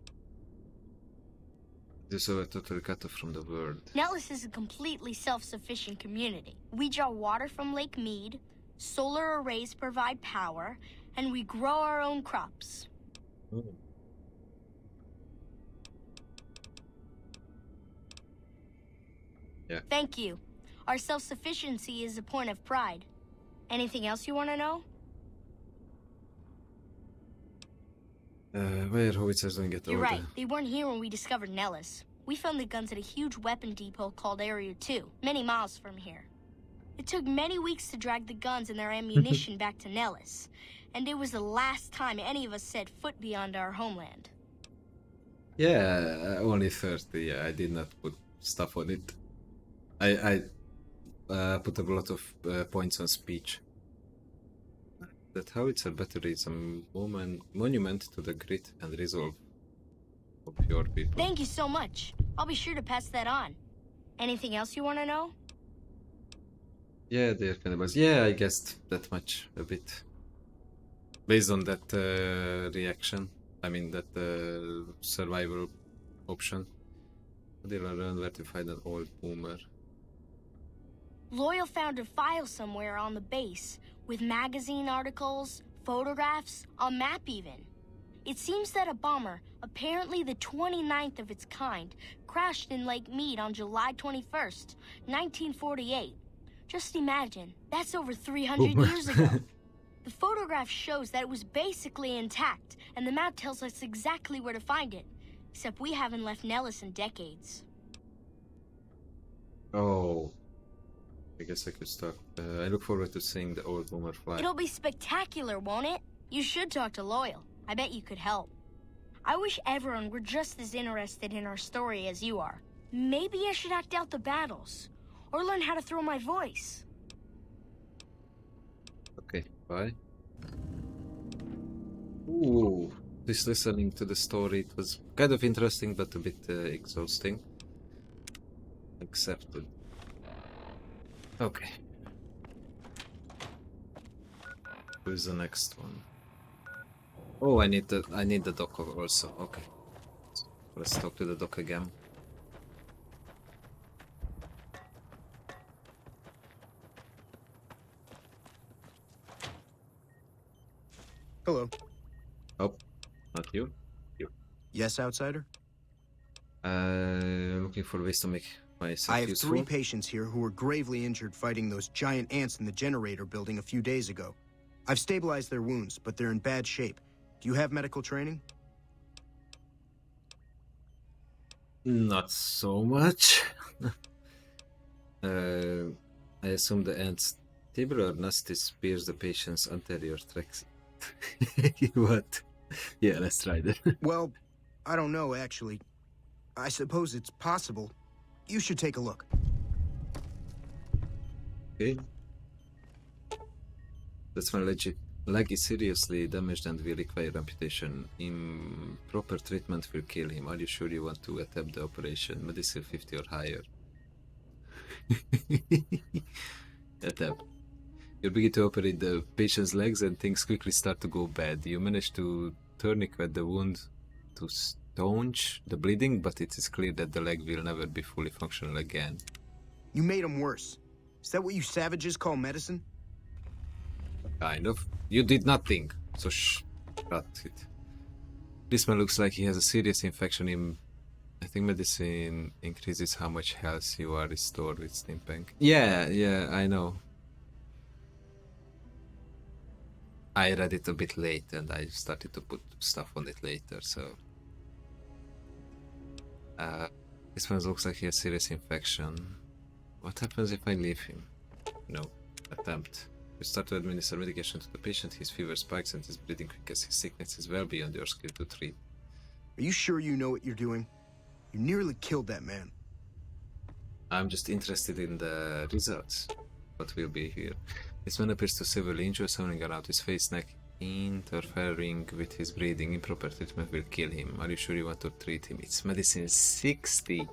This is a total cut off from the world. Nellis is a completely self-sufficient community. We draw water from Lake Mead, solar arrays provide power, and we grow our own crops. Oh. Yeah. Thank you. Our self-sufficiency is a point of pride. Anything else you want to know? Where howitzers doing it You're all right. They weren't here when we discovered Nellis. We found the guns at a huge weapon depot called Area 2, many miles from here. It took many weeks to drag the guns and their ammunition back to Nellis, and it was the last time any of us set foot beyond our homeland. Yeah, only 30. Yeah, I did not put stuff on it. I put a lot of points on speech. That howitzer battery is a monument to the grit and resolve of your people. Thank you so much. I'll be sure to pass that on. Anything else you want to know? Yeah, they're cannibals. Yeah, I guessed that much a bit. Based on that reaction. I mean, that survival option. They'll learn where to find an old boomer. Loyal found a file somewhere on the base with magazine articles, photographs, a map even. It seems that a bomber, apparently the 29th of its kind, crashed in Lake Mead on July 21st, 1948. Just imagine, that's over 300 years ago. The photograph shows that it was basically intact, and the map tells us exactly where to find it. Except we haven't left Nellis in decades. Oh. I guess I could start. I look forward to seeing the old boomer fly. It'll be spectacular, won't it? You should talk to Loyal. I bet you could help. I wish everyone were just as interested in our story as you are. Maybe I should act out the battles, or learn how to throw my voice. Okay, bye. Ooh, just listening to the story, it was kind of interesting, but a bit exhausting. Accepted. Okay. Who's the next one? Oh, I need the dock also. Okay. Let's talk to the dock again. Hello. Oh, not you. You. Yes, outsider? Looking for ways to make myself I have useful. 3 patients here who were gravely injured fighting those giant ants in the generator building a few days ago. I've stabilized their wounds, but they're in bad shape. Do you have medical training? Not so much. I assume the ants tibber or nasty spears the patient's anterior tracts. What? Yeah, let's try that. Well, I don't know, actually. I suppose it's possible. You should take a look. Okay. That's my leg is seriously damaged and will require amputation. Improper treatment will kill him. Are you sure you want to attempt the operation? Medicine 50 or higher. Attempt. You begin to operate the patient's legs and things quickly start to go bad. You manage to tourniquet the wound to staunch the bleeding, but it is clear that the leg will never be fully functional again. You made him worse. Is that what you savages call medicine? Kind of. You did nothing, so shut it. This man looks like he has a serious infection. I think medicine increases how much health you are restored with Steampunk. Yeah, I know. I read it a bit late and I started to put stuff on it later, so... this one looks like he has serious infection. What happens if I leave him? No. Attempt. You start to administer medication to the patient, his fever spikes and his breathing quickens. His sickness is well beyond your skill to treat. Are you sure you know what you're doing? You nearly killed that man. I'm just interested in the results. What will be here? This man appears to severely injured, sounding around his face, neck, interfering with his breathing. Improper treatment will kill him. Are you sure you want to treat him? It's medicine 60.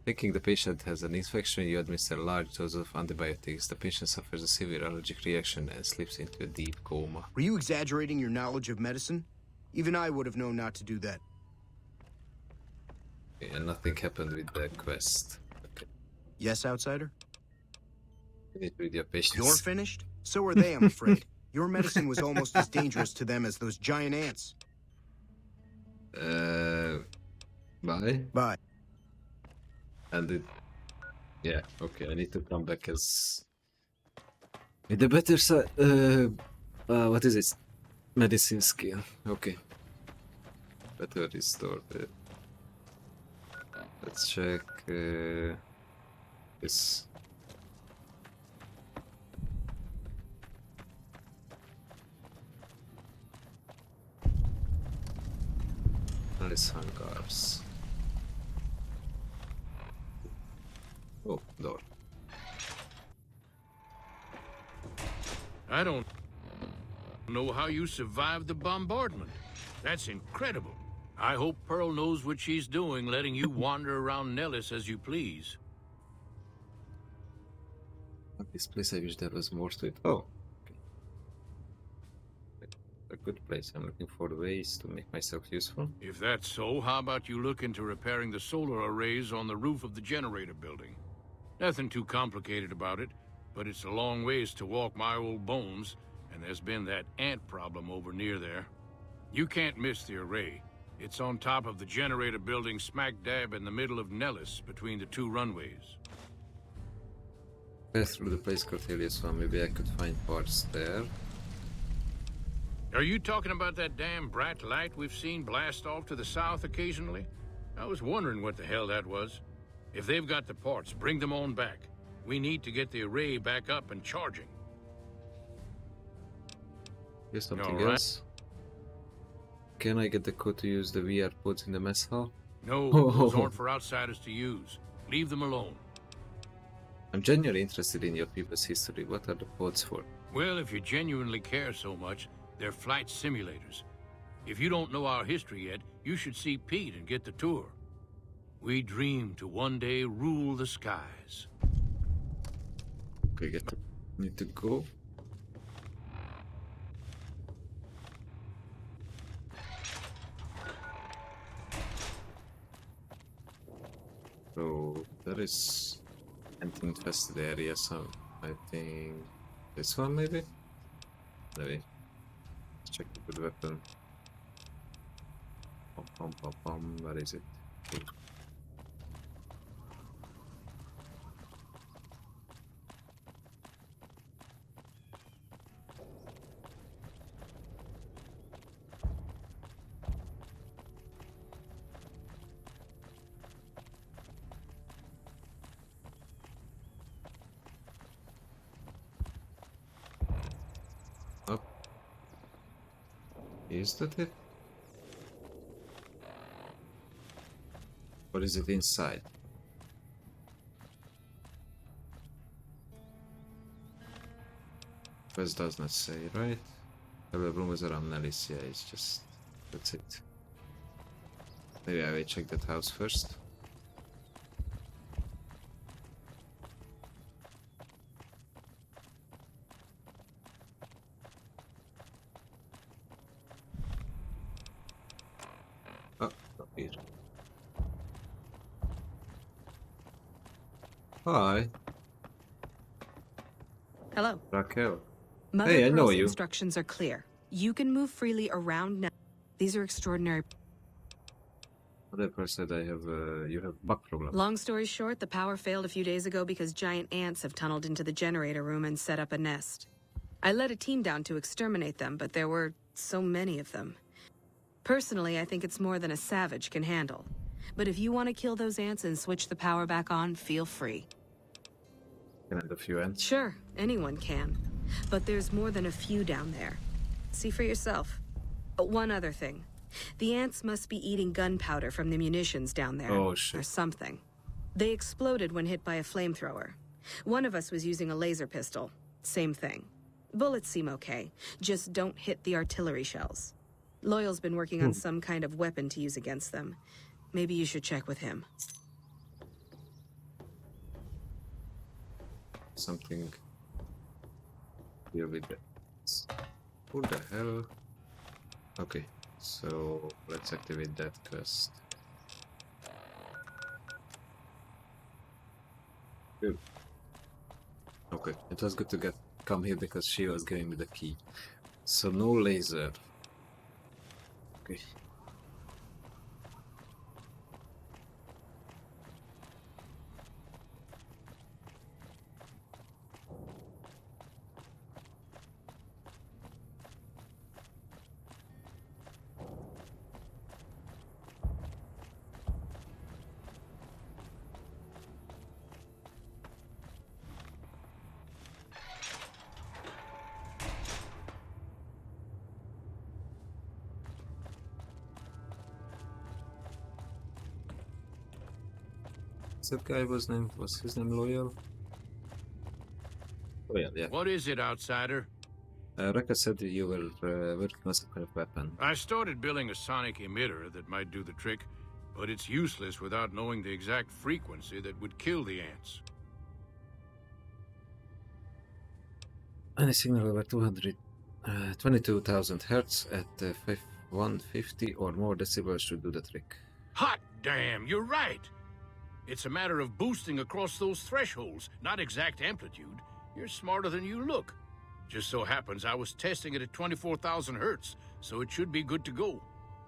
Thinking the patient has an infection, you administer a large dose of antibiotics. The patient suffers a severe allergic reaction and slips into a deep coma. Were you exaggerating your knowledge of medicine? Even I would have known not to do that. Okay, and nothing happened with the quest. Okay. Yes, outsider? Finish with your patients. You're finished? So are they, I'm afraid. Your medicine was almost as dangerous to them as those giant ants. Bye? Bye. And it... Yeah, okay, I need to come back as... with the better side... what is it? Medicine skill. Okay. Better restore the... Let's check... this... Alice hangars. Oh, door. I don't know how you survived the bombardment. That's incredible. I hope Pearl knows what she's doing, letting you wander around Nellis as you please. At this place, I wish there was more to it. Oh, okay. A good place. I'm looking for ways to make myself useful. If that's so, how about you look into repairing the solar arrays on the roof of the generator building? Nothing too complicated about it, but it's a long ways to walk my old bones, and there's been that ant problem over near there. You can't miss the array. It's on top of the generator building smack dab in the middle of Nellis, between the two runways. Pass through the place Cordelia, so maybe I could find parts there. Are you talking about that damn bright light we've seen blast off to the south occasionally? I was wondering what the hell that was. If they've got the parts, bring them on back. We need to get the array back up and charging. Here's something All right. else. Can I get the code to use the VR pods in the mess hall? No, those aren't for outsiders to use. Leave them alone. I'm genuinely interested in your people's history. What are the pods for? Well, if you genuinely care so much, they're flight simulators. If you don't know our history yet, you should see Pete and get the tour. We dream to one day rule the skies. Okay, need to go. So there is ant-infested area, so I think this one maybe? Maybe. Let's check the good weapon. Where is it? Good. Is that it? Or is it inside? Quest does not say, right? The room is around Nellis, yeah, it's just... that's it. Maybe I will check that house first. Oh, not here. Hi, Hello. Raquel. Mother Hey, I know Pearl's you. instructions are clear. You can move freely around now. These are extraordinary. Whatever said I have, you have bug problem. Long story short, the power failed a few days ago because giant ants have tunneled into the generator room and set up a nest. I led a team down to exterminate them, but there were so many of them. Personally, I think it's more than a savage can handle. But if you want to kill those ants and switch the power back on, feel free. Can end a few ants? Sure, anyone can. But there's more than a few down there. See for yourself. One other thing. The ants must be eating gunpowder from the munitions down there. Oh, shit. Or something. They exploded when hit by a flamethrower. One of us was using a laser pistol. Same thing. Bullets seem okay. Just don't hit the artillery shells. Loyal's been working on some kind of weapon to use against them. Maybe you should check with him. Something here with that. Who the hell? Okay, so let's activate that quest. Good. Okay, it was good to come here because she was giving me the key. So no laser. Okay. That guy was his name Loyal? Oh yeah. What is it, outsider? Rekka said that you were working on some kind of weapon. I started building a sonic emitter that might do the trick, but it's useless without knowing the exact frequency that would kill the ants. Any signal over 22,000 hertz at 150 or more decibels should do the trick. Hot damn, you're right! It's a matter of boosting across those thresholds, not exact amplitude. You're smarter than you look. Just so happens I was testing it at 24,000 hertz, so it should be good to go.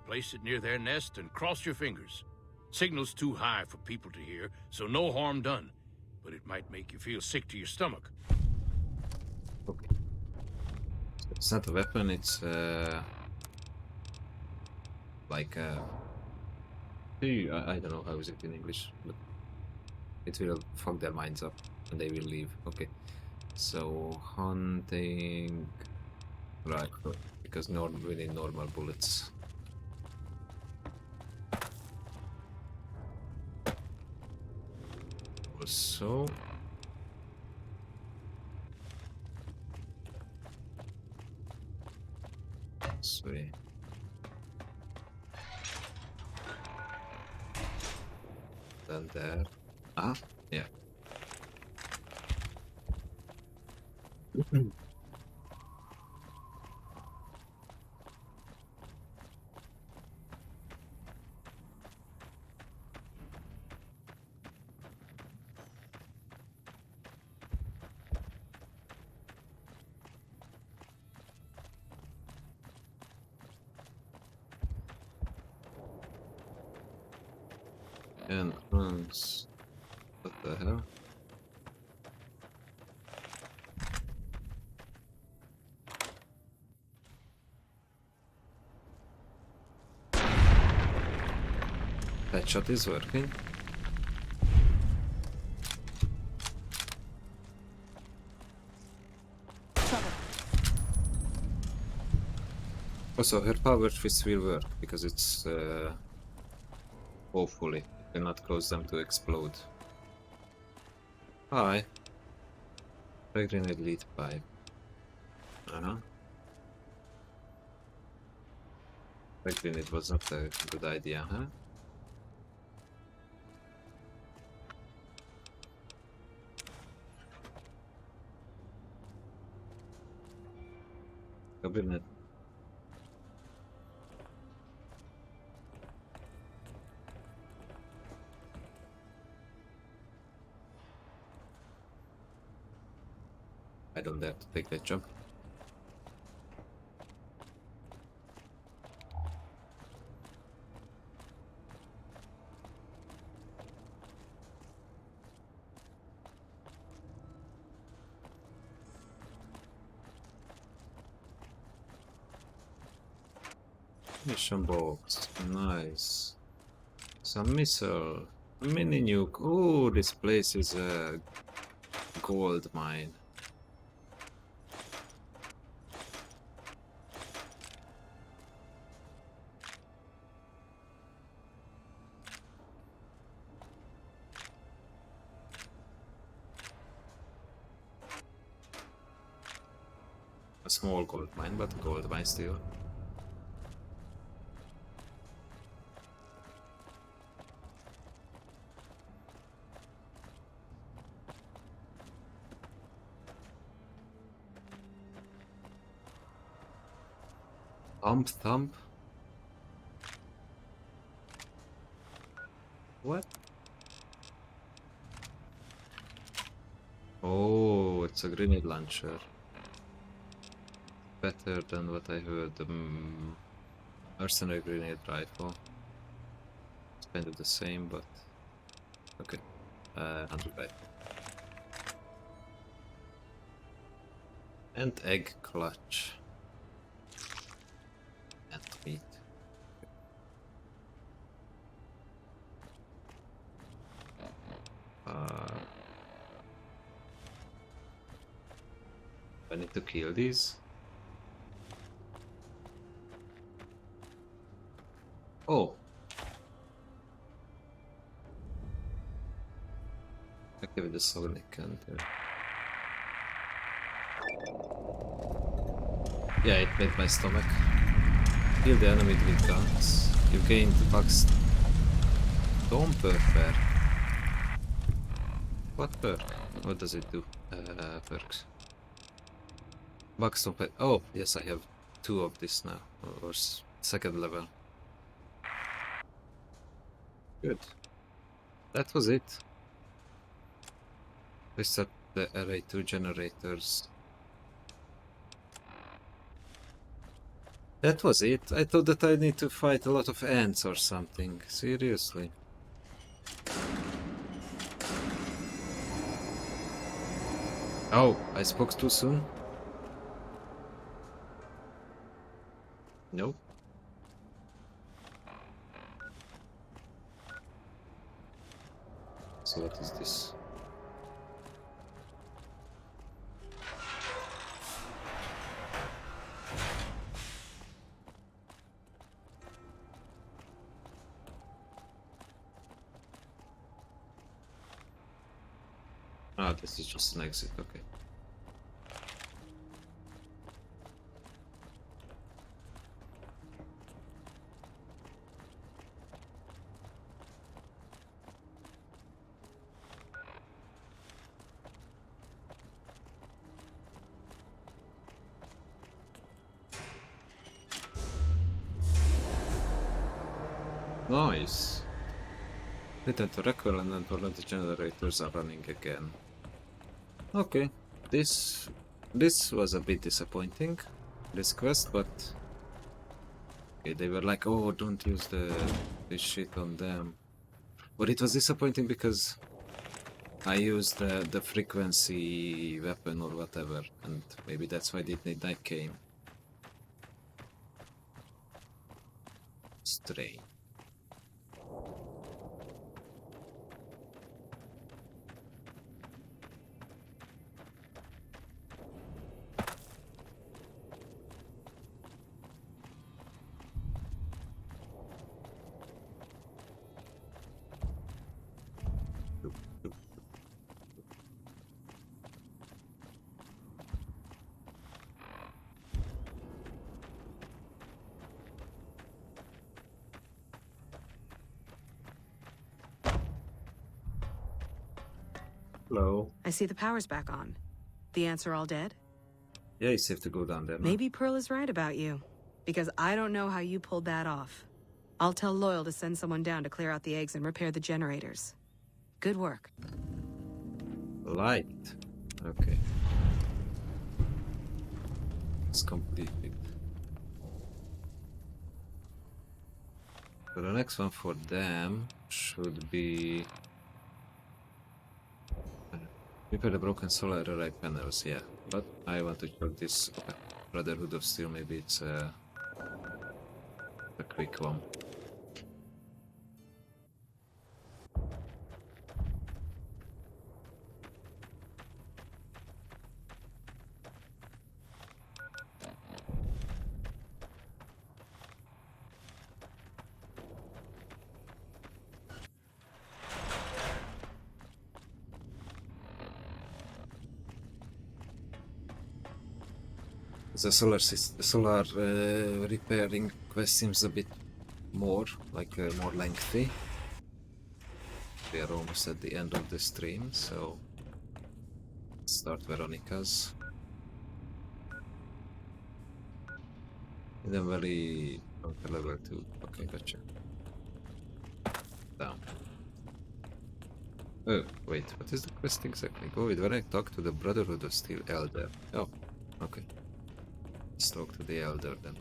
Place it near their nest and cross your fingers. Signal's too high for people to hear, so no harm done. But it might make you feel sick to your stomach. Okay. So it's not a weapon, it's like I don't know how is it in English, but it will fuck their minds up and they will leave. Okay. So hunting rifle, because we need normal bullets. Also sweet. Then there. Ah, yeah. And runs. What the hell? Headshot is working. Also, her power fist will work because it's hopefully cannot cause them to explode. Hi. Frag grenade lead pipe. Frag grenade was not a good idea, huh? Cabinet. I don't dare to take that jump. Mission box. Nice. Some missile. Mini nuke. Oh, this place is a gold mine. A small gold mine, but a gold mine still. Thump. What? Oh, it's a grenade launcher. Better than what I heard. The mercenary grenade rifle. It's kind of the same, but okay. 100 right. And egg clutch. And meat. I need to kill these. Oh. Okay, with the Sonic and yeah, it made my stomach. Kill the enemy with guns. You gained bugs. Don't perk there. What perk? What does it do? Perks. Bugs perk. Oh, yes, I have 2 of this now. Or second level. Good. That was it. We set the array 2 generators. That was it. I thought that I need to fight a lot of ants or something. Seriously. Oh, I spoke too soon? Nope. So what is this? Ah, this is just an exit, okay. Nice. Return to Recall and then the generators are running again. Okay, this was a bit disappointing, this quest, but okay, they were like, oh, don't use this shit on them. But it was disappointing because I used the frequency weapon or whatever, and maybe that's why the night came. Strange. Hello. I see the power's back on. The ants are all dead? Yeah, it's safe to go down there now. Maybe Pearl is right about you. Because I don't know how you pulled that off. I'll tell Loyal to send someone down to clear out the eggs and repair the generators. Good work. Light. Okay. It's completed. So the next one for them should be... repair the broken solar array panels, yeah. But I want to check this Brotherhood of Steel, maybe it's a quick one. The solar repairing quest seems a bit more lengthy. We are almost at the end of the stream, so let's start Veronica's. Hidden Valley, okay, level 2. Okay, gotcha. Down. Oh, wait, what is the quest exactly? Go with Veronica, talk to the Brotherhood of Steel Elder. Oh, okay. Let's talk to the Elder then.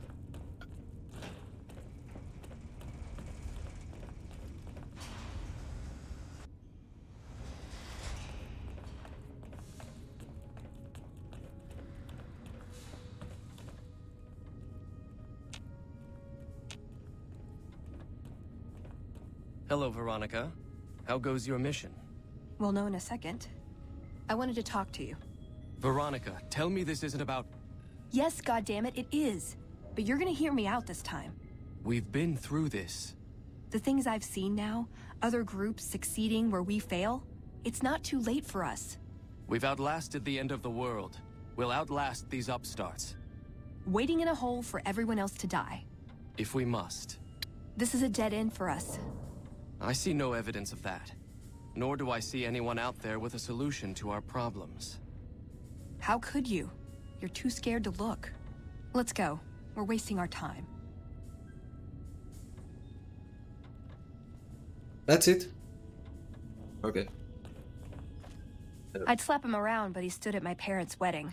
Hello, Veronica. How goes your mission? We'll know in a second. I wanted to talk to you. Veronica, tell me this isn't about... Yes, goddammit, it is. But you're gonna hear me out this time. We've been through this. The things I've seen now, other groups succeeding where we fail, it's not too late for us. We've outlasted the end of the world. We'll outlast these upstarts. Waiting in a hole for everyone else to die. If we must. This is a dead end for us. I see no evidence of that. Nor do I see anyone out there with a solution to our problems. How could you? You're too scared to look. Let's go. We're wasting our time. That's it? Okay. I'd slap him around, but he stood at my parents' wedding.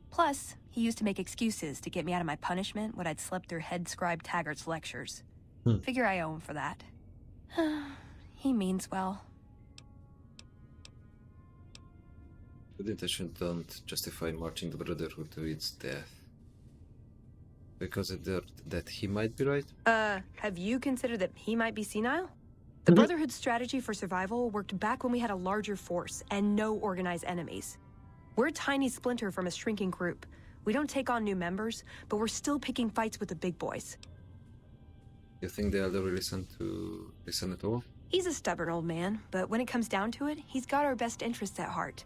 Plus, he used to make excuses to get me out of my punishment when I'd slept through Head Scribe Taggart's lectures. Figure I owe him for that. He means well. Good intention don't justify marching the Brotherhood to its death. Because of that he might be right? Have you considered that he might be senile? The Brotherhood's strategy for survival worked back when we had a larger force and no organized enemies. We're a tiny splinter from a shrinking group. We don't take on new members, but we're still picking fights with the big boys. You think the Elder will listen at all? He's a stubborn old man, but when it comes down to it, he's got our best interests at heart.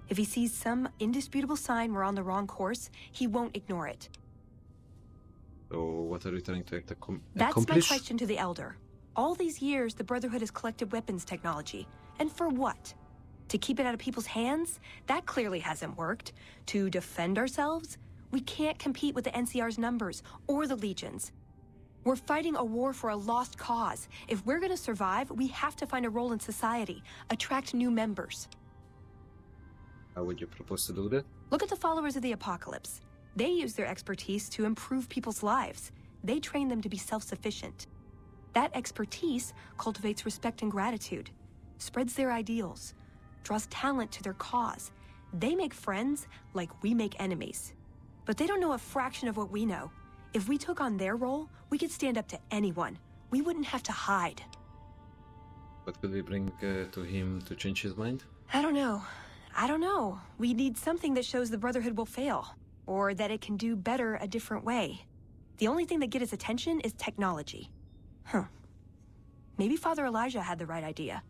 If he sees some indisputable sign we're on the wrong course, he won't ignore it. So what are you trying to accomplish? That's my question to the Elder. All these years, the Brotherhood has collected weapons technology. And for what? To keep it out of people's hands? That clearly hasn't worked. To defend ourselves? We can't compete with the NCR's numbers, or the Legions. We're fighting a war for a lost cause. If we're gonna survive, we have to find a role in society, attract new members. How would you propose to do that? Look at the followers of the Apocalypse. They use their expertise to improve people's lives. They train them to be self-sufficient. That expertise cultivates respect and gratitude, spreads their ideals, draws talent to their cause. They make friends like we make enemies. But they don't know a fraction of what we know. If we took on their role, we could stand up to anyone. We wouldn't have to hide. What could we bring to him to change his mind? I don't know. We need something that shows the Brotherhood will fail, or that it can do better a different way. The only thing that gets his attention is technology. Maybe Father Elijah had the right idea.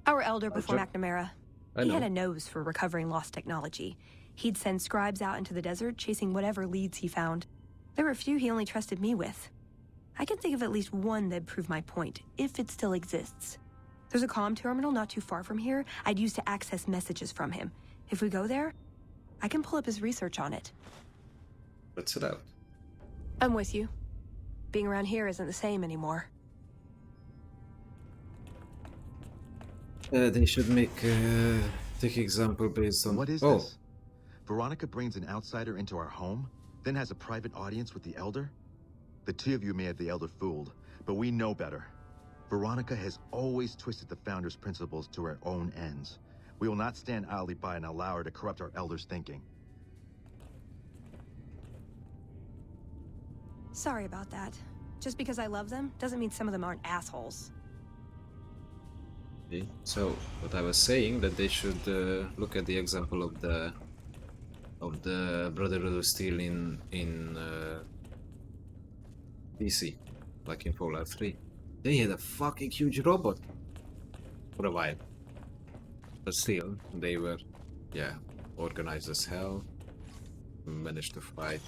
Our elder before McNamara. He had a nose for recovering lost technology. He'd send scribes out into the desert chasing whatever leads he found. There were a few he only trusted me with. I can think of at least one that'd prove my point, if it still exists. There's a comm terminal not too far from here I'd use to access messages from him. If we go there, I can pull up his research on it. Let's set out. I'm with you. Being around here isn't the same anymore. They should take example based on... What is this? Veronica brings an outsider into our home, then has a private audience with the Elder? The two of you may have the Elder fooled, but we know better. Veronica has always twisted the Founder's principles to her own ends. We will not stand idly by and allow her to corrupt our Elder's thinking. Sorry about that. Just because I love them doesn't mean some of them aren't assholes. Okay. So what I was saying, that they should look at the example of the Brotherhood of Steel in DC, like in Fallout 3. They had a fucking huge robot for a while, but still they were, yeah, organized as hell. Managed to fight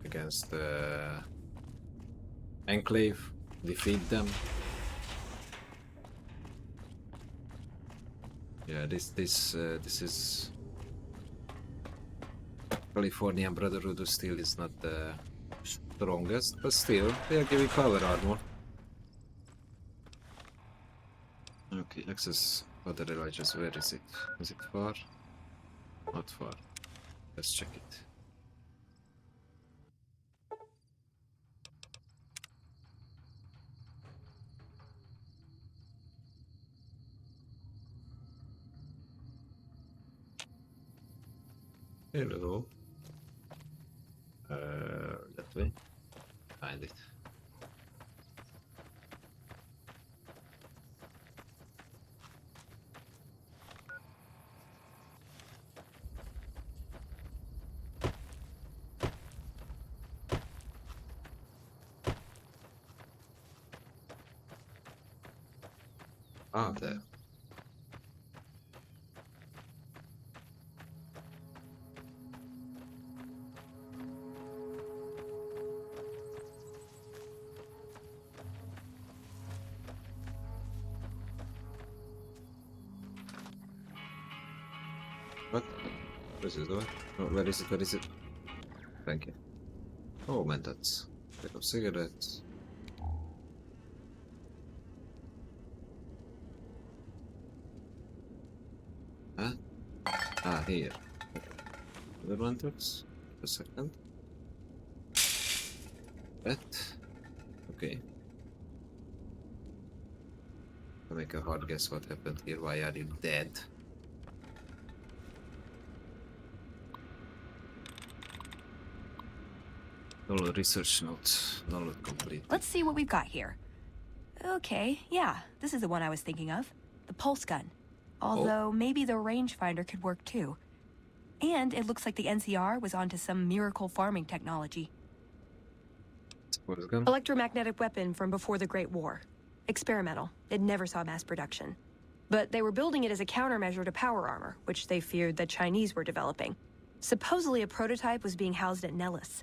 against the Enclave, defeat them. Yeah, this is Californian Brotherhood of Steel is not the strongest, but still they are giving power armor. Okay, access other villages. Where is it? Is it far? Not far. Let's check it. Hello. That way. Find it. Ah, there. What? Where's it going? Oh, where is it? Where is it? Thank you. Oh man, that's a bit of cigarettes. Huh? Ah, here. Other one talks. A second. That. Okay. I'll make a hard guess what happened here. Why are you dead? All research notes. Not complete. Let's see what we've got here. Okay, yeah, this is the one I was thinking of. The pulse gun. Although maybe the rangefinder could work too. And it looks like the NCR was onto some miracle farming technology. Pulse gun? Electromagnetic weapon from before the Great War. Experimental. It never saw mass production. But they were building it as a countermeasure to power armor, which they feared the Chinese were developing. Supposedly a prototype was being housed at Nellis.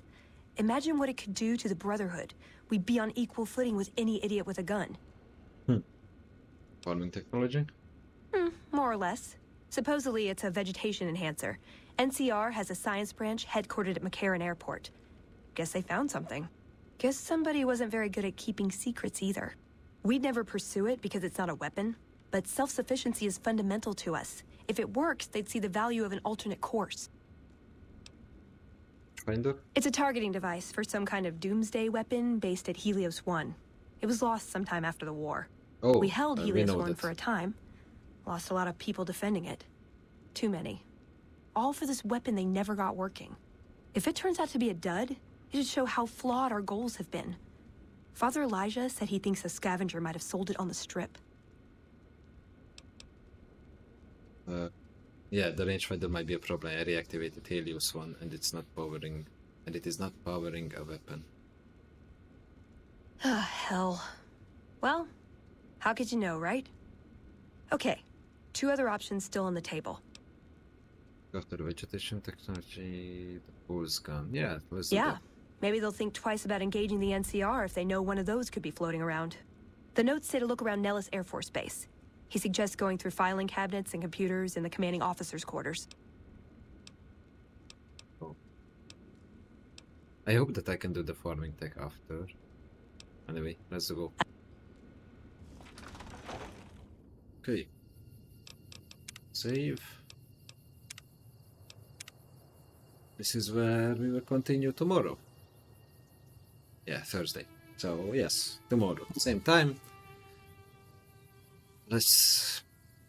Imagine what it could do to the Brotherhood. We'd be on equal footing with any idiot with a gun. Farming technology? More or less. Supposedly it's a vegetation enhancer. NCR has a science branch headquartered at McCarran Airport. Guess they found something. Guess somebody wasn't very good at keeping secrets either. We'd never pursue it because it's not a weapon, but self-sufficiency is fundamental to us. If it works, they'd see the value of an alternate course. Finder? It's a targeting device for some kind of doomsday weapon based at Helios 1. It was lost sometime after the war. Oh, we held Helios 1 that. for a time. Lost a lot of people defending it. Too many. All for this weapon they never got working. If it turns out to be a dud, it should show how flawed our goals have been. Father Elijah said he thinks a scavenger might have sold it on the strip. Yeah, the rangefinder might be a problem. I reactivated Helios 1 and it's not powering, and it is not powering a weapon. Ah, hell. Well, how could you know, right? Okay, 2 other options still on the table. After vegetation technology, the pulse gun. Yeah, let's do Yeah, that. maybe they'll think twice about engaging the NCR if they know one of those could be floating around. The notes say to look around Nellis Air Force Base. He suggests going through filing cabinets and computers in the commanding officer's quarters. Oh. I hope that I can do the farming tech after. Anyway, let's go. Okay. Save. This is where we will continue tomorrow. Yeah, Thursday. So, yes, tomorrow. Same time. Let's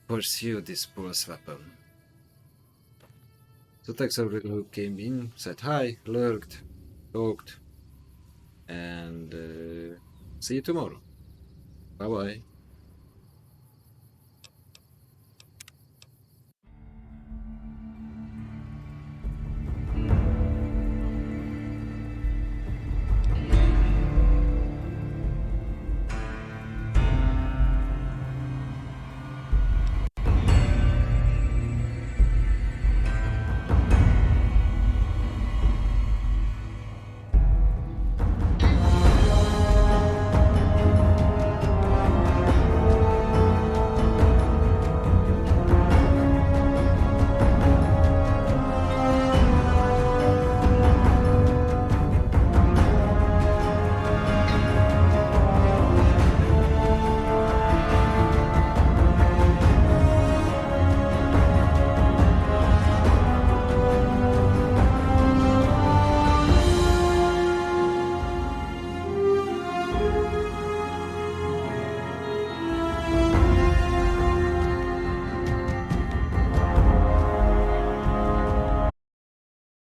pursue this pulse weapon. So thanks everyone who came in, said hi, lurked, talked, and see you tomorrow. Bye bye.